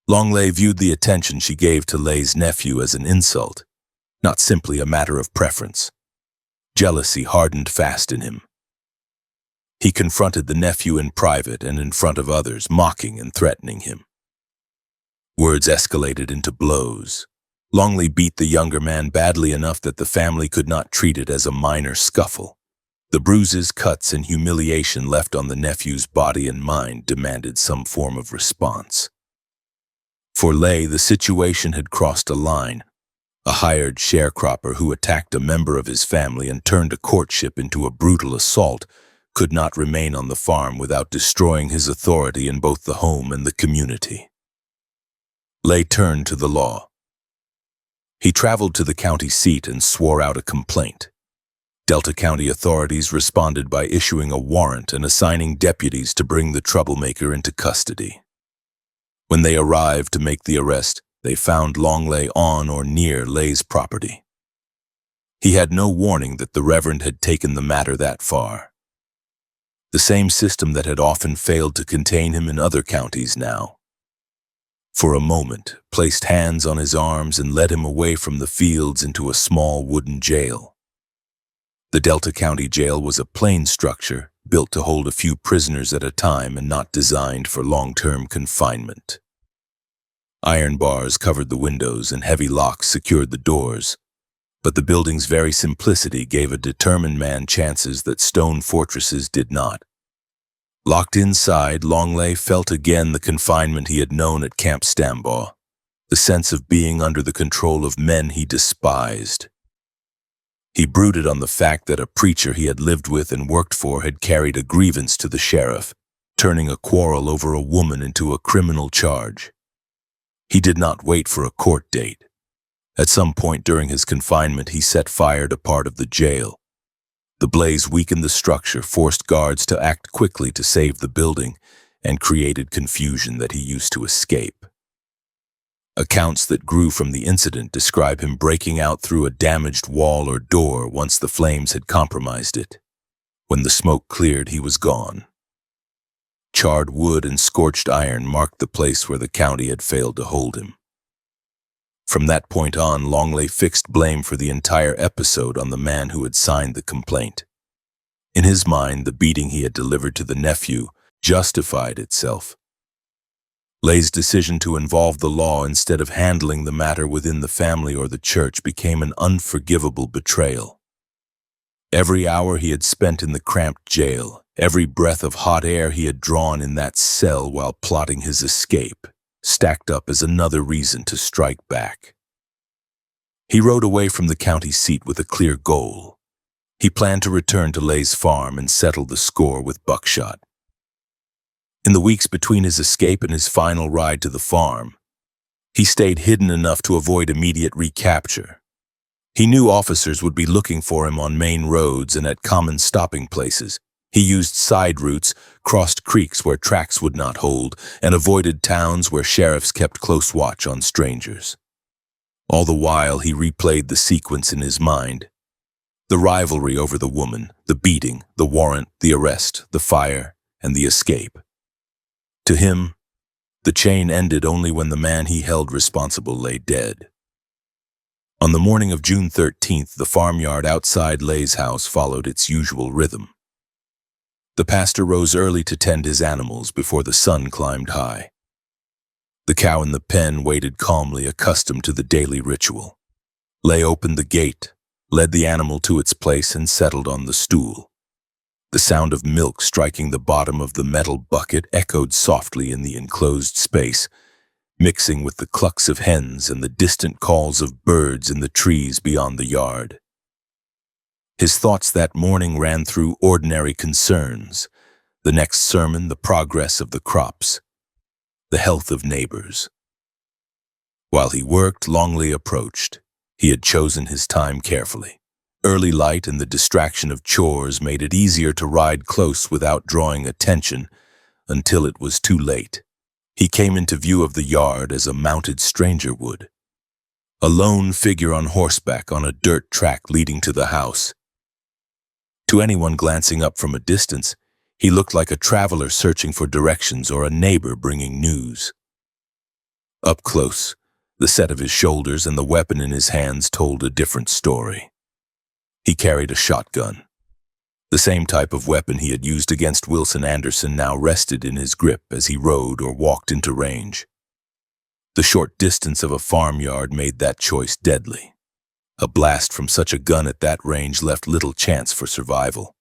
Longley viewed the attention she gave to Lay's nephew as an insult, not simply a matter of preference. Jealousy hardened fast in him. He confronted the nephew in private and in front of others, mocking and threatening him. Words escalated into blows. Longley beat the younger man badly enough that the family could not treat it as a minor scuffle. The bruises, cuts, and humiliation left on the nephew's body and mind demanded some form of response. For Lay, the situation had crossed a line. A hired sharecropper who attacked a member of his family and turned a courtship into a brutal assault could not remain on the farm without destroying his authority in both the home and the community. Lay turned to the law. He traveled to the county seat and swore out a complaint. Delta County authorities responded by issuing a warrant and assigning deputies to bring the troublemaker into custody. When they arrived to make the arrest, they found Longley on or near Lay's property. He had no warning that the Reverend had taken the matter that far. The same system that had often failed to contain him in other counties now, for a moment, placed hands on his arms and led him away from the fields into a small wooden jail. The Delta County Jail was a plain structure, built to hold a few prisoners at a time and not designed for long-term confinement. Iron bars covered the windows and heavy locks secured the doors, but the building's very simplicity gave a determined man chances that stone fortresses did not. Locked inside, Longley felt again the confinement he had known at Camp Stambaugh, the sense of being under the control of men he despised. He brooded on the fact that a preacher he had lived with and worked for had carried a grievance to the sheriff, turning a quarrel over a woman into a criminal charge. He did not wait for a court date. At some point during his confinement, he set fire to part of the jail. The blaze weakened the structure, forced guards to act quickly to save the building, and created confusion that he used to escape. Accounts that grew from the incident describe him breaking out through a damaged wall or door once the flames had compromised it. When the smoke cleared, he was gone. Charred wood and scorched iron marked the place where the county had failed to hold him. From that point on, Longley fixed blame for the entire episode on the man who had signed the complaint. In his mind, the beating he had delivered to the nephew justified itself. Lay's decision to involve the law instead of handling the matter within the family or the church became an unforgivable betrayal. Every hour he had spent in the cramped jail, every breath of hot air he had drawn in that cell while plotting his escape, stacked up as another reason to strike back. He rode away from the county seat with a clear goal. He planned to return to Lay's farm and settle the score with buckshot. In the weeks between his escape and his final ride to the farm, he stayed hidden enough to avoid immediate recapture. He knew officers would be looking for him on main roads and at common stopping places. He used side routes, crossed creeks where tracks would not hold, and avoided towns where sheriffs kept close watch on strangers. All the while he replayed the sequence in his mind. The rivalry over the woman, the beating, the warrant, the arrest, the fire, and the escape. To him, the chain ended only when the man he held responsible lay dead. On the morning of June 13th, the farmyard outside Lay's house followed its usual rhythm. The pastor rose early to tend his animals before the sun climbed high. The cow in the pen waited calmly, accustomed to the daily ritual. Lay opened the gate, led the animal to its place, and settled on the stool. The sound of milk striking the bottom of the metal bucket echoed softly in the enclosed space, mixing with the clucks of hens and the distant calls of birds in the trees beyond the yard. His thoughts that morning ran through ordinary concerns: the next sermon, the progress of the crops, the health of neighbors. While he worked, Longley approached. He had chosen his time carefully. Early light and the distraction of chores made it easier to ride close without drawing attention until it was too late. He came into view of the yard as a mounted stranger would. A lone figure on horseback on a dirt track leading to the house. To anyone glancing up from a distance, he looked like a traveler searching for directions or a neighbor bringing news. Up close, the set of his shoulders and the weapon in his hands told a different story. He carried a shotgun. The same type of weapon he had used against Wilson Anderson now rested in his grip as he rode or walked into range. The short distance of a farmyard made that choice deadly. A blast from such a gun at that range left little chance for survival.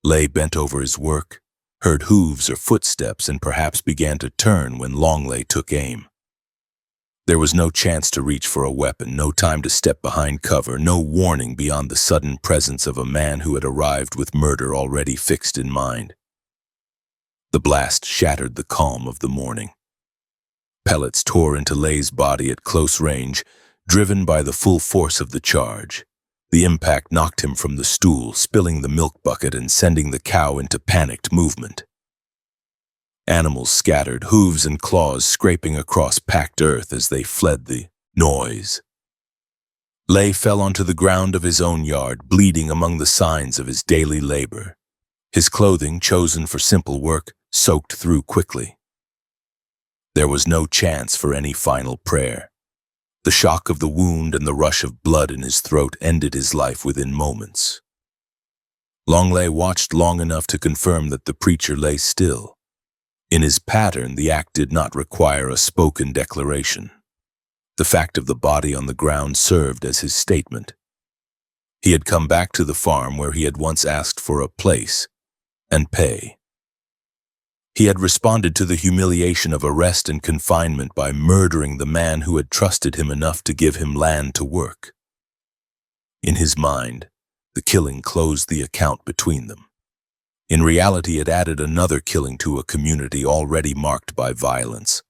Lay bent over his work, heard hooves or footsteps, and perhaps began to turn when Longley took aim. There was no chance to reach for a weapon, no time to step behind cover, no warning beyond the sudden presence of a man who had arrived with murder already fixed in mind. The blast shattered the calm of the morning. Pellets tore into Lay's body at close range, driven by the full force of the charge. The impact knocked him from the stool, spilling the milk bucket and sending the cow into panicked movement. Animals scattered, hooves and claws scraping across packed earth as they fled the noise. Lay fell onto the ground of his own yard, bleeding among the signs of his daily labor. His clothing, chosen for simple work, soaked through quickly. There was no chance for any final prayer. The shock of the wound and the rush of blood in his throat ended his life within moments. Longley watched long enough to confirm that the preacher lay still. In his pattern, the act did not require a spoken declaration. The fact of the body on the ground served as his statement. He had come back to the farm where he had once asked for a place and pay. He had responded to the humiliation of arrest and confinement by murdering the man who had trusted him enough to give him land to work. In his mind, the killing closed the account between them. In reality, it added another killing to a community already marked by violence.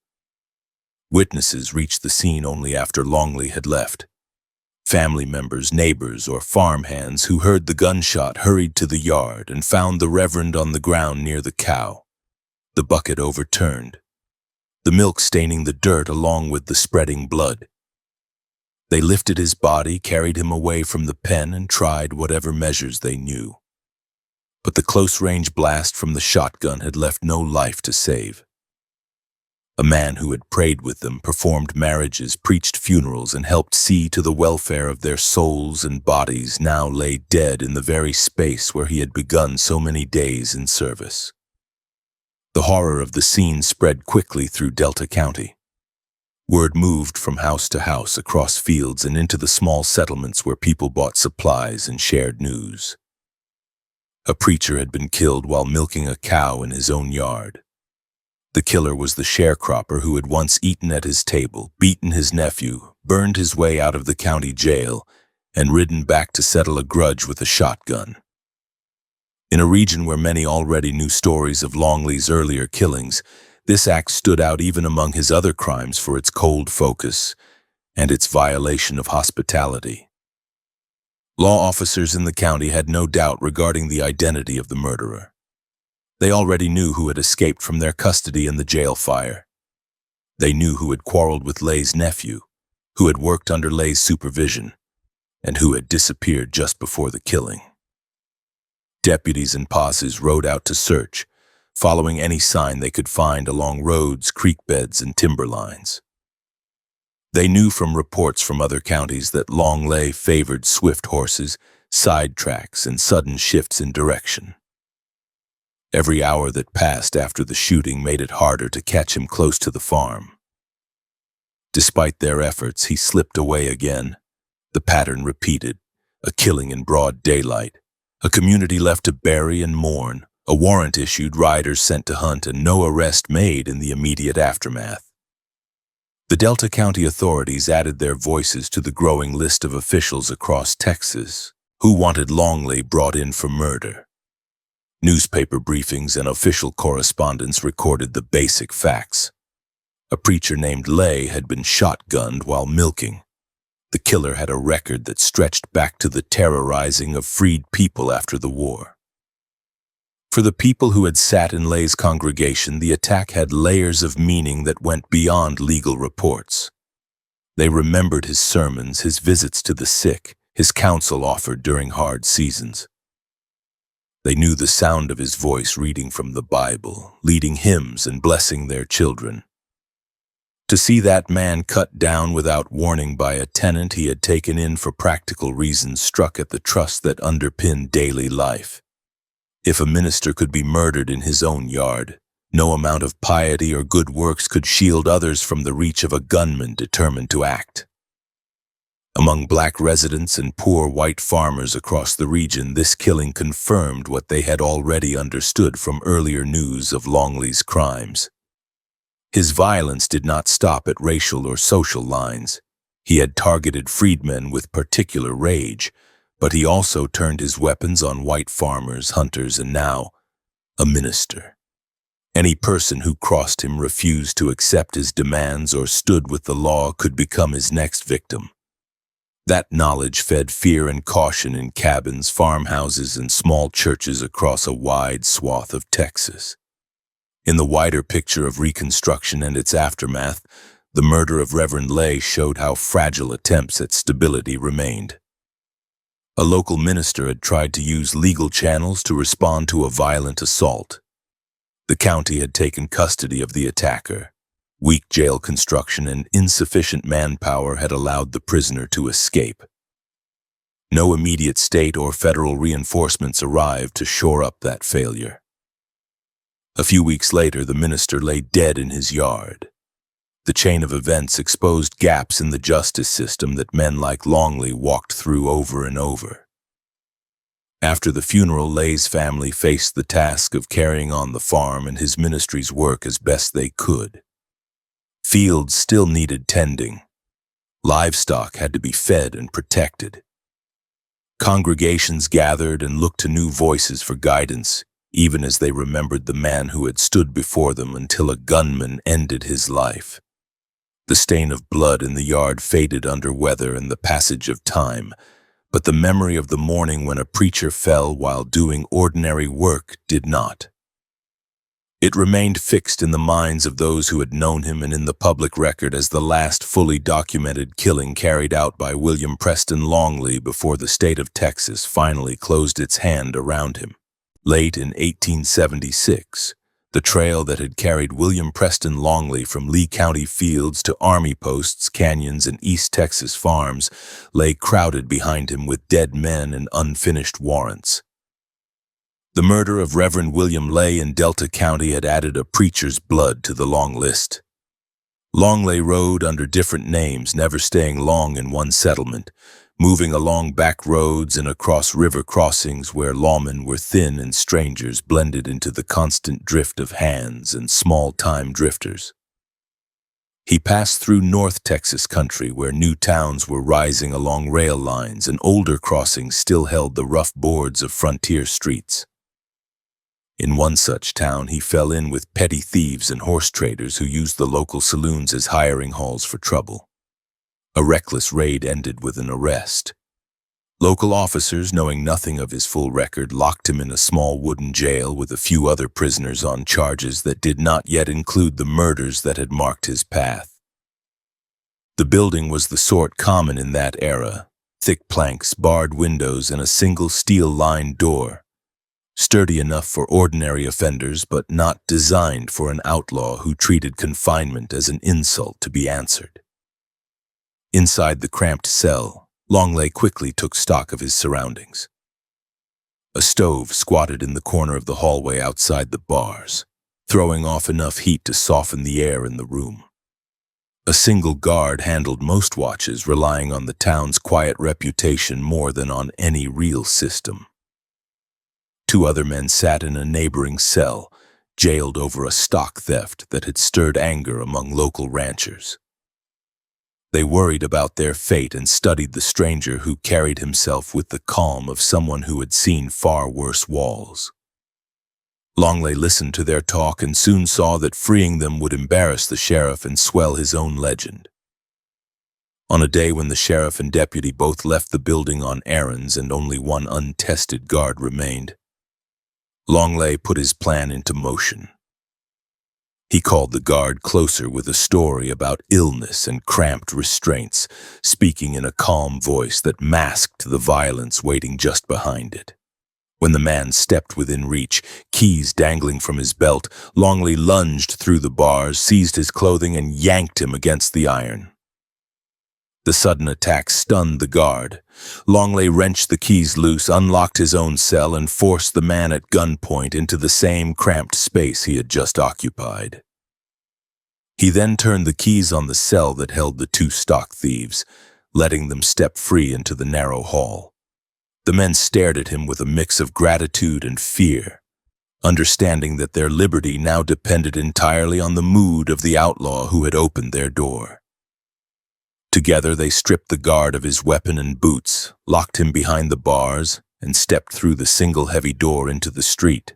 Witnesses reached the scene only after Longley had left. Family members, neighbors, or farmhands who heard the gunshot hurried to the yard and found the Reverend on the ground near the cow, the bucket overturned, the milk staining the dirt along with the spreading blood. They lifted his body, carried him away from the pen, and tried whatever measures they knew. But the close-range blast from the shotgun had left no life to save. A man who had prayed with them, performed marriages, preached funerals, and helped see to the welfare of their souls and bodies now lay dead in the very space where he had begun so many days in service. The horror of the scene spread quickly through Delta County. Word moved from house to house, across fields, and into the small settlements where people bought supplies and shared news. A preacher had been killed while milking a cow in his own yard. The killer was the sharecropper who had once eaten at his table, beaten his nephew, burned his way out of the county jail, and ridden back to settle a grudge with a shotgun. In a region where many already knew stories of Longley's earlier killings, this act stood out even among his other crimes for its cold focus and its violation of hospitality. Law officers in the county had no doubt regarding the identity of the murderer. They already knew who had escaped from their custody in the jail fire. They knew who had quarreled with Lay's nephew, who had worked under Lay's supervision, and who had disappeared just before the killing. Deputies and posses rode out to search, following any sign they could find along roads, creek beds, and timber lines. They knew from reports from other counties that Longley favored swift horses, side tracks, and sudden shifts in direction. Every hour that passed after the shooting made it harder to catch him close to the farm. Despite their efforts, he slipped away again. The pattern repeated, a killing in broad daylight, a community left to bury and mourn, a warrant issued, riders sent to hunt, and no arrest made in the immediate aftermath. The Delta County authorities added their voices to the growing list of officials across Texas who wanted Longley brought in for murder. Newspaper briefings and official correspondence recorded the basic facts. A preacher named Lay had been shotgunned while milking. The killer had a record that stretched back to the terrorizing of freed people after the war. For the people who had sat in Lay's congregation, the attack had layers of meaning that went beyond legal reports. They remembered his sermons, his visits to the sick, his counsel offered during hard seasons. They knew the sound of his voice reading from the Bible, leading hymns and blessing their children. To see that man cut down without warning by a tenant he had taken in for practical reasons struck at the trust that underpinned daily life. If a minister could be murdered in his own yard, no amount of piety or good works could shield others from the reach of a gunman determined to act. Among black residents and poor white farmers across the region, this killing confirmed what they had already understood from earlier news of Longley's crimes. His violence did not stop at racial or social lines. He had targeted freedmen with particular rage, but he also turned his weapons on white farmers, hunters, and now, a minister. Any person who crossed him, refused to accept his demands, or stood with the law could become his next victim. That knowledge fed fear and caution in cabins, farmhouses, and small churches across a wide swath of Texas. In the wider picture of Reconstruction and its aftermath, the murder of Reverend Lay showed how fragile attempts at stability remained. A local minister had tried to use legal channels to respond to a violent assault. The county had taken custody of the attacker. Weak jail construction and insufficient manpower had allowed the prisoner to escape. No immediate state or federal reinforcements arrived to shore up that failure. A few weeks later, the minister lay dead in his yard. The chain of events exposed gaps in the justice system that men like Longley walked through over and over. After the funeral, Lay's family faced the task of carrying on the farm and his ministry's work as best they could. Fields still needed tending. Livestock had to be fed and protected. Congregations gathered and looked to new voices for guidance, even as they remembered the man who had stood before them until a gunman ended his life. The stain of blood in the yard faded under weather and the passage of time, but the memory of the morning when a preacher fell while doing ordinary work did not. It remained fixed in the minds of those who had known him and in the public record as the last fully documented killing carried out by William Preston Longley before the state of Texas finally closed its hand around him. Late in 1876, the trail that had carried William Preston Longley from Lee County fields to army posts, canyons, and East Texas farms lay crowded behind him with dead men and unfinished warrants. The murder of Reverend William Lay in Delta County had added a preacher's blood to the long list. Longley rode under different names, never staying long in one settlement, moving along back roads and across river crossings where lawmen were thin and strangers blended into the constant drift of hands and small-time drifters. He passed through North Texas country where new towns were rising along rail lines and older crossings still held the rough boards of frontier streets. In one such town, he fell in with petty thieves and horse traders who used the local saloons as hiring halls for trouble. A reckless raid ended with an arrest. Local officers, knowing nothing of his full record, locked him in a small wooden jail with a few other prisoners on charges that did not yet include the murders that had marked his path. The building was the sort common in that era: thick planks, barred windows, and a single steel-lined door. Sturdy enough for ordinary offenders, but not designed for an outlaw who treated confinement as an insult to be answered. Inside the cramped cell, Longley quickly took stock of his surroundings. A stove squatted in the corner of the hallway outside the bars, throwing off enough heat to soften the air in the room. A single guard handled most watches, relying on the town's quiet reputation more than on any real system. Two other men sat in a neighboring cell, jailed over a stock theft that had stirred anger among local ranchers. They worried about their fate and studied the stranger who carried himself with the calm of someone who had seen far worse walls. Longley listened to their talk and soon saw that freeing them would embarrass the sheriff and swell his own legend. On a day when the sheriff and deputy both left the building on errands and only one untested guard remained, Longley put his plan into motion. He called the guard closer with a story about illness and cramped restraints, speaking in a calm voice that masked the violence waiting just behind it. When the man stepped within reach, keys dangling from his belt, Longley lunged through the bars, seized his clothing, and yanked him against the iron. The sudden attack stunned the guard. Longley wrenched the keys loose, unlocked his own cell, and forced the man at gunpoint into the same cramped space he had just occupied. He then turned the keys on the cell that held the two stock thieves, letting them step free into the narrow hall. The men stared at him with a mix of gratitude and fear, understanding that their liberty now depended entirely on the mood of the outlaw who had opened their door. Together they stripped the guard of his weapon and boots, locked him behind the bars, and stepped through the single heavy door into the street.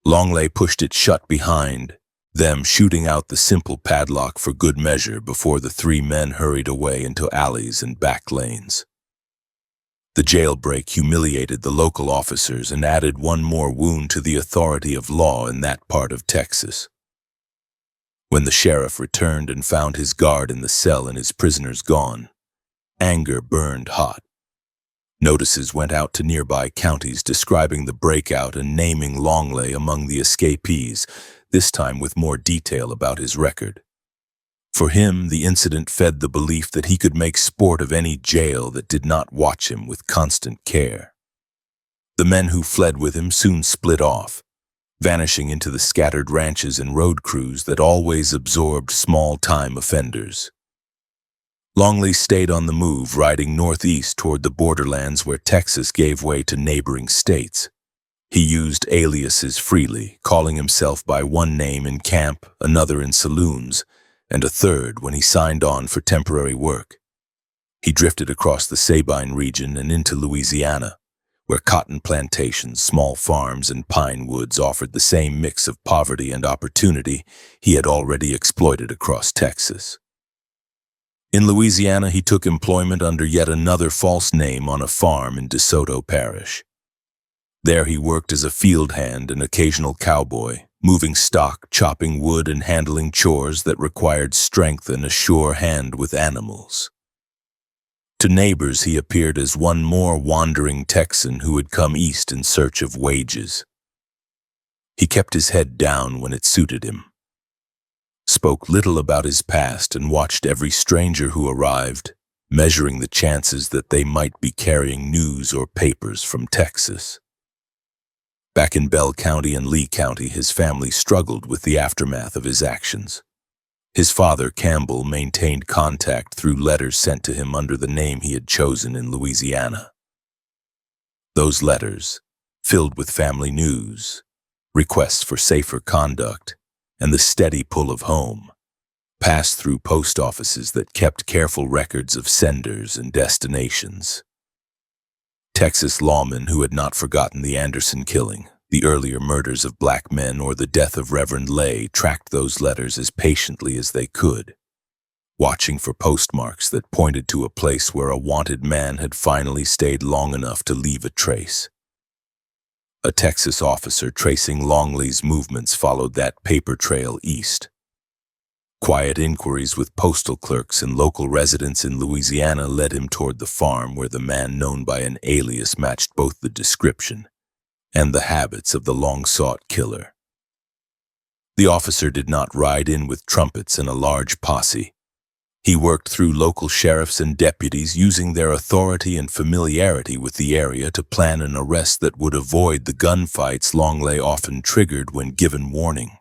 Longley pushed it shut behind them, shooting out the simple padlock for good measure before the three men hurried away into alleys and back lanes. The jailbreak humiliated the local officers and added one more wound to the authority of law in that part of Texas. When the sheriff returned and found his guard in the cell and his prisoners gone, anger burned hot. Notices went out to nearby counties describing the breakout and naming Longley among the escapees, this time with more detail about his record. For him, the incident fed the belief that he could make sport of any jail that did not watch him with constant care. The men who fled with him soon split off, vanishing into the scattered ranches and road crews that always absorbed small-time offenders. Longley stayed on the move, riding northeast toward the borderlands where Texas gave way to neighboring states. He used aliases freely, calling himself by one name in camp, another in saloons, and a third when he signed on for temporary work. He drifted across the Sabine region and into Louisiana, where cotton plantations, small farms, and pine woods offered the same mix of poverty and opportunity he had already exploited across Texas. In Louisiana, he took employment under yet another false name on a farm in DeSoto Parish. There he worked as a field hand and occasional cowboy, moving stock, chopping wood, and handling chores that required strength and a sure hand with animals. To neighbors, he appeared as one more wandering Texan who had come east in search of wages. He kept his head down when it suited him, spoke little about his past, and watched every stranger who arrived, measuring the chances that they might be carrying news or papers from Texas. Back in Bell County and Lee County, his family struggled with the aftermath of his actions. His father, Campbell, maintained contact through letters sent to him under the name he had chosen in Louisiana. Those letters, filled with family news, requests for safer conduct, and the steady pull of home, passed through post offices that kept careful records of senders and destinations. Texas lawmen who had not forgotten the Anderson killing, the earlier murders of black men, or the death of Reverend Lay tracked those letters as patiently as they could, watching for postmarks that pointed to a place where a wanted man had finally stayed long enough to leave a trace. A Texas officer tracing Longley's movements followed that paper trail east. Quiet inquiries with postal clerks and local residents in Louisiana led him toward the farm where the man known by an alias matched both the description and the habits of the long-sought killer. The officer did not ride in with trumpets and a large posse. He worked through local sheriffs and deputies, using their authority and familiarity with the area to plan an arrest that would avoid the gunfights Longley often triggered when given warning.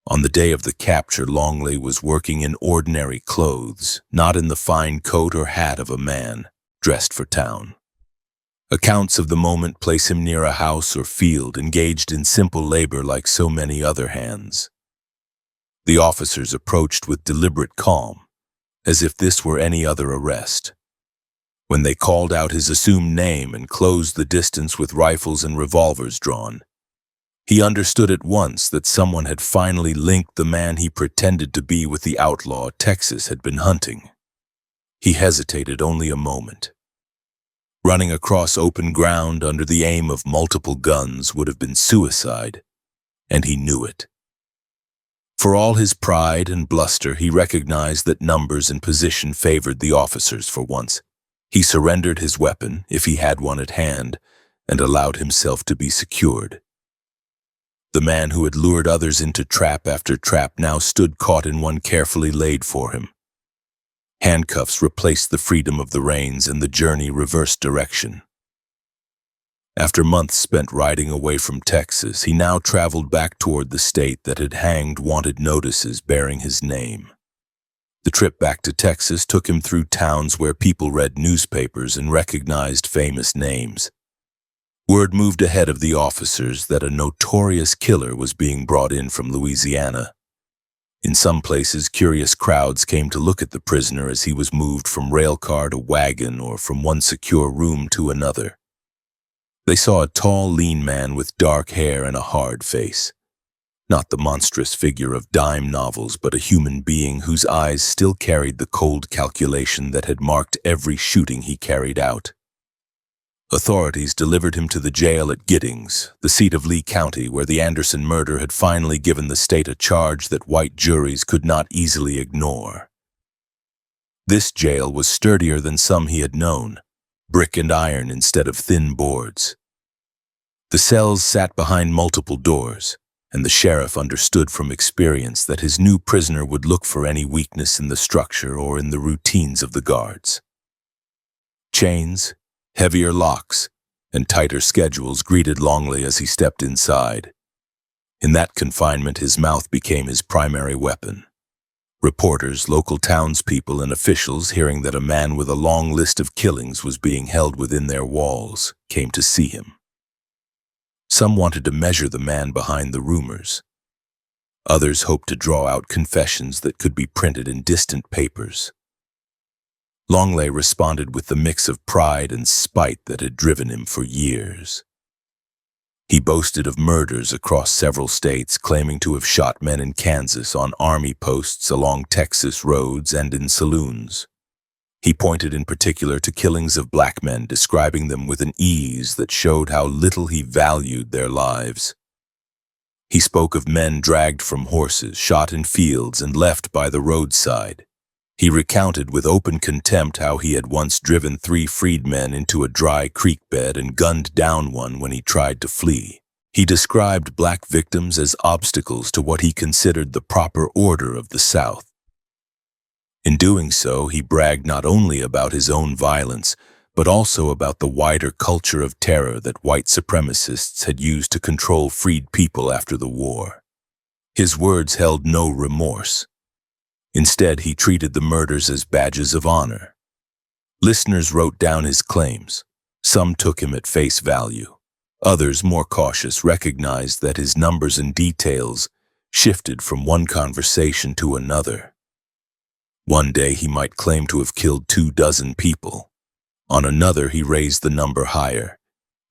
On the day of the capture, Longley was working in ordinary clothes, not in the fine coat or hat of a man dressed for town. Accounts of the moment place him near a house or field, engaged in simple labor like so many other hands. The officers approached with deliberate calm, as if this were any other arrest. When they called out his assumed name and closed the distance with rifles and revolvers drawn, he understood at once that someone had finally linked the man he pretended to be with the outlaw Texas had been hunting. He hesitated only a moment. Running across open ground under the aim of multiple guns would have been suicide, and he knew it. For all his pride and bluster, he recognized that numbers and position favored the officers for once. He surrendered his weapon, if he had one at hand, and allowed himself to be secured. The man who had lured others into trap after trap now stood caught in one carefully laid for him. Handcuffs replaced the freedom of the reins, and the journey reversed direction. After months spent riding away from Texas, he now traveled back toward the state that had hanged wanted notices bearing his name. The trip back to Texas took him through towns where people read newspapers and recognized famous names. Word moved ahead of the officers that a notorious killer was being brought in from Louisiana. In some places, curious crowds came to look at the prisoner as he was moved from railcar to wagon or from one secure room to another. They saw a tall, lean man with dark hair and a hard face. Not the monstrous figure of dime novels, but a human being whose eyes still carried the cold calculation that had marked every shooting he carried out. Authorities delivered him to the jail at Giddings, the seat of Lee County, where the Anderson murder had finally given the state a charge that white juries could not easily ignore. This jail was sturdier than some he had known, brick and iron instead of thin boards. The cells sat behind multiple doors, and the sheriff understood from experience that his new prisoner would look for any weakness in the structure or in the routines of the guards. Chains, heavier locks, and tighter schedules greeted Longley as he stepped inside. In that confinement, his mouth became his primary weapon. Reporters, local townspeople, and officials, hearing that a man with a long list of killings was being held within their walls, came to see him. Some wanted to measure the man behind the rumors. Others hoped to draw out confessions that could be printed in distant papers. Longley responded with the mix of pride and spite that had driven him for years. He boasted of murders across several states, claiming to have shot men in Kansas on army posts along Texas roads and in saloons. He pointed in particular to killings of black men, describing them with an ease that showed how little he valued their lives. He spoke of men dragged from horses, shot in fields, and left by the roadside. He recounted with open contempt how he had once driven 3 freedmen into a dry creek bed and gunned down one when he tried to flee. He described black victims as obstacles to what he considered the proper order of the South. In doing so, he bragged not only about his own violence, but also about the wider culture of terror that white supremacists had used to control freed people after the war. His words held no remorse. Instead, he treated the murders as badges of honor. Listeners wrote down his claims. Some took him at face value. Others, more cautious, recognized that his numbers and details shifted from one conversation to another. One day he might claim to have killed 24 people. On another, he raised the number higher.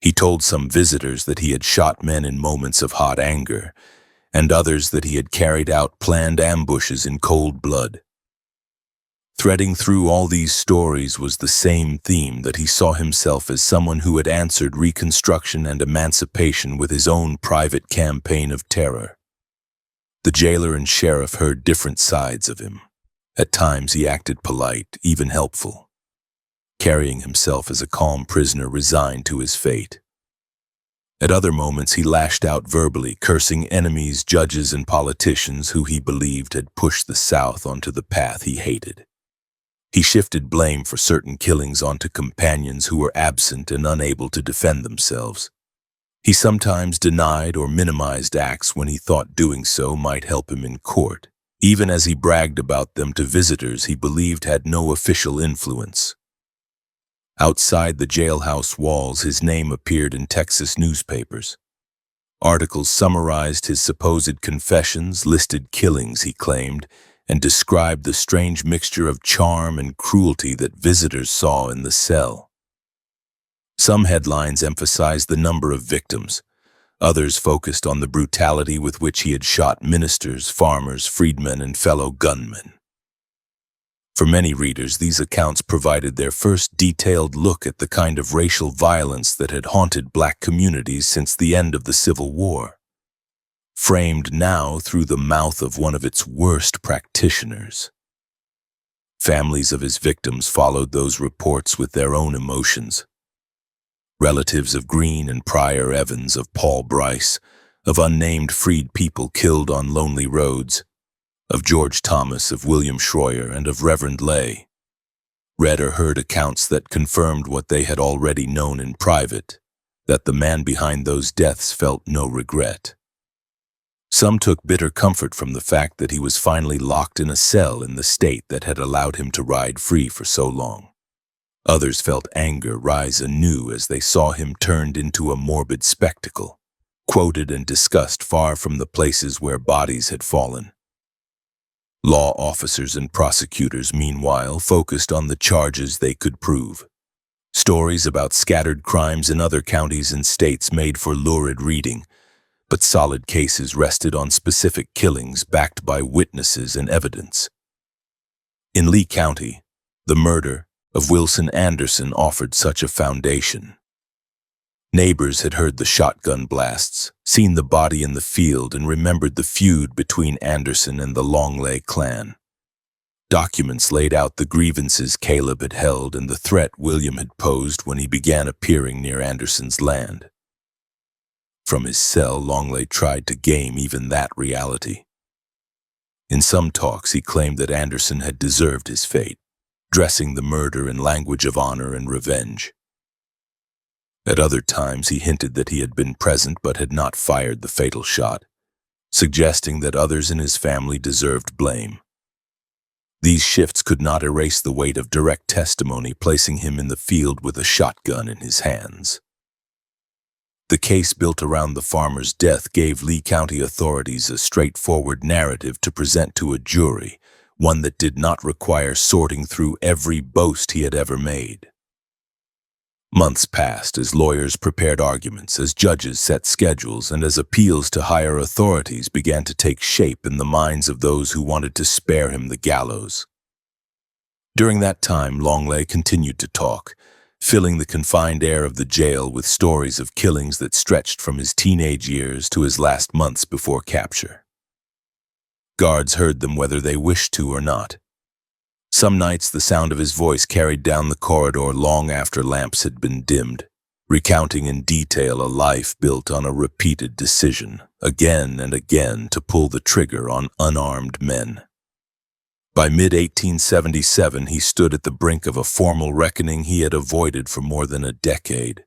He told some visitors that he had shot men in moments of hot anger, and others that he had carried out planned ambushes in cold blood. Threading through all these stories was the same theme, that he saw himself as someone who had answered Reconstruction and emancipation with his own private campaign of terror. The jailer and sheriff heard different sides of him. At times he acted polite, even helpful, carrying himself as a calm prisoner resigned to his fate. At other moments he lashed out verbally, cursing enemies, judges, and politicians who he believed had pushed the South onto the path he hated. He shifted blame for certain killings onto companions who were absent and unable to defend themselves. He sometimes denied or minimized acts when he thought doing so might help him in court, even as he bragged about them to visitors he believed had no official influence. Outside the jailhouse walls, his name appeared in Texas newspapers. Articles summarized his supposed confessions, listed killings he claimed, and described the strange mixture of charm and cruelty that visitors saw in the cell. Some headlines emphasized the number of victims. Others focused on the brutality with which he had shot ministers, farmers, freedmen, and fellow gunmen. For many readers, these accounts provided their first detailed look at the kind of racial violence that had haunted black communities since the end of the Civil War, framed now through the mouth of one of its worst practitioners. Families of his victims followed those reports with their own emotions. Relatives of Green and Pryor Evans, of Paul Bryce, of unnamed freed people killed on lonely roads, of George Thomas, of William Schroyer, and of Reverend Lay, read or heard accounts that confirmed what they had already known in private, that the man behind those deaths felt no regret. Some took bitter comfort from the fact that he was finally locked in a cell in the state that had allowed him to ride free for so long. Others felt anger rise anew as they saw him turned into a morbid spectacle, quoted and discussed far from the places where bodies had fallen. Law officers and prosecutors, meanwhile, focused on the charges they could prove. Stories about scattered crimes in other counties and states made for lurid reading, but solid cases rested on specific killings backed by witnesses and evidence. In Lee County, the murder of Wilson Anderson offered such a foundation. Neighbors had heard the shotgun blasts, seen the body in the field, and remembered the feud between Anderson and the Longley clan. Documents laid out the grievances Caleb had held and the threat William had posed when he began appearing near Anderson's land. From his cell, Longley tried to game even that reality. In some talks, he claimed that Anderson had deserved his fate, dressing the murder in language of honor and revenge. At other times, he hinted that he had been present but had not fired the fatal shot, suggesting that others in his family deserved blame. These shifts could not erase the weight of direct testimony, placing him in the field with a shotgun in his hands. The case built around the farmer's death gave Lee County authorities a straightforward narrative to present to a jury, one that did not require sorting through every boast he had ever made. Months passed as lawyers prepared arguments, as judges set schedules, and as appeals to higher authorities began to take shape in the minds of those who wanted to spare him the gallows. During that time, Longley continued to talk, filling the confined air of the jail with stories of killings that stretched from his teenage years to his last months before capture. Guards heard them whether they wished to or not. Some nights the sound of his voice carried down the corridor long after lamps had been dimmed, recounting in detail a life built on a repeated decision, again and again, to pull the trigger on unarmed men. By mid-1877, he stood at the brink of a formal reckoning he had avoided for more than a decade.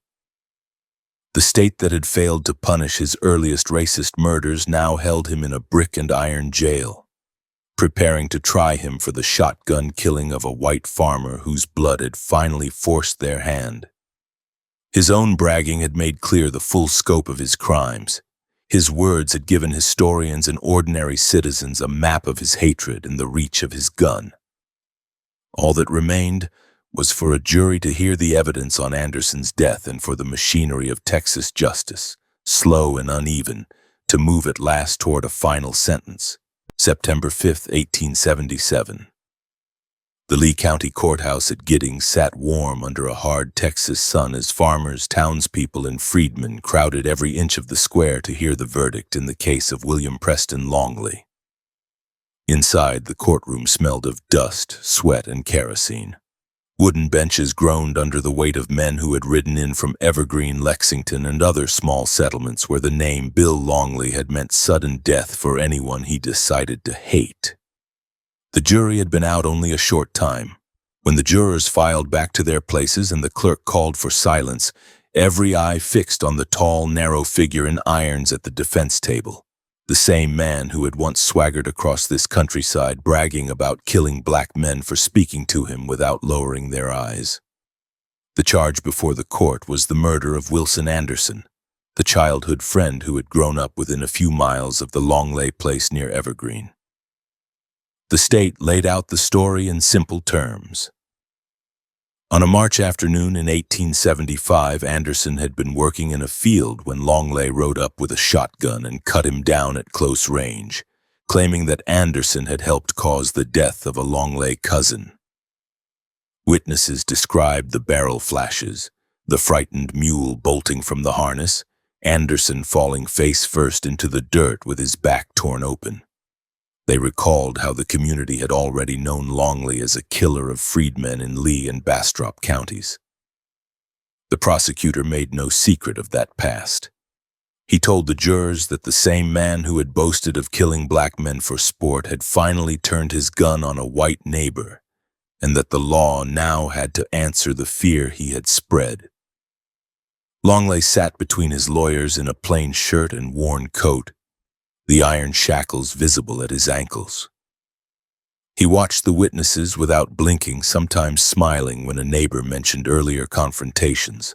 The state that had failed to punish his earliest racist murders now held him in a brick and iron jail, preparing to try him for the shotgun killing of a white farmer whose blood had finally forced their hand. His own bragging had made clear the full scope of his crimes. His words had given historians and ordinary citizens a map of his hatred and the reach of his gun. All that remained was for a jury to hear the evidence on Anderson's death and for the machinery of Texas justice, slow and uneven, to move at last toward a final sentence. September 5, 1877. The Lee County Courthouse at Giddings sat warm under a hard Texas sun as farmers, townspeople, and freedmen crowded every inch of the square to hear the verdict in the case of William Preston Longley. Inside, the courtroom smelled of dust, sweat, and kerosene. Wooden benches groaned under the weight of men who had ridden in from Evergreen, Lexington, and other small settlements where the name Bill Longley had meant sudden death for anyone he decided to hate. The jury had been out only a short time. When the jurors filed back to their places and the clerk called for silence, every eye fixed on the tall, narrow figure in irons at the defense table. The same man who had once swaggered across this countryside bragging about killing black men for speaking to him without lowering their eyes. The charge before the court was the murder of Wilson Anderson, the childhood friend who had grown up within a few miles of the Longley place near Evergreen. The state laid out the story in simple terms. On a March afternoon in 1875, Anderson had been working in a field when Longley rode up with a shotgun and cut him down at close range, claiming that Anderson had helped cause the death of a Longley cousin. Witnesses described the barrel flashes, the frightened mule bolting from the harness, Anderson falling face first into the dirt with his back torn open. They recalled how the community had already known Longley as a killer of freedmen in Lee and Bastrop counties. The prosecutor made no secret of that past. He told the jurors that the same man who had boasted of killing black men for sport had finally turned his gun on a white neighbor, and that the law now had to answer the fear he had spread. Longley sat between his lawyers in a plain shirt and worn coat, the iron shackles visible at his ankles. He watched the witnesses without blinking, sometimes smiling when a neighbor mentioned earlier confrontations.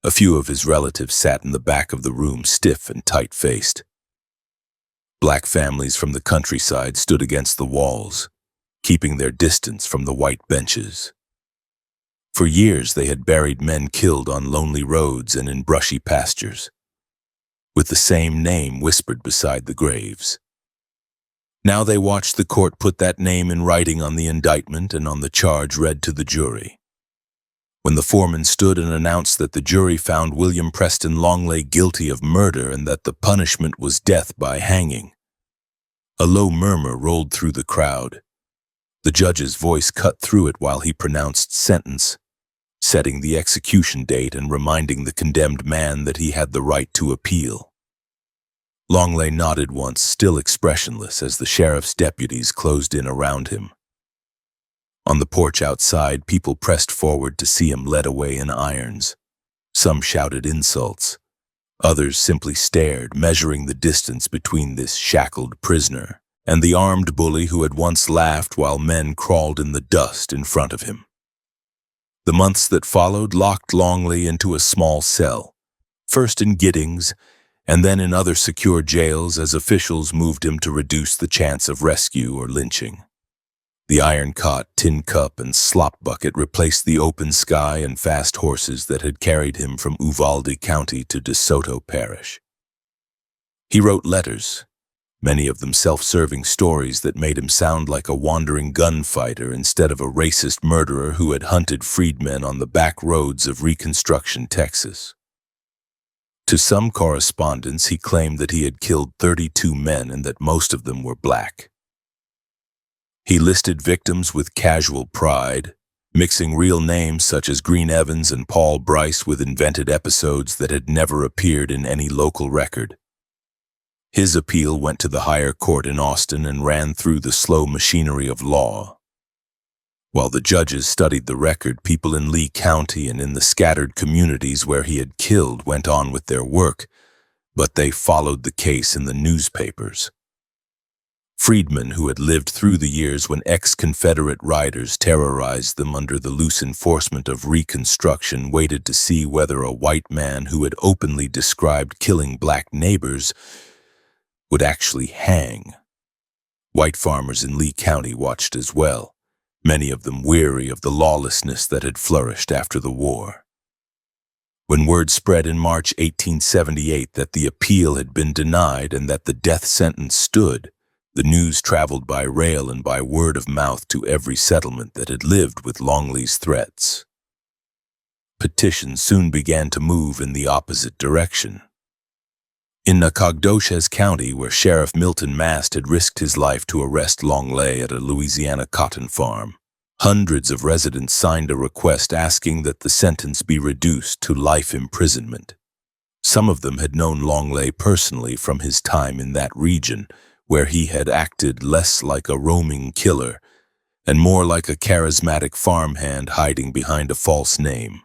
A few of his relatives sat in the back of the room, stiff and tight-faced. Black families from the countryside stood against the walls, keeping their distance from the white benches. For years they had buried men killed on lonely roads and in brushy pastures, with the same name whispered beside the graves. Now they watched the court put that name in writing on the indictment and on the charge read to the jury. When the foreman stood and announced that the jury found William Preston Longley guilty of murder and that the punishment was death by hanging, a low murmur rolled through the crowd. The judge's voice cut through it while he pronounced sentence, setting the execution date and reminding the condemned man that he had the right to appeal. Longley nodded once, still expressionless, as the sheriff's deputies closed in around him. On the porch outside, people pressed forward to see him led away in irons. Some shouted insults. Others simply stared, measuring the distance between this shackled prisoner and the armed bully who had once laughed while men crawled in the dust in front of him. The months that followed locked Longley into a small cell, first in Giddings and then in other secure jails as officials moved him to reduce the chance of rescue or lynching. The iron cot, tin cup, and slop bucket replaced the open sky and fast horses that had carried him from Uvalde County to DeSoto Parish. He wrote letters, many of them self-serving stories that made him sound like a wandering gunfighter instead of a racist murderer who had hunted freedmen on the back roads of Reconstruction, Texas. To some correspondents, he claimed that he had killed 32 men and that most of them were black. He listed victims with casual pride, mixing real names such as Green Evans and Paul Bryce with invented episodes that had never appeared in any local record. His appeal went to the higher court in Austin and ran through the slow machinery of law. While the judges studied the record, people in Lee County and in the scattered communities where he had killed went on with their work, but they followed the case in the newspapers. Freedmen who had lived through the years when ex-Confederate riders terrorized them under the loose enforcement of Reconstruction waited to see whether a white man who had openly described killing black neighbors would actually hang. White farmers in Lee County watched as well, many of them weary of the lawlessness that had flourished after the war. When word spread in March 1878 that the appeal had been denied and that the death sentence stood, the news traveled by rail and by word of mouth to every settlement that had lived with Longley's threats. Petitions soon began to move in the opposite direction. In Nacogdoches County, where Sheriff Milton Mast had risked his life to arrest Longley at a Louisiana cotton farm, hundreds of residents signed a request asking that the sentence be reduced to life imprisonment. Some of them had known Longley personally from his time in that region, where he had acted less like a roaming killer and more like a charismatic farmhand hiding behind a false name.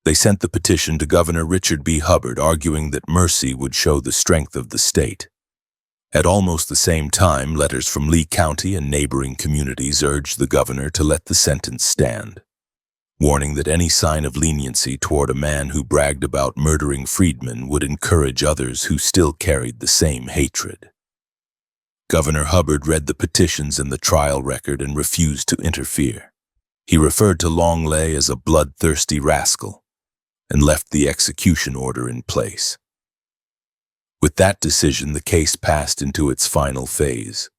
They sent the petition to Governor Richard B. Hubbard, arguing that mercy would show the strength of the state. At almost the same time, letters from Lee County and neighboring communities urged the governor to let the sentence stand, warning that any sign of leniency toward a man who bragged about murdering freedmen would encourage others who still carried the same hatred. Governor Hubbard read the petitions and the trial record and refused to interfere. He referred to Longley as a bloodthirsty rascal and left the execution order in place. With that decision, the case passed into its final phase.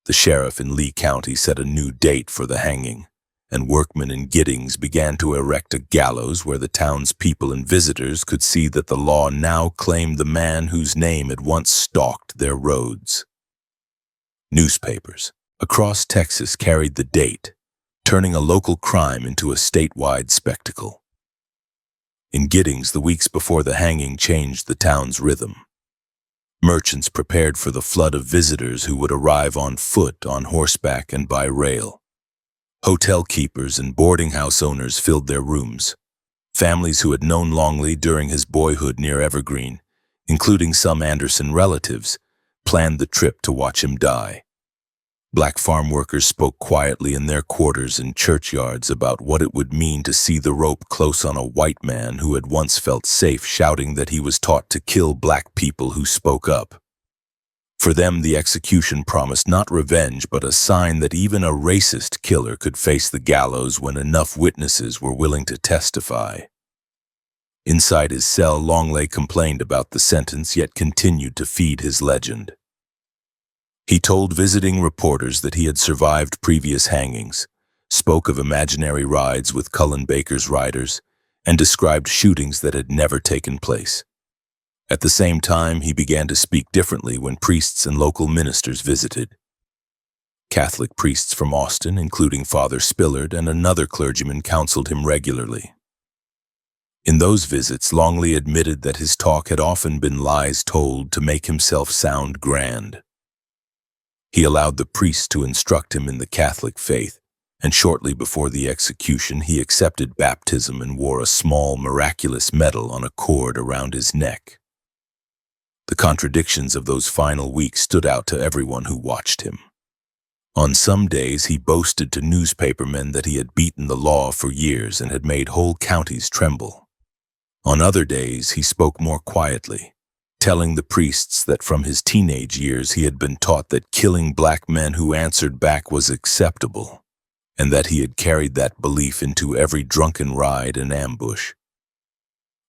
The sheriff in Lee County set a new date for the hanging, and workmen in Giddings began to erect a gallows where the town's people and visitors could see that the law now claimed the man whose name had once stalked their roads. Newspapers across Texas carried the date, turning a local crime into a statewide spectacle. In Giddings, the weeks before the hanging changed the town's rhythm. Merchants prepared for the flood of visitors who would arrive on foot, on horseback, and by rail. Hotel keepers and boarding house owners filled their rooms. Families who had known Longley during his boyhood near Evergreen, including some Anderson relatives, planned the trip to watch him die. Black farm workers spoke quietly in their quarters and churchyards about what it would mean to see the rope close on a white man who had once felt safe, shouting that he was taught to kill black people who spoke up. For them, the execution promised not revenge, but a sign that even a racist killer could face the gallows when enough witnesses were willing to testify. Inside his cell, Longley complained about the sentence, yet continued to feed his legend. He told visiting reporters that he had survived previous hangings, spoke of imaginary rides with Cullen Baker's riders, and described shootings that had never taken place. At the same time, he began to speak differently when priests and local ministers visited. Catholic priests from Austin, including Father Spillard and another clergyman, counseled him regularly. In those visits, Longley admitted that his talk had often been lies told to make himself sound grand. He allowed the priests to instruct him in the Catholic faith, and shortly before the execution he accepted baptism and wore a small miraculous medal on a cord around his neck. The contradictions of those final weeks stood out to everyone who watched him. On some days he boasted to newspapermen that he had beaten the law for years and had made whole counties tremble. On other days he spoke more quietly, telling the priests that from his teenage years he had been taught that killing black men who answered back was acceptable, and that he had carried that belief into every drunken ride and ambush.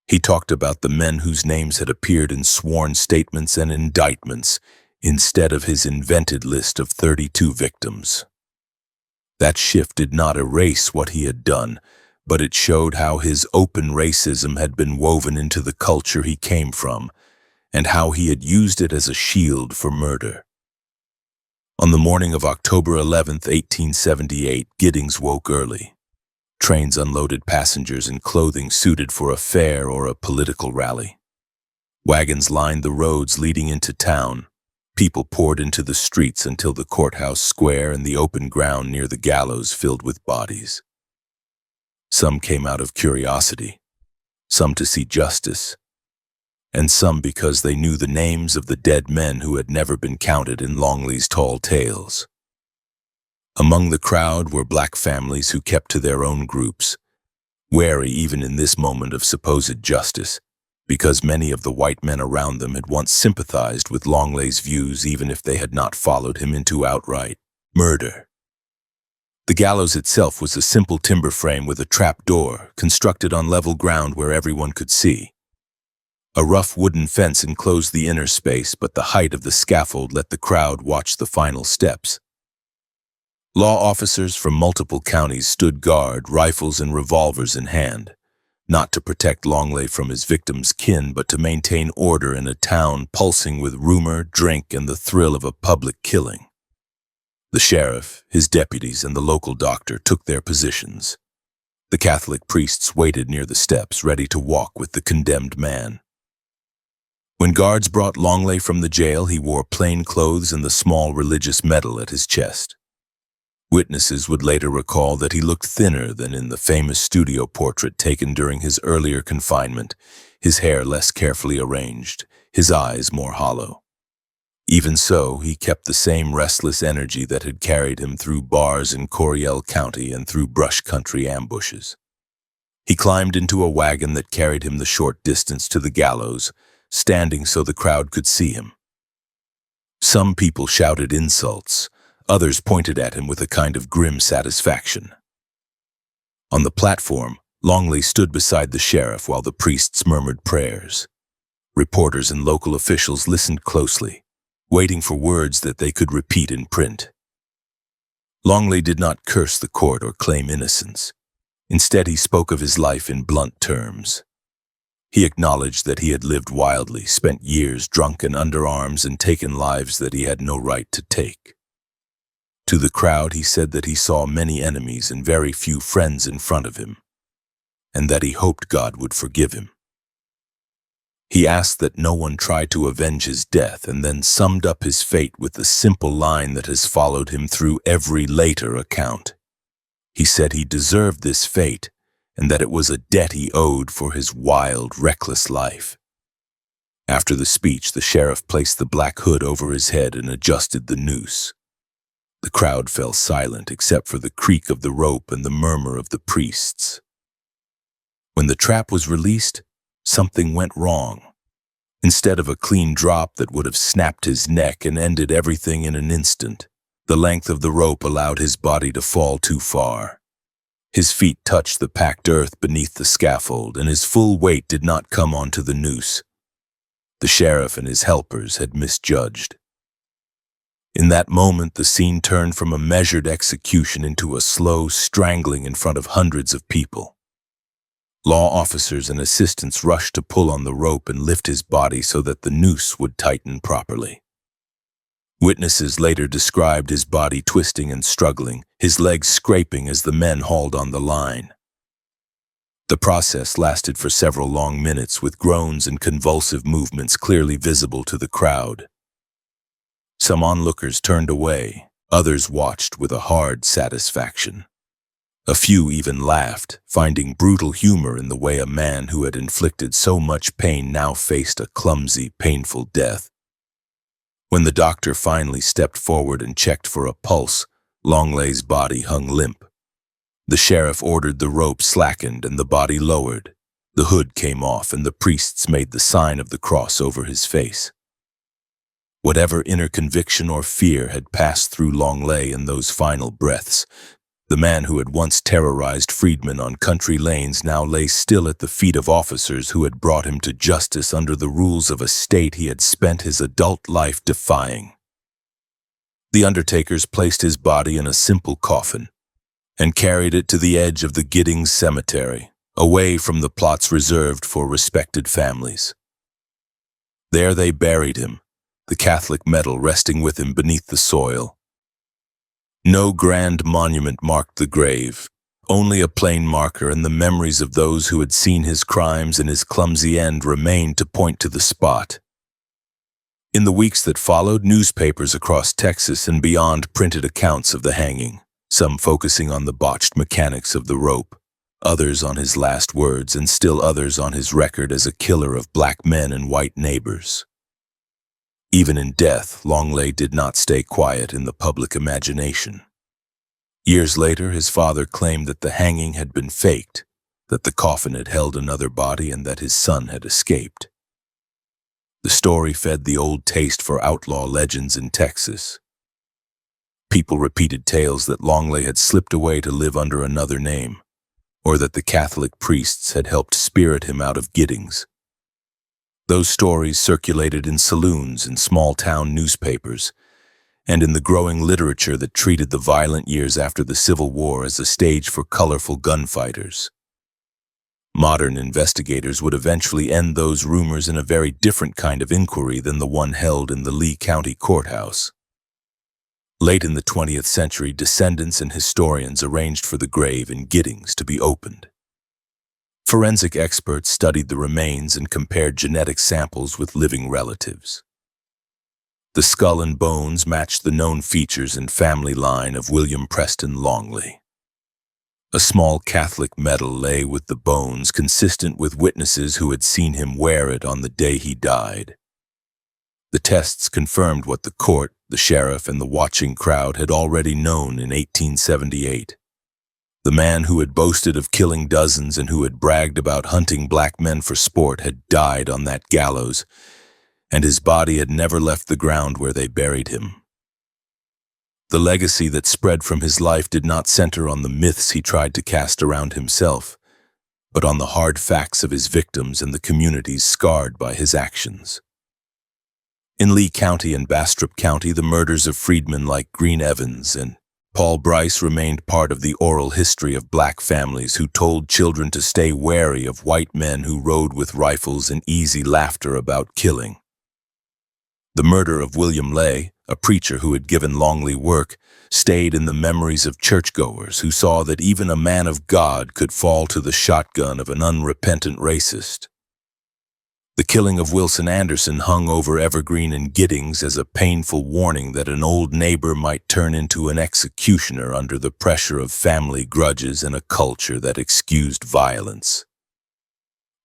He talked about the men whose names had appeared in sworn statements and indictments instead of his invented list of 32 victims. That shift did not erase what he had done, but it showed how his open racism had been woven into the culture he came from, and how he had used it as a shield for murder. On the morning of October 11, 1878, Giddings woke early. Trains unloaded passengers in clothing suited for a fair or a political rally. Wagons lined the roads leading into town. People poured into the streets until the courthouse square and the open ground near the gallows filled with bodies. Some came out of curiosity, some to see justice, and some because they knew the names of the dead men who had never been counted in Longley's tall tales. Among the crowd were black families who kept to their own groups, wary even in this moment of supposed justice, because many of the white men around them had once sympathized with Longley's views even if they had not followed him into outright murder. The gallows itself was a simple timber frame with a trap door, constructed on level ground where everyone could see. A rough wooden fence enclosed the inner space, but the height of the scaffold let the crowd watch the final steps. Law officers from multiple counties stood guard, rifles and revolvers in hand, not to protect Longley from his victim's kin, but to maintain order in a town pulsing with rumor, drink, and the thrill of a public killing. The sheriff, his deputies, and the local doctor took their positions. The Catholic priests waited near the steps, ready to walk with the condemned man. When guards brought Longley from the jail, he wore plain clothes and the small religious medal at his chest. Witnesses would later recall that he looked thinner than in the famous studio portrait taken during his earlier confinement, his hair less carefully arranged, his eyes more hollow. Even so, he kept the same restless energy that had carried him through bars in Coryell County and through brush country ambushes. He climbed into a wagon that carried him the short distance to the gallows, standing so the crowd could see him. Some people shouted insults, others pointed at him with a kind of grim satisfaction. On the platform, Longley stood beside the sheriff while the priests murmured prayers. Reporters and local officials listened closely, waiting for words that they could repeat in print. Longley did not curse the court or claim innocence. Instead, he spoke of his life in blunt terms. He acknowledged that he had lived wildly, spent years drunk and under arms, and taken lives that he had no right to take. To the crowd, he said that he saw many enemies and very few friends in front of him, and that he hoped God would forgive him. He asked that no one try to avenge his death, and then summed up his fate with the simple line that has followed him through every later account. He said he deserved this fate, and that it was a debt he owed for his wild, reckless life. After the speech, the sheriff placed the black hood over his head and adjusted the noose. The crowd fell silent except for the creak of the rope and the murmur of the priests. When the trap was released, something went wrong. Instead of a clean drop that would have snapped his neck and ended everything in an instant, the length of the rope allowed his body to fall too far. His feet touched the packed earth beneath the scaffold, and his full weight did not come onto the noose. The sheriff and his helpers had misjudged. In that moment, the scene turned from a measured execution into a slow strangling in front of hundreds of people. Law officers and assistants rushed to pull on the rope and lift his body so that the noose would tighten properly. Witnesses later described his body twisting and struggling, his legs scraping as the men hauled on the line. The process lasted for several long minutes, with groans and convulsive movements clearly visible to the crowd. Some onlookers turned away, others watched with a hard satisfaction. A few even laughed, finding brutal humor in the way a man who had inflicted so much pain now faced a clumsy, painful death. When the doctor finally stepped forward and checked for a pulse, Longley's body hung limp. The sheriff ordered the rope slackened and the body lowered. The hood came off and the priests made the sign of the cross over his face. Whatever inner conviction or fear had passed through Longley in those final breaths, the man who had once terrorized freedmen on country lanes now lay still at the feet of officers who had brought him to justice under the rules of a state he had spent his adult life defying. The undertakers placed his body in a simple coffin and carried it to the edge of the Giddings Cemetery, away from the plots reserved for respected families. There they buried him, the Catholic medal resting with him beneath the soil. No grand monument marked the grave, only a plain marker, and the memories of those who had seen his crimes and his clumsy end remained to point to the spot. In the weeks that followed, newspapers across Texas and beyond printed accounts of the hanging, some focusing on the botched mechanics of the rope, others on his last words, and still others on his record as a killer of black men and white neighbors. Even in death, Longley did not stay quiet in the public imagination. Years later, his father claimed that the hanging had been faked, that the coffin had held another body, and that his son had escaped. The story fed the old taste for outlaw legends in Texas. People repeated tales that Longley had slipped away to live under another name, or that the Catholic priests had helped spirit him out of Giddings. Those stories circulated in saloons and small-town newspapers, and in the growing literature that treated the violent years after the Civil War as a stage for colorful gunfighters. Modern investigators would eventually end those rumors in a very different kind of inquiry than the one held in the Lee County Courthouse. Late in the 20th century, descendants and historians arranged for the grave in Giddings to be opened. Forensic experts studied the remains and compared genetic samples with living relatives. The skull and bones matched the known features and family line of William Preston Longley. A small Catholic medal lay with the bones, consistent with witnesses who had seen him wear it on the day he died. The tests confirmed what the court, the sheriff, and the watching crowd had already known in 1878. The man who had boasted of killing dozens and who had bragged about hunting black men for sport had died on that gallows, and his body had never left the ground where they buried him. The legacy that spread from his life did not center on the myths he tried to cast around himself, but on the hard facts of his victims and the communities scarred by his actions. In Lee County and Bastrop County, the murders of freedmen like Green Evans and Paul Bryce remained part of the oral history of black families who told children to stay wary of white men who rode with rifles and easy laughter about killing. The murder of William Lay, a preacher who had given Longley work, stayed in the memories of churchgoers who saw that even a man of God could fall to the shotgun of an unrepentant racist. The killing of Wilson Anderson hung over Evergreen and Giddings as a painful warning that an old neighbor might turn into an executioner under the pressure of family grudges and a culture that excused violence.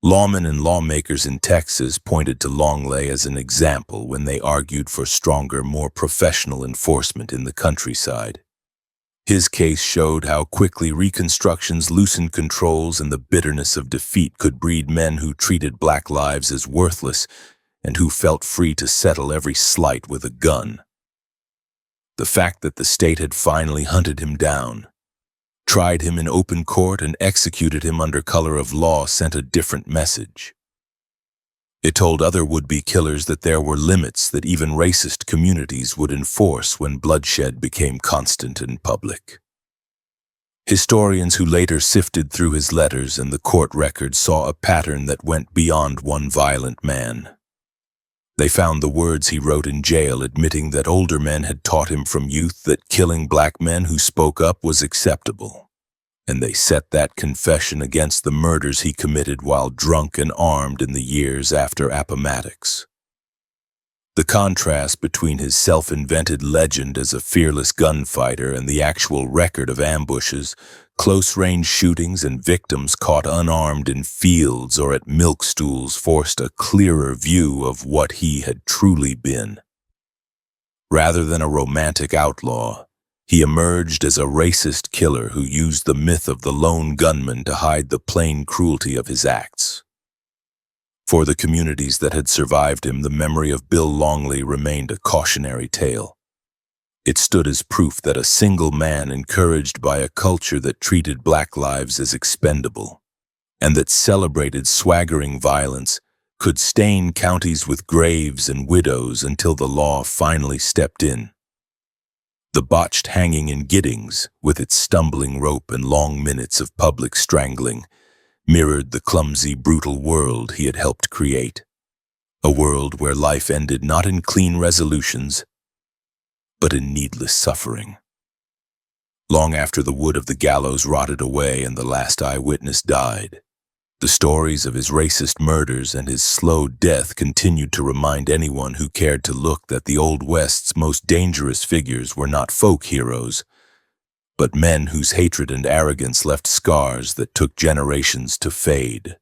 Lawmen and lawmakers in Texas pointed to Longley as an example when they argued for stronger, more professional enforcement in the countryside. His case showed how quickly Reconstruction's loosened controls and the bitterness of defeat could breed men who treated black lives as worthless and who felt free to settle every slight with a gun. The fact that the state had finally hunted him down, tried him in open court, and executed him under color of law sent a different message. It told other would-be killers that there were limits that even racist communities would enforce when bloodshed became constant in public. Historians who later sifted through his letters and the court records saw a pattern that went beyond one violent man. They found the words he wrote in jail admitting that older men had taught him from youth that killing black men who spoke up was acceptable, and they set that confession against the murders he committed while drunk and armed in the years after Appomattox. The contrast between his self-invented legend as a fearless gunfighter and the actual record of ambushes, close-range shootings, and victims caught unarmed in fields or at milk stools forced a clearer view of what he had truly been. Rather than a romantic outlaw, he emerged as a racist killer who used the myth of the lone gunman to hide the plain cruelty of his acts. For the communities that had survived him, the memory of Bill Longley remained a cautionary tale. It stood as proof that a single man encouraged by a culture that treated black lives as expendable, and that celebrated swaggering violence, could stain counties with graves and widows until the law finally stepped in. The botched hanging in Giddings, with its stumbling rope and long minutes of public strangling, mirrored the clumsy, brutal world he had helped create. A world where life ended not in clean resolutions, but in needless suffering. Long after the wood of the gallows rotted away and the last eyewitness died, the stories of his racist murders and his slow death continued to remind anyone who cared to look that the Old West's most dangerous figures were not folk heroes, but men whose hatred and arrogance left scars that took generations to fade.